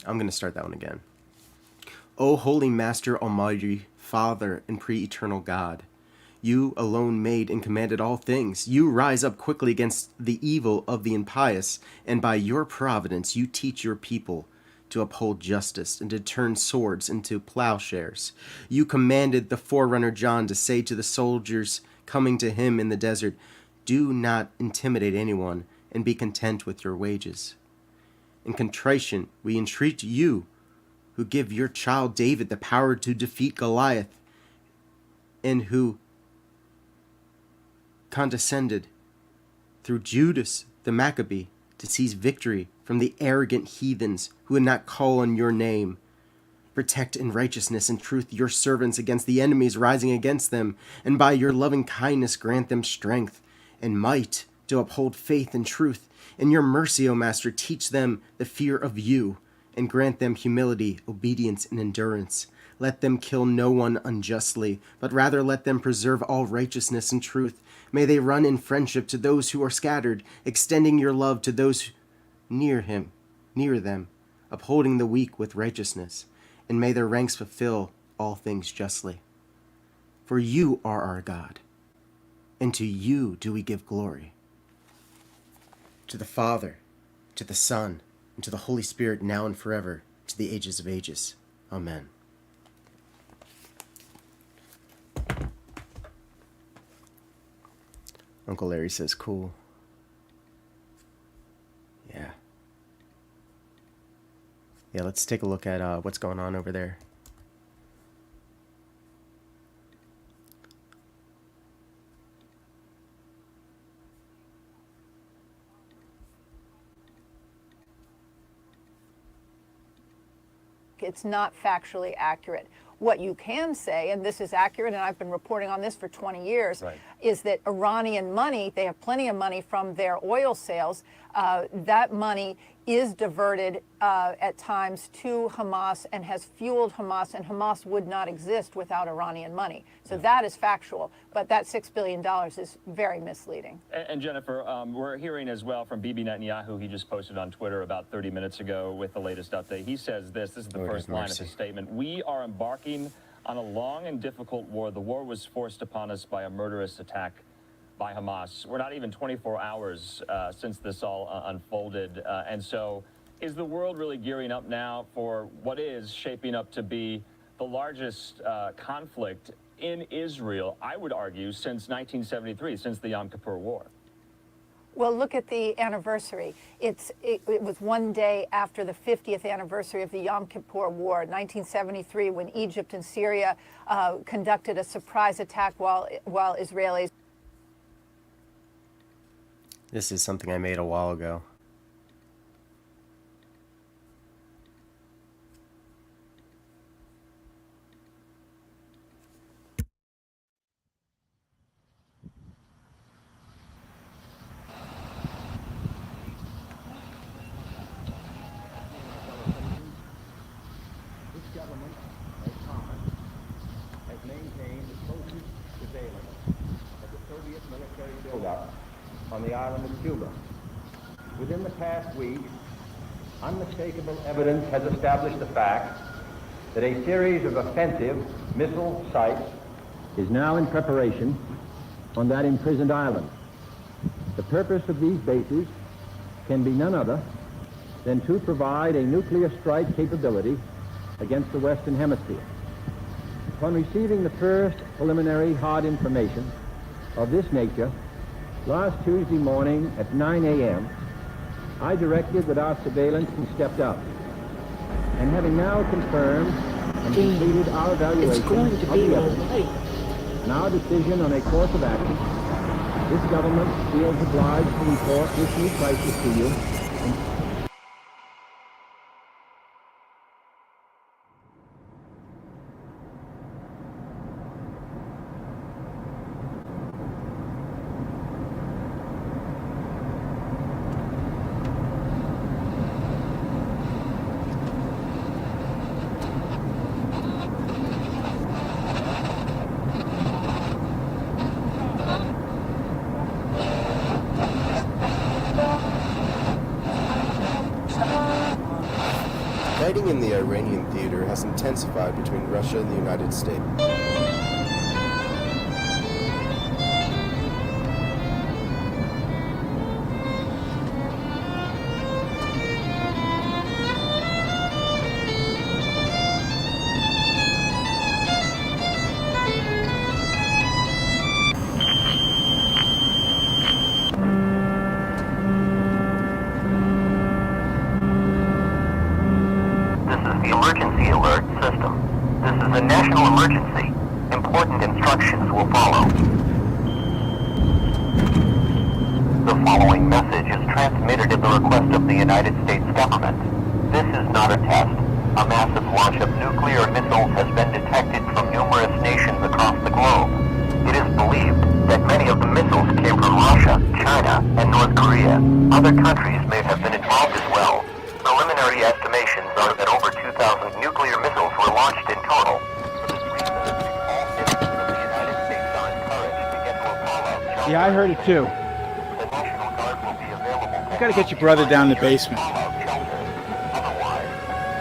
going to start that one again. O Holy Master, Almighty Father and pre-eternal God, you alone made and commanded all things. You rise up quickly against the evil of the impious, and by your providence you teach your people to uphold justice and to turn swords into plowshares. You commanded the forerunner John to say to the soldiers coming to him in the desert, "Do not intimidate anyone, and be content with your wages." In contrition, we entreat you, who give your child David the power to defeat Goliath, and who condescended through Judas the Maccabee to seize victory from the arrogant heathens who would not call on your name. Protect in righteousness and truth your servants against the enemies rising against them, and by your loving kindness grant them strength and might to uphold faith and truth. In your mercy, O Master, teach them the fear of you, and grant them humility, obedience, and endurance. Let them kill no one unjustly, but rather let them preserve all righteousness and truth. May they run in friendship to those who are scattered, extending your love to those near them, upholding the weak with righteousness, and may their ranks fulfill all things justly. For you are our God, and to you do we give glory. To the Father, to the Son, and to the Holy Spirit, now and forever, to the ages of ages. Amen. Uncle Larry says, cool. Yeah. Yeah, let's take a look at what's going on over there. It's not factually accurate. What you can say, and this is accurate, and I've been reporting on this for 20 years, right, is that Iranian money, they have plenty of money from their oil sales. That money is diverted at times to Hamas and has fueled Hamas, and Hamas would not exist without Iranian money. So that is factual, but that $6 billion is very misleading. And Jennifer, we're hearing as well from Bibi Netanyahu. He just posted on Twitter about 30 minutes ago with the latest update. He says this is the Lord first have line of mercy. his statement. "We are embarking on a long and difficult war. The war was forced upon us by a murderous attack by Hamas. We're not even 24 hours since this all unfolded. And so is the world really gearing up now for what is shaping up to be the largest conflict in Israel, I would argue, since 1973, since the Yom Kippur War?" Well, look at the anniversary. It was one day after the 50th anniversary of the Yom Kippur War, 1973, when Egypt and Syria conducted a surprise attack while Israelis. This is something I made a while ago. This government, as promised, has maintained the closest surveillance of the Soviet military buildup on the island of Cuba. Within the past week, unmistakable evidence has established the fact that a series of offensive missile sites is now in preparation on that imprisoned island. The purpose of these bases can be none other than to provide a nuclear strike capability against the Western Hemisphere. Upon receiving the first preliminary hard information of this nature, last Tuesday morning at 9 a.m., I directed that our surveillance be stepped up. And having now confirmed and completed our evaluation of the evidence and our decision on a course of action, this government feels obliged to report this new crisis to you. Fighting in the Iranian theater has intensified between Russia and the United States. The emergency alert system. This is a national emergency. Important instructions will follow. The following message is transmitted at the request of the United States government. This is not a test. A massive launch of nuclear missiles has been detected from numerous nations across the globe. It is believed that many of the missiles came from Russia, China, and North Korea. Other countries may have been involved as well. Preliminary estimations are that over 2,000 nuclear missiles were launched in total. For this reason, all citizens of the United States are encouraged to get to Apollo. Yeah, I heard it too. The National Guard will be available. You gotta get your brother down in the basement. Otherwise,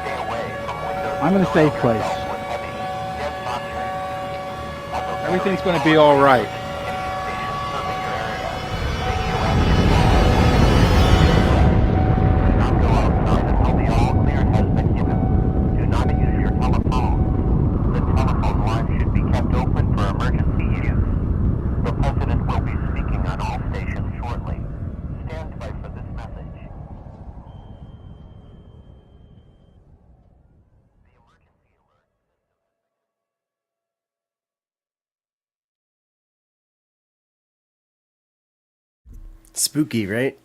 stay away from windows. I'm in a safe place. with heavy, dense objects. Everything's gonna be all right. Spooky, right?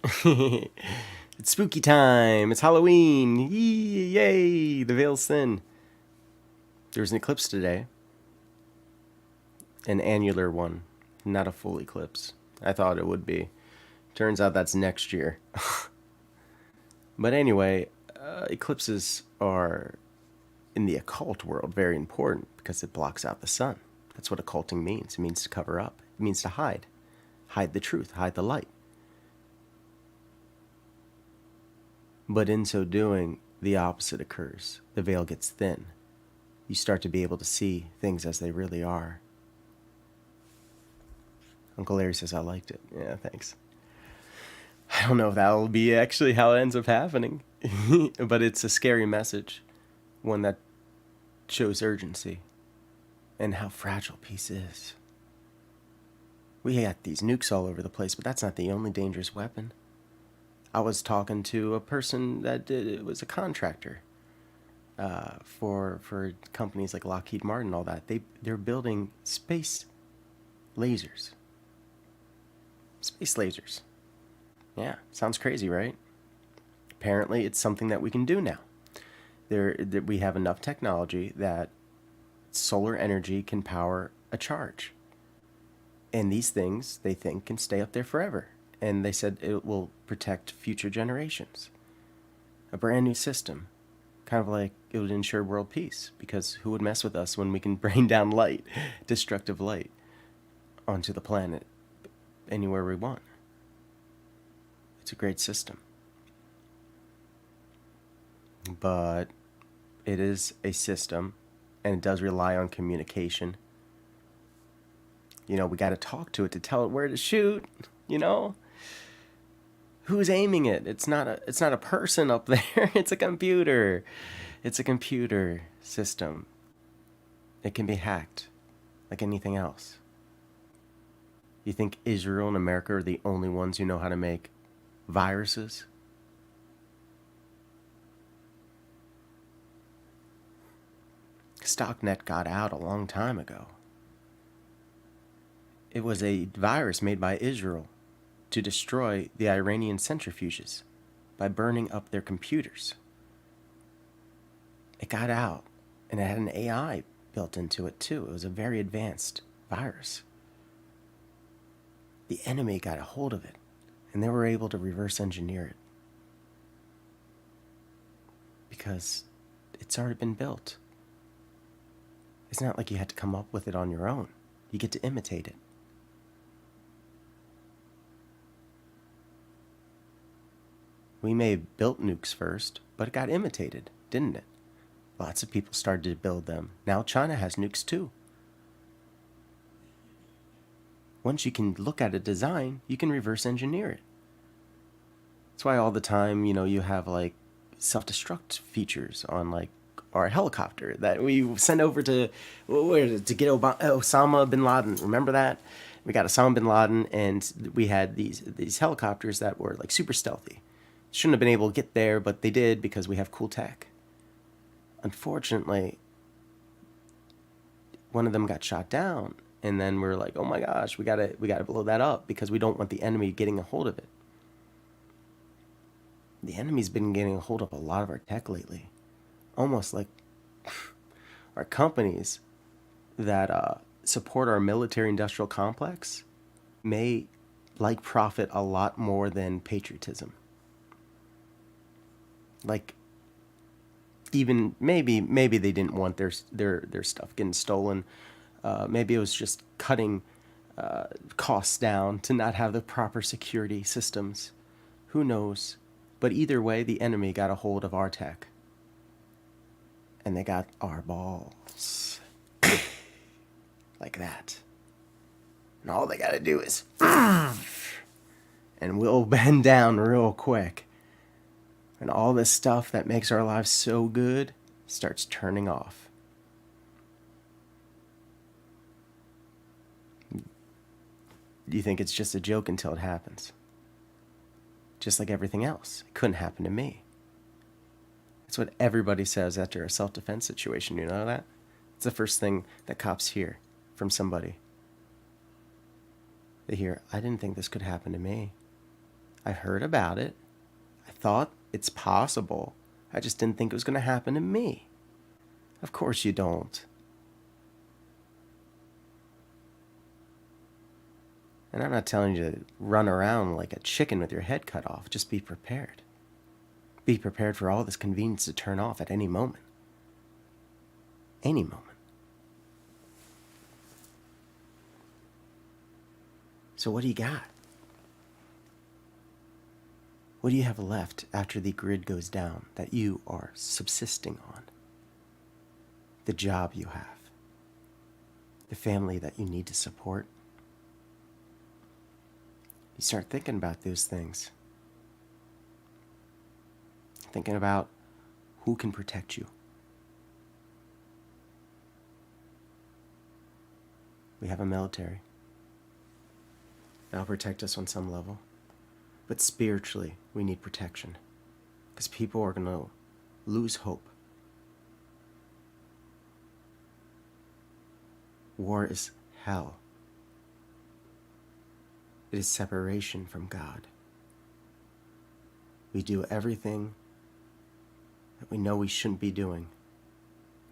It's spooky time. It's Halloween. Yay! The veil's thin. There was an eclipse today. An annular one, not a full eclipse. I thought it would be. Turns out that's next year. But anyway, eclipses are, in the occult world, very important because it blocks out the sun. That's what occulting means. It means to cover up. It means to hide. Hide the truth. Hide the light. But in so doing, the opposite occurs. The veil gets thin. You start to be able to see things as they really are. Uncle Larry says I liked it. Yeah, thanks. I don't know if that'll be actually how it ends up happening. But it's a scary message. One that shows urgency and how fragile peace is. We got these nukes all over the place, but that's not the only dangerous weapon. I was talking to a person that was a contractor for companies like Lockheed Martin and all that. They're building space lasers. Space lasers. Yeah, sounds crazy, right? Apparently, it's something that we can do now. We have enough technology that solar energy can power a charge. And these things, they think, can stay up there forever. And they said it will protect future generations. A brand new system. Kind of like it would ensure world peace. Because who would mess with us when we can bring down light, destructive light, onto the planet anywhere we want? It's a great system. But it is a system, and it does rely on communication. You know, we got to talk to it to tell it where to shoot, you know? Who's aiming it? It's not a person up there. It's a computer. It's a computer system. It can be hacked like anything else. You think Israel and America are the only ones who know how to make viruses? Stocknet got out a long time ago. It was a virus made by Israel to destroy the Iranian centrifuges by burning up their computers. It got out, and it had an AI built into it too. It was a very advanced virus. The enemy got a hold of it, and they were able to reverse engineer it. Because it's already been built. It's not like you had to come up with it on your own. You get to imitate it. We may have built nukes first, but it got imitated, didn't it? Lots of people started to build them. Now China has nukes too. Once you can look at a design, you can reverse engineer it. That's why all the time, you know, you have like self-destruct features on like our helicopter that we send over to get Osama bin Laden. Remember that? We got Osama bin Laden, and we had these helicopters that were like super stealthy. Shouldn't have been able to get there, but they did because we have cool tech. Unfortunately, one of them got shot down, and then we're like, oh my gosh, we gotta blow that up because we don't want the enemy getting a hold of it. The enemy's been getting a hold of a lot of our tech lately. Almost like our companies that support our military-industrial complex may like profit a lot more than patriotism. Like, even maybe they didn't want their stuff getting stolen. Maybe it was just cutting costs down to not have the proper security systems. Who knows? But either way, the enemy got a hold of our tech. And they got our balls. Like that. And all they gotta do is... and we'll bend down real quick. And all this stuff that makes our lives so good starts turning off. You think it's just a joke until it happens. Just like everything else. It couldn't happen to me. That's what everybody says after a self-defense situation. You know that? It's the first thing that cops hear from somebody. They hear, I didn't think this could happen to me. I heard about it. I thought it's possible. I just didn't think it was going to happen to me. Of course you don't. And I'm not telling you to run around like a chicken with your head cut off. Just be prepared. Be prepared for all this convenience to turn off at any moment. Any moment. So what do you got? What do you have left after the grid goes down that you are subsisting on? The job you have. The family that you need to support. You start thinking about those things. Thinking about who can protect you. We have a military. That'll protect us on some level. But spiritually, we need protection. Because people are going to lose hope. War is hell. It is separation from God. We do everything that we know we shouldn't be doing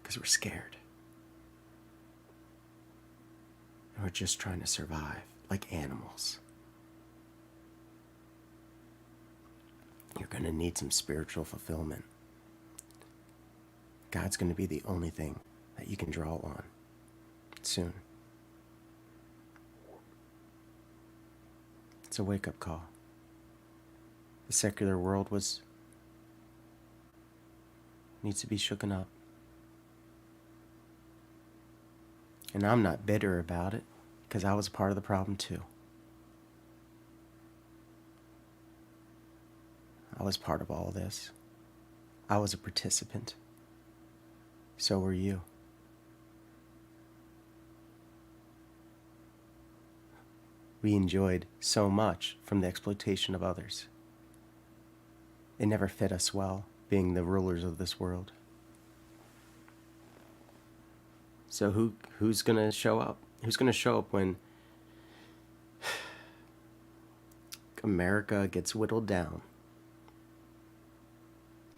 because we're scared. And we're just trying to survive like animals. You're going to need some spiritual fulfillment. God's going to be the only thing that you can draw on soon. It's a wake-up call. The secular world needs to be shooken up. And I'm not bitter about it, because I was a part of the problem too. I was part of all this. I was a participant. So were you. We enjoyed so much from the exploitation of others. It never fit us well, being the rulers of this world. So who's going to show up? Who's going to show up when America gets whittled down?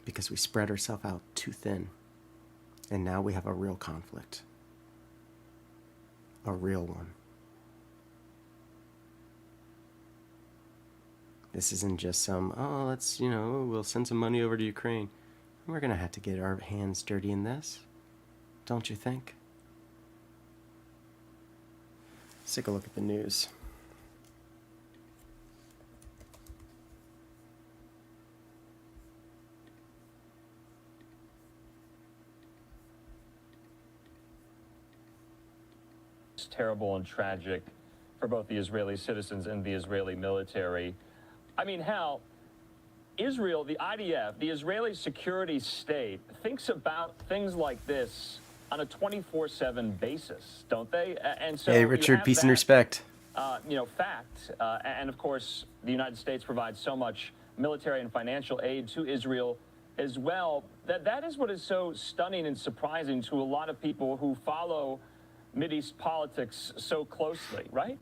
Because we spread ourselves out too thin. And now we have a real conflict. A real one. This isn't just some, we'll send some money over to Ukraine. We're going to have to get our hands dirty in this. Don't you think? Let's take a look at the news. It's terrible and tragic for both the Israeli citizens and the Israeli military. I mean, Hal, Israel, the IDF, the Israeli security state, thinks about things like this on a 24/7 basis, don't they? And so hey, Richard, peace and respect. Fact. And of course, the United States provides so much military and financial aid to Israel as well. That is what is so stunning and surprising to a lot of people who follow Mideast politics so closely, right?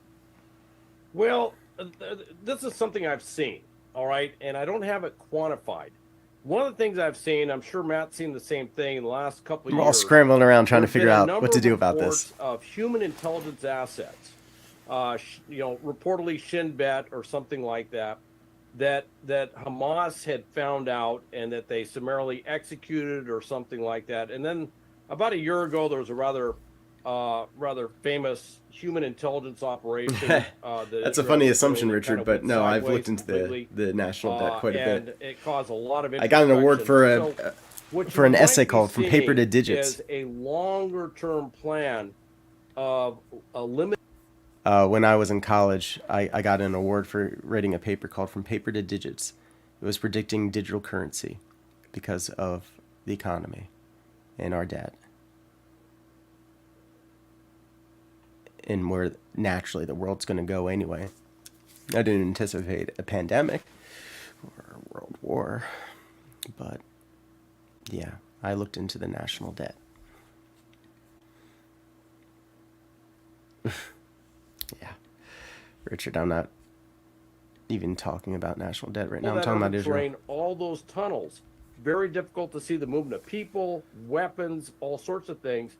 Well, this is something I've seen, all right, and I don't have it quantified. One of the things I've seen, I'm sure Matt's seen the same thing in the last couple of years. We're all scrambling around trying to figure out what to do about this. Of human intelligence assets, reportedly Shin Bet or something like that, that Hamas had found out and that they summarily executed or something like that. And then about a year ago, there was a rather famous human intelligence operation. That's a funny assumption, Richard, but no, I've looked into the national debt quite a bit. And it caused a lot of I got an award for an essay called "From Paper to Digits." Is a longer-term plan of a limit. When I was in college, I got an award for writing a paper called "From Paper to Digits." It was predicting digital currency because of the economy and our debt. And where naturally the world's going to go anyway. I didn't anticipate a pandemic or a world war, but yeah, I looked into the national debt. Yeah, Richard, I'm not even talking about national debt right now. I'm talking about Israel. All those tunnels, very difficult to see the movement of people, weapons, all sorts of things.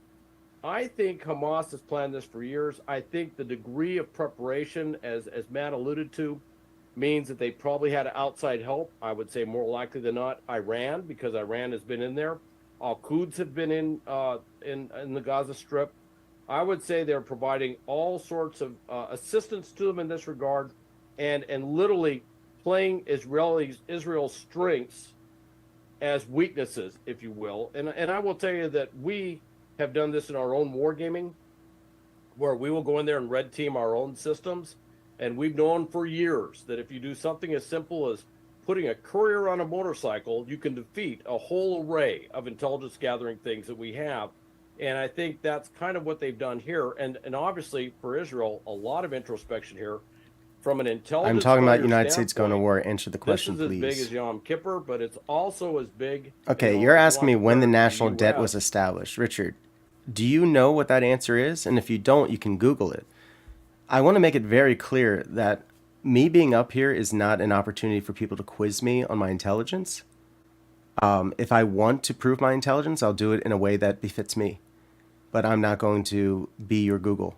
I think Hamas has planned this for years. I think the degree of preparation, as Matt alluded to, means that they probably had outside help. I would say more likely than not Iran, because Iran has been in there. Al-Quds have been in the Gaza Strip. I would say they're providing all sorts of assistance to them in this regard, and literally playing Israel's strengths as weaknesses, if you will. And I will tell you that we have done this in our own wargaming, where we will go in there and red team our own systems. And we've known for years that if you do something as simple as putting a courier on a motorcycle, you can defeat a whole array of intelligence gathering things that we have. And I think that's kind of what they've done here. And obviously for Israel, a lot of introspection here. from an intelligence. I'm talking about fighter United States going to standpoint, war. Answer the question, this is please. as big as Yom Kippur, but it's also as big. Okay, you're asking me when the national debt was established. Richard, do you know what that answer is? And if you don't, you can Google it. I want to make it very clear that me being up here is not an opportunity for people to quiz me on my intelligence. If I want to prove my intelligence, I'll do it in a way that befits me. But I'm not going to be your Google.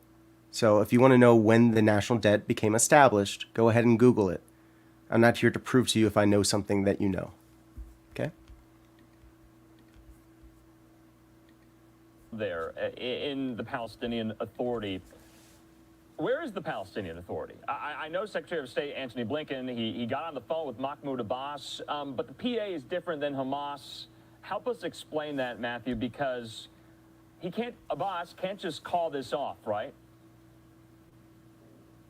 So if you want to know when the national debt became established, go ahead and Google it. I'm not here to prove to you if I know something that you know. Okay? There, in the Palestinian Authority. Where is the Palestinian Authority? I know Secretary of State Antony Blinken, he got on the phone with Mahmoud Abbas, but the PA is different than Hamas. Help us explain that, Matthew, because Abbas can't just call this off, right?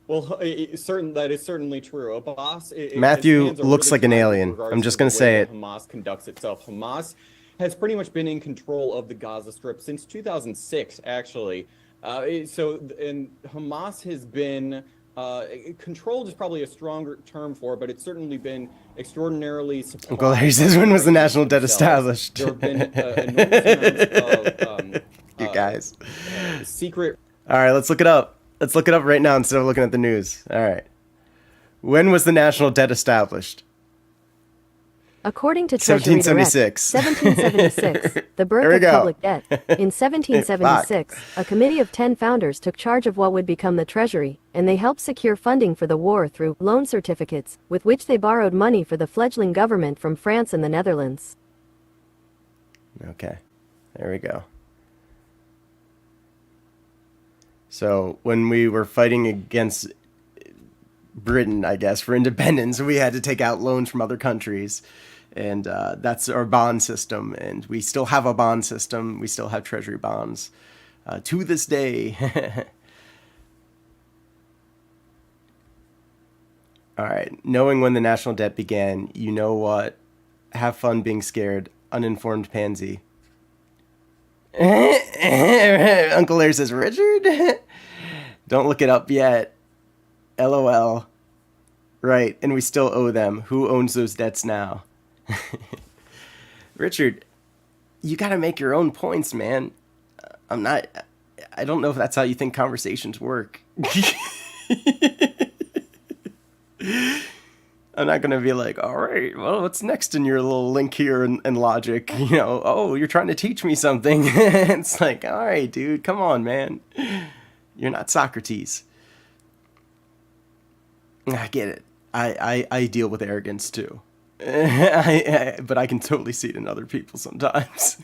Well, that is certainly true. Abbas, Matthew looks like an alien. I'm just going to say it. Hamas conducts itself. Hamas has pretty much been in control of the Gaza Strip since 2006, actually. And Hamas has been controlled is probably a stronger term for it, but it's certainly been extraordinarily supplied. Uncle Larry says, when was the national debt established? There have been enormous amounts of you guys. Secret. All right, let's look it up. Let's look it up right now instead of looking at the news. All right. When was the national debt established? According to Treasury 1776. Direct, 1776, the birth of public debt. In 1776, a committee of 10 founders took charge of what would become the Treasury, and they helped secure funding for the war through loan certificates, with which they borrowed money for the fledgling government from France and the Netherlands. Okay, there we go. So when we were fighting against Britain, I guess, for independence, we had to take out loans from other countries. And that's our bond system. And we still have a bond system. We still have treasury bonds to this day. All right. Knowing when the national debt began, you know what? Have fun being scared. Uninformed pansy. Uncle Larry says, Richard? Don't look it up yet. LOL. Right, and we still owe them. Who owns those debts now? Richard, you gotta make your own points, man. I don't know if that's how you think conversations work. I'm not gonna be like, all right, well, what's next in your little link here in logic? You know, oh, you're trying to teach me something. It's like, all right, dude, come on, man. You're not Socrates. I get it. I deal with arrogance too. But I can totally see it in other people sometimes.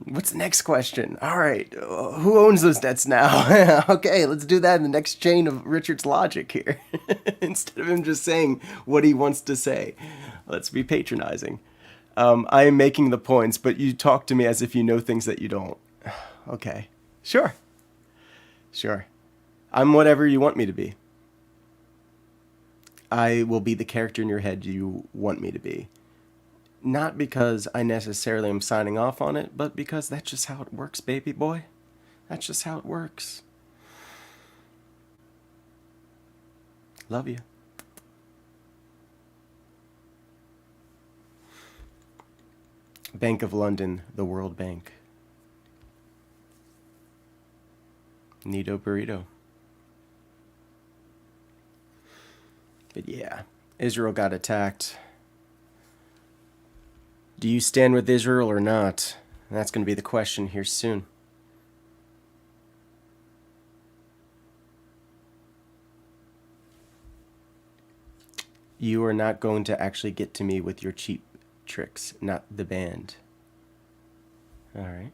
What's the next question? All right. Who owns those debts now? Okay, let's do that in the next chain of Richard's logic here. Instead of him just saying what he wants to say. Let's be patronizing. I am making the points, but you talk to me as if you know things that you don't. Okay. Sure. I'm whatever you want me to be. I will be the character in your head you want me to be. Not because I necessarily am signing off on it, but because that's just how it works, baby boy. That's just how it works. Love you. Bank of London, the World Bank. Neato burrito. But yeah, Israel got attacked. Do you stand with Israel or not? That's going to be the question here soon. You are not going to actually get to me with your cheap tricks, not the band. All right.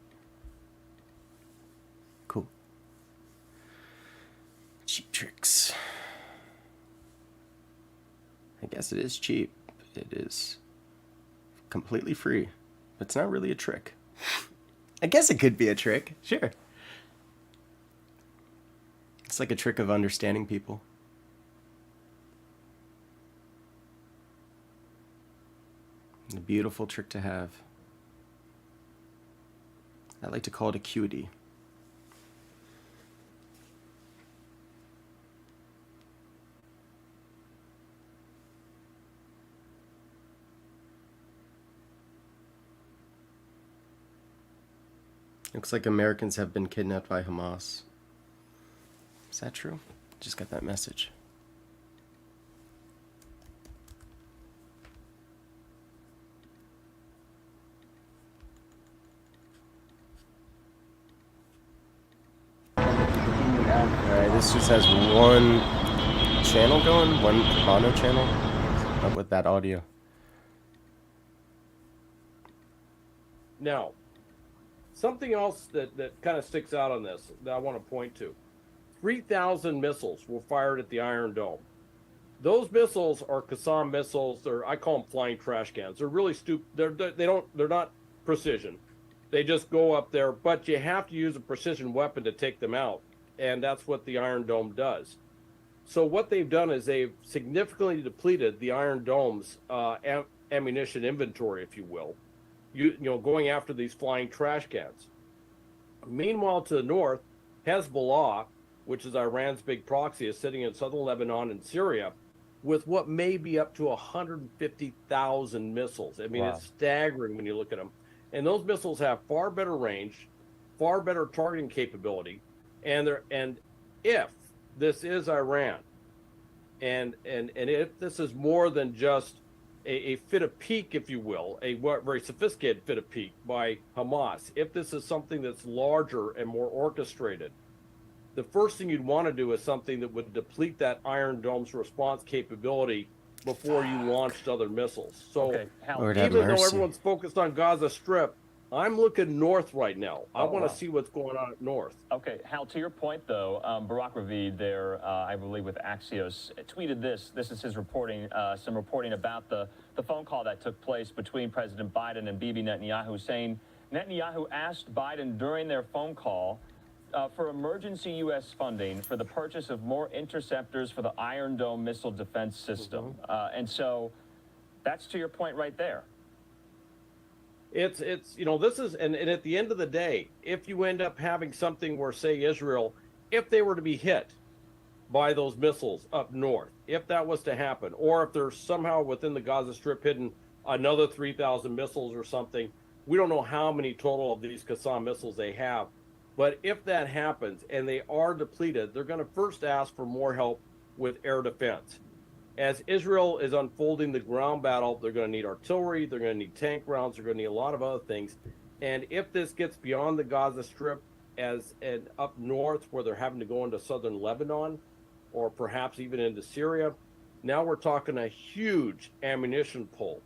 Cool. Cheap tricks. I guess it is cheap. It is completely free. But it's not really a trick. I guess it could be a trick. Sure. It's like a trick of understanding people. A beautiful trick to have. I like to call it acuity. Looks like Americans have been kidnapped by Hamas. Is that true? Just got that message. Alright, this just has one channel going, one mono channel. Up with that audio. Now, something else that kind of sticks out on this that I want to point to. 3,000 missiles were fired at the Iron Dome. Those missiles are Qassam missiles. I call them flying trash cans. They're really stupid. They're not precision. They just go up there, but you have to use a precision weapon to take them out. And that's what the Iron Dome does. So what they've done is they've significantly depleted the Iron Dome's ammunition inventory, if you will. You know, going after these flying trash cans. Meanwhile, to the north, Hezbollah, which is Iran's big proxy, is sitting in southern Lebanon and Syria with what may be up to 150,000 missiles. I mean, It's staggering when you look at them. And those missiles have far better range, far better targeting capability, and if this is Iran, and if this is more than just a fit of pique, if you will, a very sophisticated fit of pique by Hamas, if this is something that's larger and more orchestrated, the first thing you'd want to do is something that would deplete that Iron Dome's response capability before you launched other missiles. So even though everyone's focused on Gaza Strip, I'm looking north right now. I want to see what's going on at north. Okay, Hal, to your point, though, Barak Ravid there, I believe with Axios, tweeted this. This is his reporting, some reporting about the phone call that took place between President Biden and Bibi Netanyahu, saying Netanyahu asked Biden during their phone call for emergency U.S. funding for the purchase of more interceptors for the Iron Dome missile defense system. And so that's to your point right there. It's you know, this is, and at the end of the day, if you end up having something where, say, Israel, if they were to be hit by those missiles up north, if that was to happen, or if there's somehow within the Gaza Strip hidden another 3,000 missiles or something, we don't know how many total of these Qassam missiles they have, but if that happens and they are depleted, they're going to first ask for more help with air defense. As Israel is unfolding the ground battle, they're going to need artillery, they're going to need tank rounds, they're going to need a lot of other things. And if this gets beyond the Gaza Strip and up north where they're having to go into southern Lebanon or perhaps even into Syria, now we're talking a huge ammunition pull.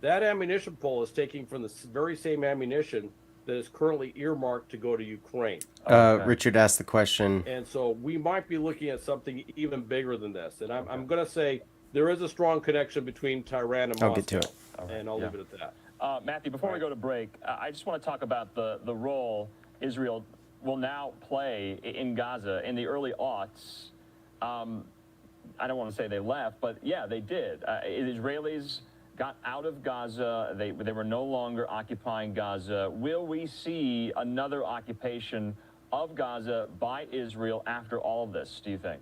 That ammunition pull is taking from the very same ammunition that is currently earmarked to go to Ukraine. Richard asked the question. And so we might be looking at something even bigger than this. And I'm going to say there is a strong connection between Tehran and Moscow. I'll get to it. And I'll leave it at that. Matthew, before we go to break, I just want to talk about the role Israel will now play in Gaza in the early aughts. I don't want to say they left, but yeah, they did. Israelis got out of Gaza. They were no longer occupying Gaza. Will we see another occupation of Gaza by Israel after all of this, do you think?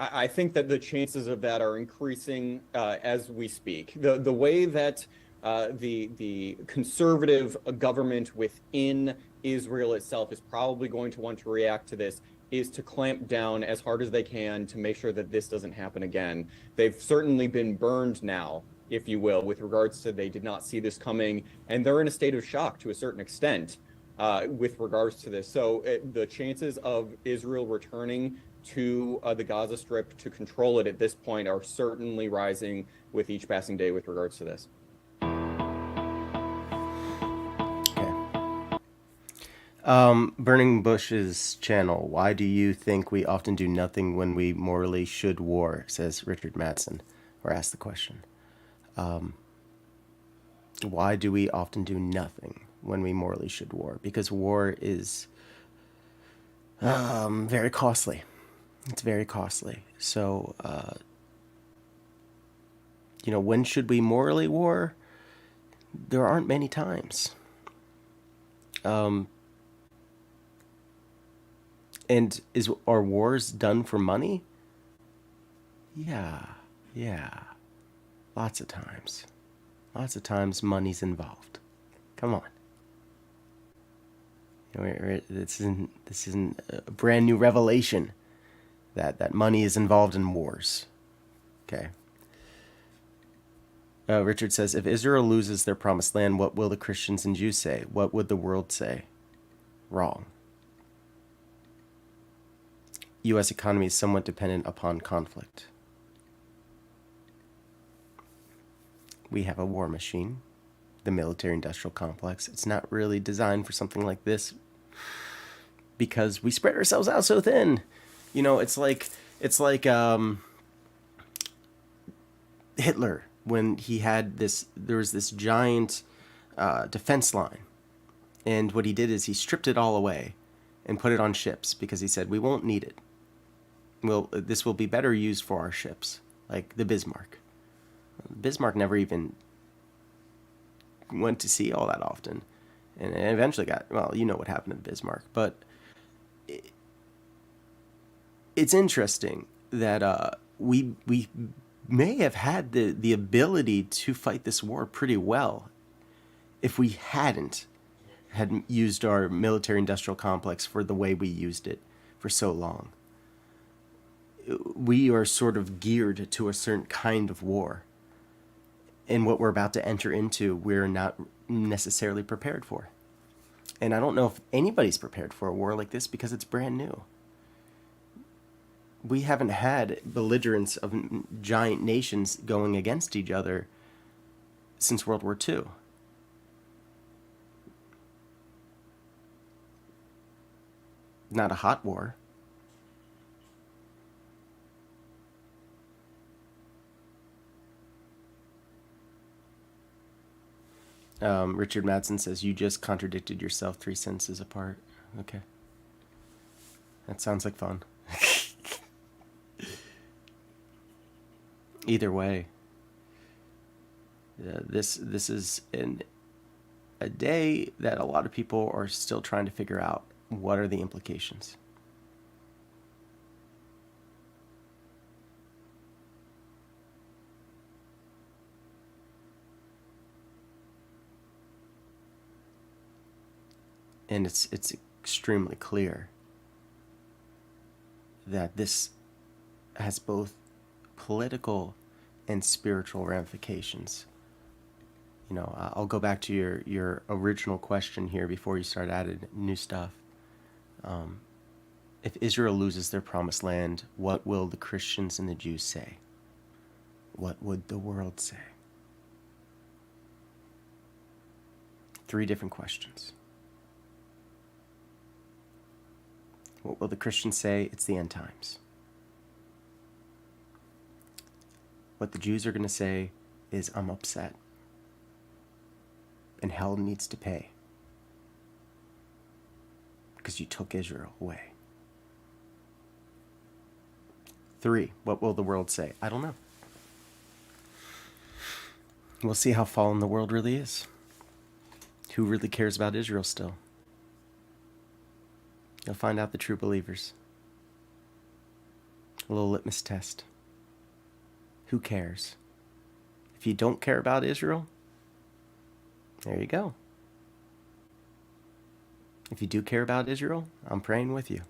I think that the chances of that are increasing as we speak. The way that the conservative government within Israel itself is probably going to want to react to this is to clamp down as hard as they can to make sure that this doesn't happen again. They've certainly been burned now, if you will, with regards to they did not see this coming, and they're in a state of shock to a certain extent with regards to this. So the chances of Israel returning to the Gaza Strip to control it at this point are certainly rising with each passing day with regards to this. Burning Bush's channel. Why do you think we often do nothing when we morally should war? Says Richard Madsen, or asked the question. Why do we often do nothing when we morally should war? Because war is very costly. It's very costly. So, when should we morally war? There aren't many times. And are wars done for money? Yeah. Lots of times. Lots of times money's involved. Come on. This isn't a brand new revelation that money is involved in wars. Okay. Richard says, if Israel loses their promised land, what will the Christians and Jews say? What would the world say? Wrong. U.S. economy is somewhat dependent upon conflict. We have a war machine, the military-industrial complex. It's not really designed for something like this because we spread ourselves out so thin. You know, it's like Hitler, when he had there was this giant defense line. And what he did is he stripped it all away and put it on ships because he said, we won't need it. This will be better used for our ships, like the Bismarck. Bismarck never even went to sea all that often. And it eventually well, you know what happened to the Bismarck. But it's interesting that we may have had the ability to fight this war pretty well if we had used our military-industrial complex for the way we used it for so long. We are sort of geared to a certain kind of war. And what we're about to enter into, we're not necessarily prepared for. And I don't know if anybody's prepared for a war like this because it's brand new. We haven't had belligerence of giant nations going against each other since World War II. Not a hot war. Richard Madsen says, you just contradicted yourself 3 sentences apart. Okay. That sounds like fun. Either way, this is a day that a lot of people are still trying to figure out what are the implications. And it's extremely clear that this has both political and spiritual ramifications. You know, I'll go back to your original question here before you start adding new stuff. If Israel loses their promised land, what will the Christians and the Jews say? What would the world say? 3 different questions. What will the Christians say? It's the end times. What the Jews are going to say is, I'm upset. And hell needs to pay. Because you took Israel away. 3, what will the world say? I don't know. We'll see how fallen the world really is. Who really cares about Israel still? You'll find out the true believers. A little litmus test. Who cares? If you don't care about Israel, there you go. If you do care about Israel, I'm praying with you.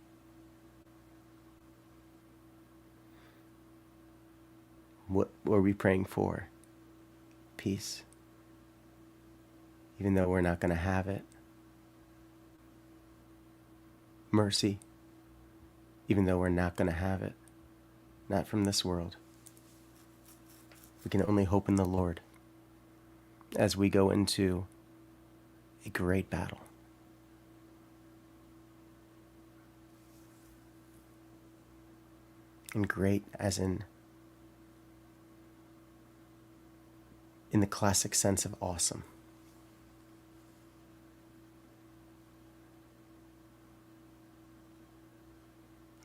What were we praying for? Peace. Even though we're not going to have it. Mercy. Even though we're not going to have it. Not from this world. We can only hope in the Lord as we go into a great battle. And great as in the classic sense of awesome.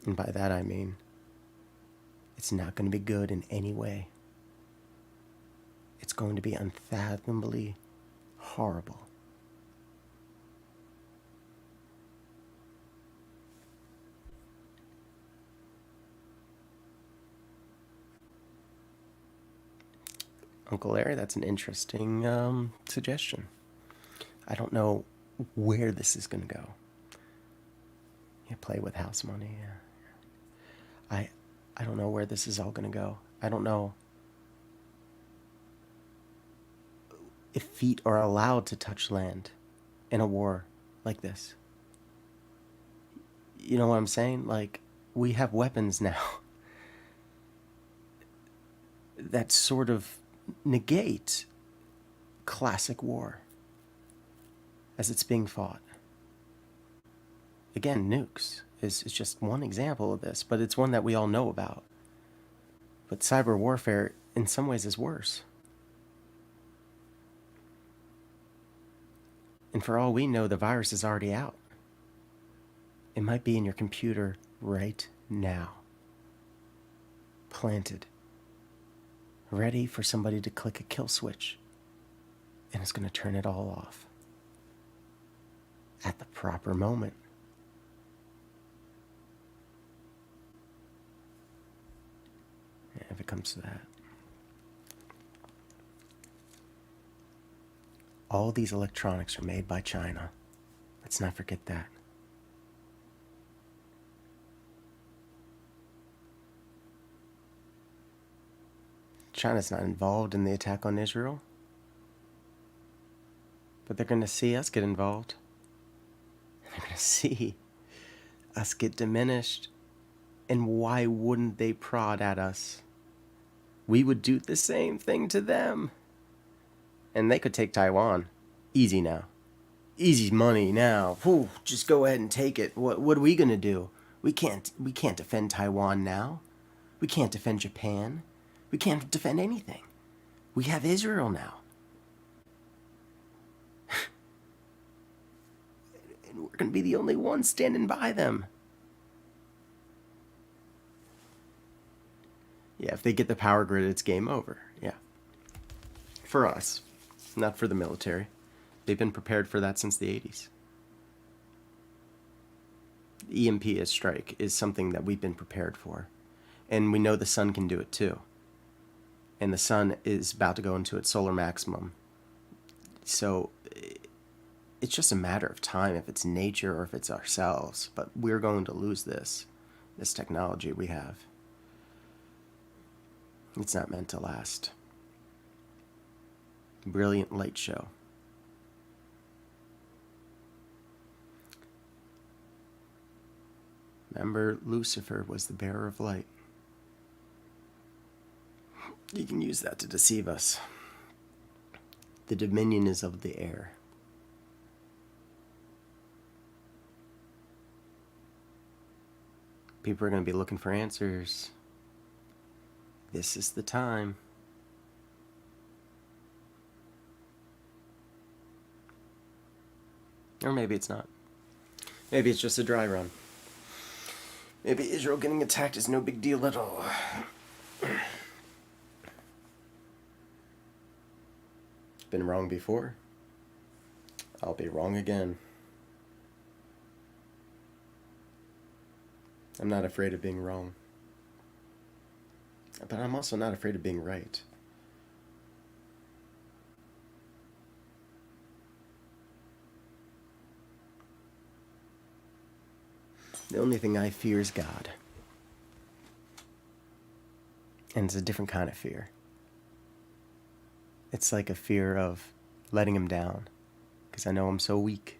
And by that I mean, it's not going to be good in any way. It's going to be unfathomably horrible. Uncle Larry, that's an interesting suggestion. I don't know where this is going to go. You play with house money, yeah. I don't know where this is all going to go. I don't know if feet are allowed to touch land in a war like this. You know what I'm saying? Like, we have weapons now that sort of negate classic war as it's being fought. Again, nukes is just one example of this, but it's one that we all know about. But cyber warfare, in some ways, is worse. And for all we know, the virus is already out. It might be in your computer right now. Planted. Ready for somebody to click a kill switch. And it's going to turn it all off. At the proper moment. Yeah, if it comes to that. All these electronics are made by China. Let's not forget that. China's not involved in the attack on Israel. But they're going to see us get involved. They're going to see us get diminished. And why wouldn't they prod at us? We would do the same thing to them. And they could take Taiwan. Easy now. Easy money now. Whew, just go ahead and take it. What are we going to do? We can't defend Taiwan now. We can't defend Japan. We can't defend anything. We have Israel now. And we're going to be the only ones standing by them. Yeah, if they get the power grid, it's game over. Yeah. For us. Not for the military. They've been prepared for that since the 80s. EMP as strike is something that we've been prepared for. And we know the sun can do it too. And the sun is about to go into its solar maximum. So it's just a matter of time if it's nature or if it's ourselves. But we're going to lose this technology we have. It's not meant to last. Brilliant light show. Remember, Lucifer was the bearer of light. You can use that to deceive us. The dominion is of the air. People are going to be looking for answers. This is the time. Or maybe it's not. Maybe it's just a dry run. Maybe Israel getting attacked is no big deal at all. Been wrong before. I'll be wrong again. I'm not afraid of being wrong. But I'm also not afraid of being right. The only thing I fear is God. And it's a different kind of fear. It's like a fear of letting him down, because I know I'm so weak.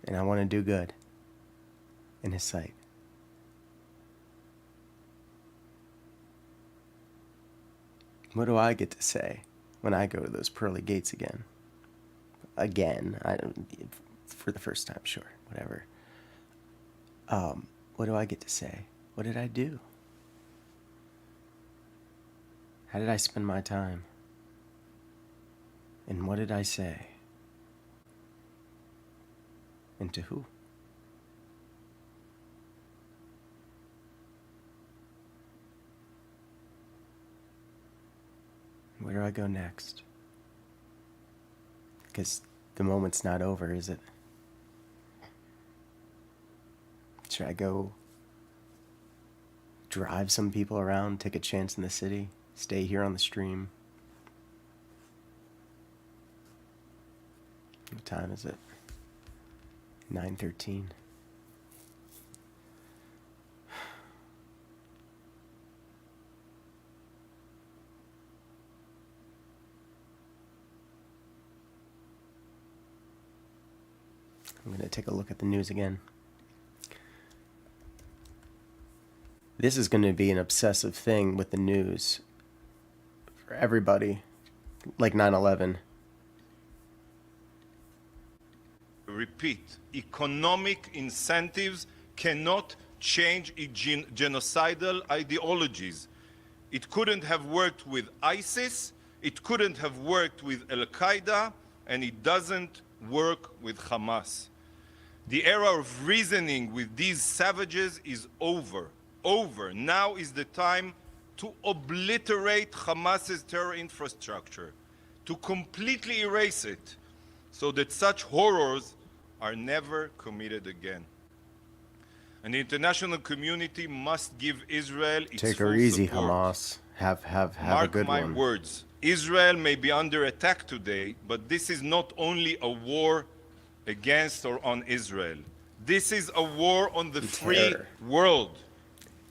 And I want to do good in his sight. What do I get to say when I go to those pearly gates again? Again, I don't, for the first time, sure, whatever. What do I get to say? What did I do? How did I spend my time? And what did I say? And to who? Where do I go next? Because the moment's not over, is it? Should I go drive some people around, take a chance in the city, stay here on the stream? What time is it? 9:13. I'm going to take a look at the news again. This is going to be an obsessive thing with the news for everybody, like 9/11. Repeat, economic incentives cannot change genocidal ideologies. It couldn't have worked with ISIS, it couldn't have worked with Al-Qaeda, and it doesn't work with Hamas. The era of reasoning with these savages is over. Now is the time to obliterate Hamas's terror infrastructure, to completely erase it, so that such horrors are never committed again. And the international community must give Israel its Take full her easy, support. Hamas. Have a good Mark my one. words. Israel may be under attack today, but this is not only a war against or on Israel. This is a war on the free terror. world.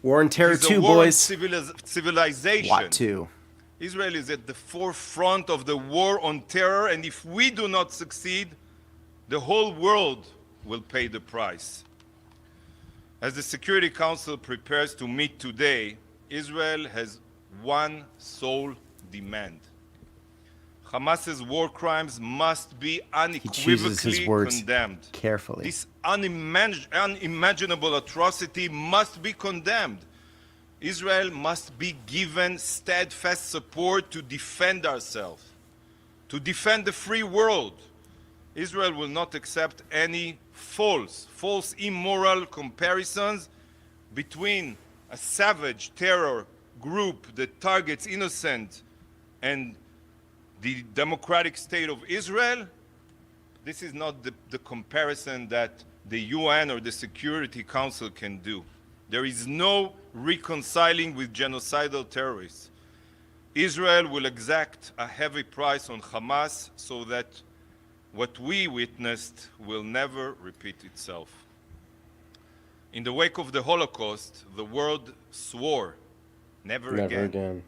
War and terror It's a too, war on boys. civilization. What too? Israel is at the forefront of the war on terror, and if we do not succeed, the whole world will pay the price. As the Security Council prepares to meet today, Israel has one sole demand. Hamas's war crimes must be He chooses his unequivocally words condemned. carefully. This unimaginable atrocity must be condemned. Israel must be given steadfast support to defend ourselves, to defend the free world. Israel will not accept any false, immoral comparisons between a savage terror group that targets innocent and the democratic state of Israel. This is not the comparison that the UN or the Security Council can do. There is no reconciling with genocidal terrorists. Israel will exact a heavy price on Hamas so that what we witnessed will never repeat itself. In the wake of the Holocaust, the world swore never again.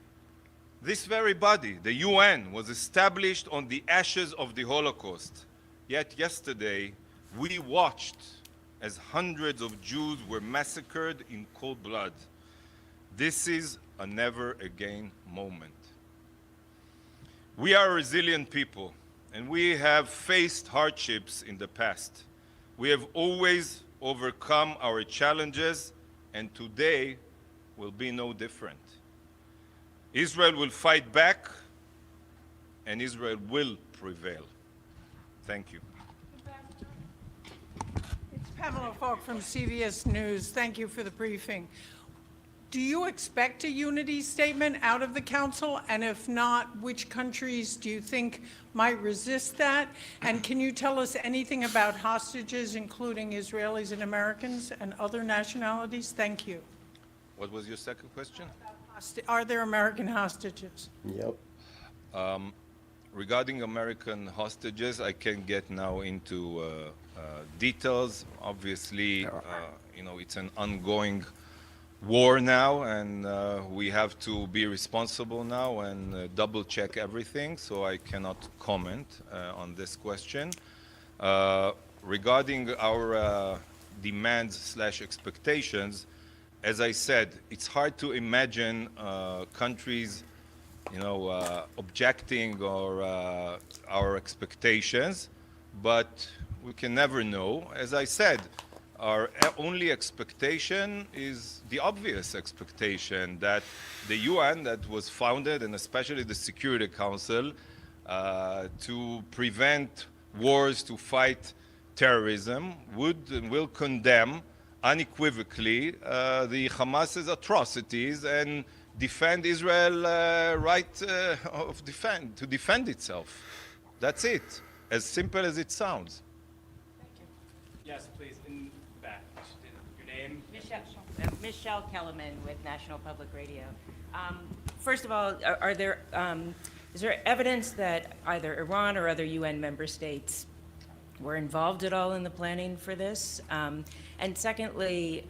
This very body, the UN, was established on the ashes of the Holocaust. Yet yesterday, we watched as hundreds of Jews were massacred in cold blood. This is a never again moment. We are a resilient people, and we have faced hardships in the past. We have always overcome our challenges, and today will be no different. Israel will fight back, and Israel will prevail. Thank you. It's Pamela Falk from CBS News. Thank you for the briefing. Do you expect a unity statement out of the Council? And if not, which countries do you think might resist that? And can you tell us anything about hostages, including Israelis and Americans and other nationalities? Thank you. What was your second question? Are there American hostages? Yep. Regarding American hostages, I can't get now into details. Obviously, it's an ongoing war now, and we have to be responsible now and double check everything, so I cannot comment on this question. Regarding our demands/expectations, as I said, it's hard to imagine countries objecting or our expectations, but we can never know. As I said, our only expectation is the obvious expectation that the UN that was founded, and especially the Security Council, to prevent wars, to fight terrorism, would and will condemn unequivocally the Hamas's atrocities and defend Israel's right to defend itself. That's it. As simple as it sounds. Yes, please, in the back. Your name? Michelle Kellerman with National Public Radio. First of all, is there evidence that either Iran or other UN member states were involved at all in the planning for this? And secondly,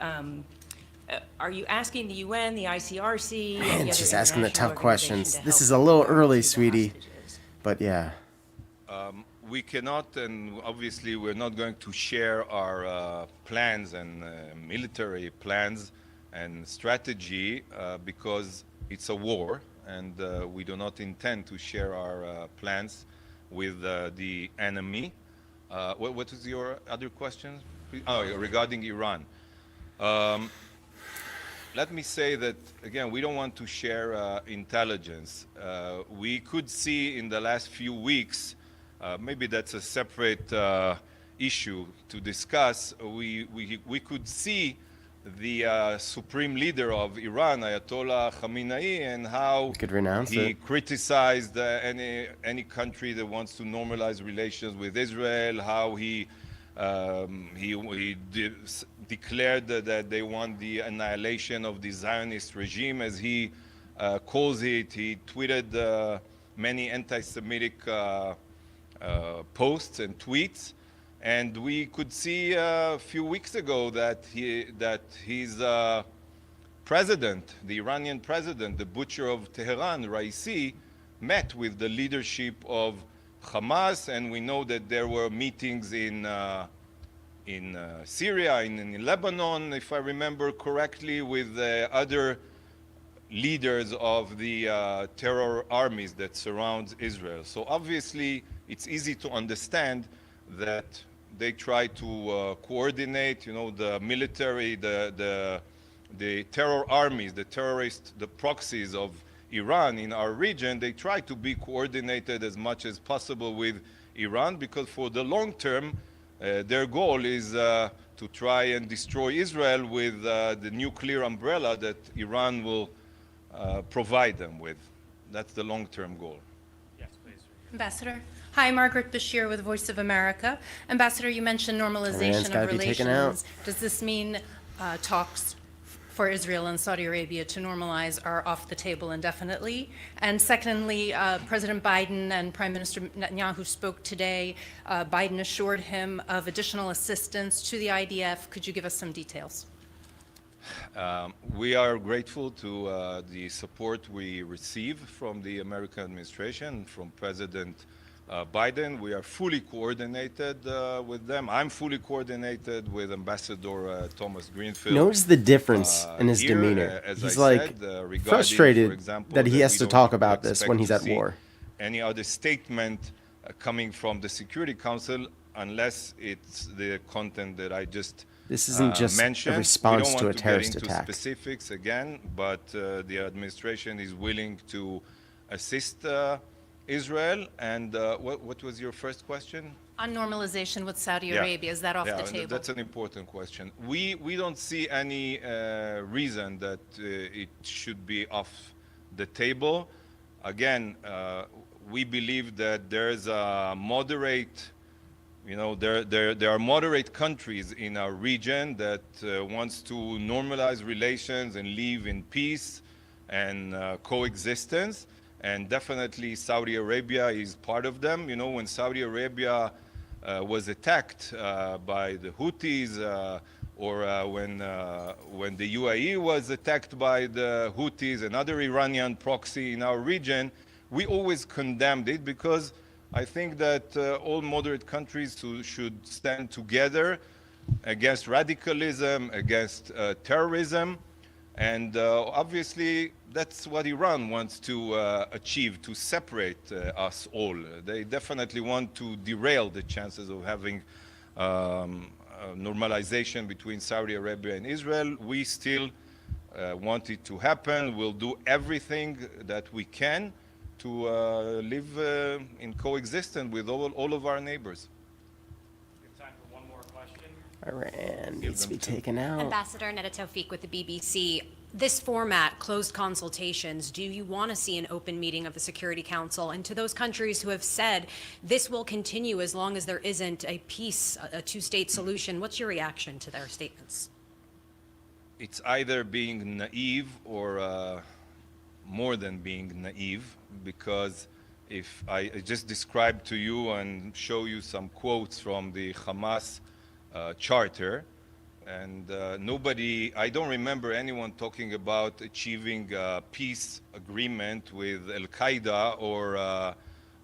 are you asking the UN, the ICRC? Man, she's asking the tough questions. This is a little early, sweetie. But yeah. We cannot, and obviously we're not going to share our plans and military plans and strategy because it's a war, and we do not intend to share our plans with the enemy. What was your other question? Oh, regarding Iran. Let me say that, again, we don't want to share intelligence. We could see in the last few weeks, maybe that's a separate issue to discuss, we could see the supreme leader of Iran, Ayatollah Khamenei, and how he criticized any country that wants to normalize relations with Israel, how he declared that they want the annihilation of the Zionist regime, as he calls it. He tweeted many anti-Semitic posts and tweets, and we could see a few weeks ago that his president, the Iranian president, the butcher of Tehran, Raisi, met with the leadership of Hamas, and we know that there were meetings in Syria, in Lebanon, if I remember correctly, with other leaders of the terror armies that surround Israel. So obviously, it's easy to understand that they try to coordinate, the military, the terror armies, the terrorists, the proxies of Iran in our region. They try to be coordinated as much as possible with Iran, because for the long term, their goal is to try and destroy Israel with the nuclear umbrella that Iran will provide them with. That's the long-term goal. Yes, please. Ambassador. Hi, Margaret Bashir with Voice of America. Ambassador, you mentioned normalization of relations. Does this mean talks for Israel and Saudi Arabia to normalize are off the table indefinitely? And secondly, President Biden and Prime Minister Netanyahu spoke today. Biden assured him of additional assistance to the IDF. Could you give us some details? We are grateful to the support we receive from the American administration, from President Biden. We are fully coordinated with them. I'm fully coordinated with Ambassador Thomas Greenfield. Notice the difference in his demeanor. He's frustrated that he has to talk about this when he's at war. Any other statement coming from the Security Council, unless it's the content that I just This isn't just mentioned. a response to a terrorist We don't want to get into attack. specifics again, but the administration is willing to assist Israel. And what was your first question? On normalization with Saudi Arabia, is that off the table? That's an important question. We don't see any reason that it should be off the table. Again, we believe that there's a moderate, there are moderate countries in our region that wants to normalize relations and live in peace and coexistence. And definitely Saudi Arabia is part of them. When Saudi Arabia was attacked by the Houthis, or when the UAE was attacked by the Houthis, another Iranian proxy in our region, we always condemned it, because I think that all moderate countries should stand together against radicalism, against terrorism. And obviously, that's what Iran wants to achieve, to separate us all. They definitely want to derail the chances of having normalization between Saudi Arabia and Israel. We still want it to happen. We'll do everything that we can to live in coexistence with all of our neighbors. We have time for one more question. Iran needs to be taken out. Ambassador Neda Tawfiq with the BBC. This format, closed consultations, do you want to see an open meeting of the Security Council? And to those countries who have said this will continue as long as there isn't a peace, a two-state solution, what's your reaction to their statements? It's either being naive or more than being naive, because if I just describe to you and show you some quotes from the Hamas charter, and I don't remember anyone talking about achieving a peace agreement with Al-Qaeda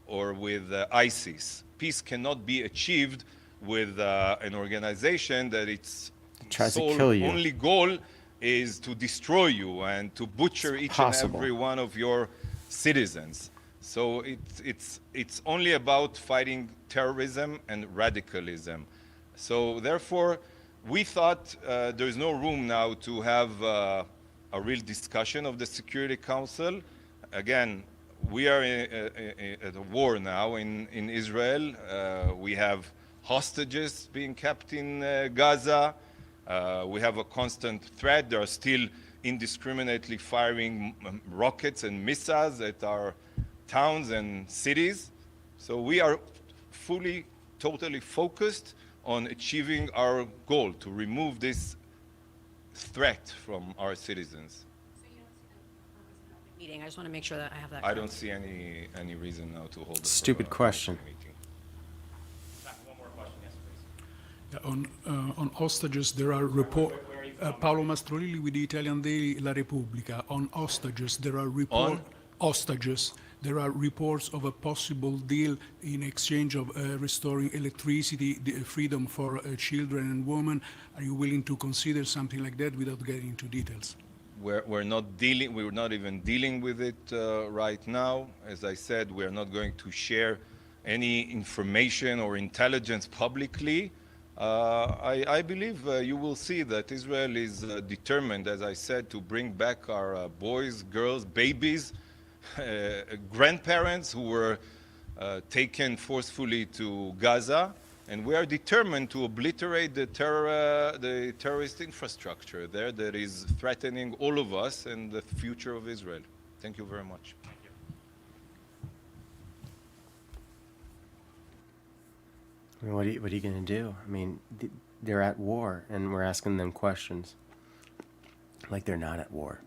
or with ISIS. Peace cannot be achieved with an organization that its tries to kill you. only goal is to destroy you and to butcher each and every one of your citizens. So it's only about fighting terrorism and radicalism. So therefore, we thought there's no room now to have a real discussion of the Security Council. Again, we are at a war now in Israel. We have hostages being kept in Gaza. We have a constant threat. They are still indiscriminately firing rockets and missiles at our towns and cities. So we are fully, totally focused on achieving our goal to remove this threat from our citizens. Meeting. I just want to make sure that I have that. I don't see any reason now to hold a Stupid question. meeting. One more question, yes, please. On hostages, there are reports. Paolo Mastrolilli with the Italian daily La Repubblica. On hostages, there are reports. Hostages, there are reports of a possible deal in exchange of restoring electricity, the freedom for children and women. Are you willing to consider something like that without getting into details? We're not even dealing with it right now. As I said, we're not going to share any information or intelligence publicly. I believe you will see that Israel is determined, as I said, to bring back our boys, girls, babies, grandparents who were taken forcefully to Gaza. And we are determined to obliterate the terrorist infrastructure there that is threatening all of us and the future of Israel. Thank you very much. I mean, what are you going to do? I mean, they're at war, and we're asking them questions like they're not at war.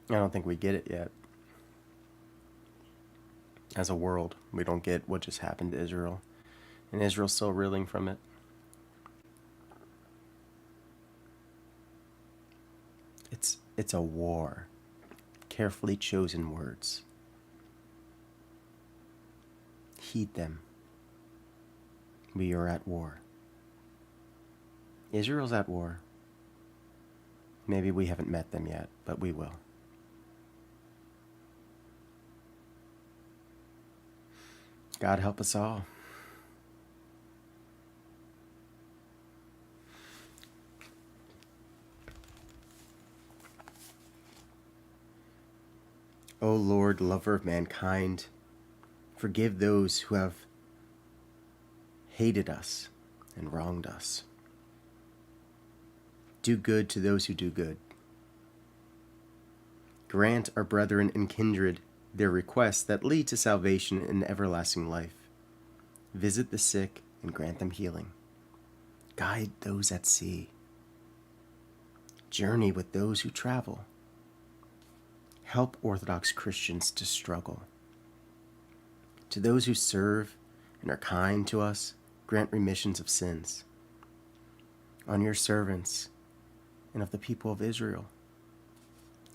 I don't think we get it yet. As a world, we don't get what just happened to Israel. And Israel's still reeling from it. It's a war. Carefully chosen words. Heed them. We are at war. Israel's at war. Maybe we haven't met them yet, but we will. God help us all. O Lord, lover of mankind, forgive those who have hated us and wronged us. Do good to those who do good. Grant our brethren and kindred their requests that lead to salvation and everlasting life. Visit the sick and grant them healing. Guide those at sea. Journey with those who travel. Help Orthodox Christians to struggle. To those who serve and are kind to us, grant remissions of sins. On your servants and of the people of Israel,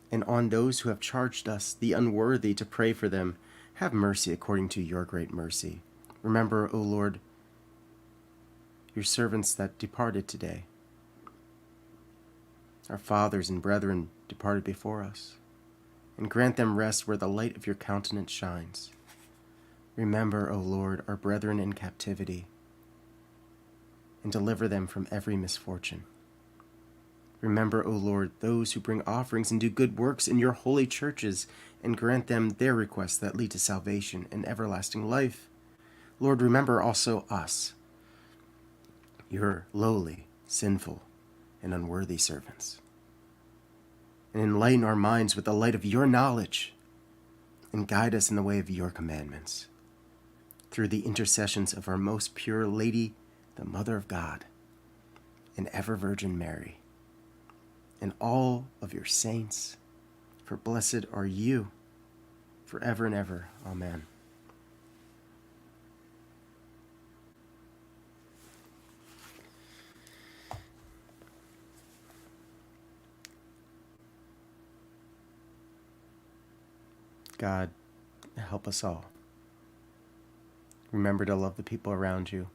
and on those who have charged us, the unworthy, to pray for them, have mercy according to your great mercy. Remember, O Lord, your servants that departed today. Our fathers and brethren departed before us, and grant them rest where the light of your countenance shines. Remember, O Lord, our brethren in captivity, and deliver them from every misfortune. Remember, O Lord, those who bring offerings and do good works in your holy churches, and grant them their requests that lead to salvation and everlasting life. Lord, remember also us, your lowly, sinful, and unworthy servants, and enlighten our minds with the light of your knowledge, and guide us in the way of your commandments, through the intercessions of our most pure Lady, the Mother of God, and ever Virgin Mary, and all of your saints, For blessed are you forever and ever. Amen. God, help us all. Remember to love the people around you.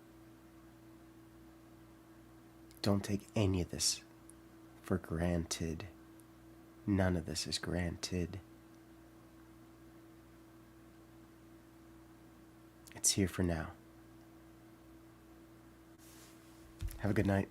Don't take any of this for granted. None of this is granted. It's here for now. Have a good night.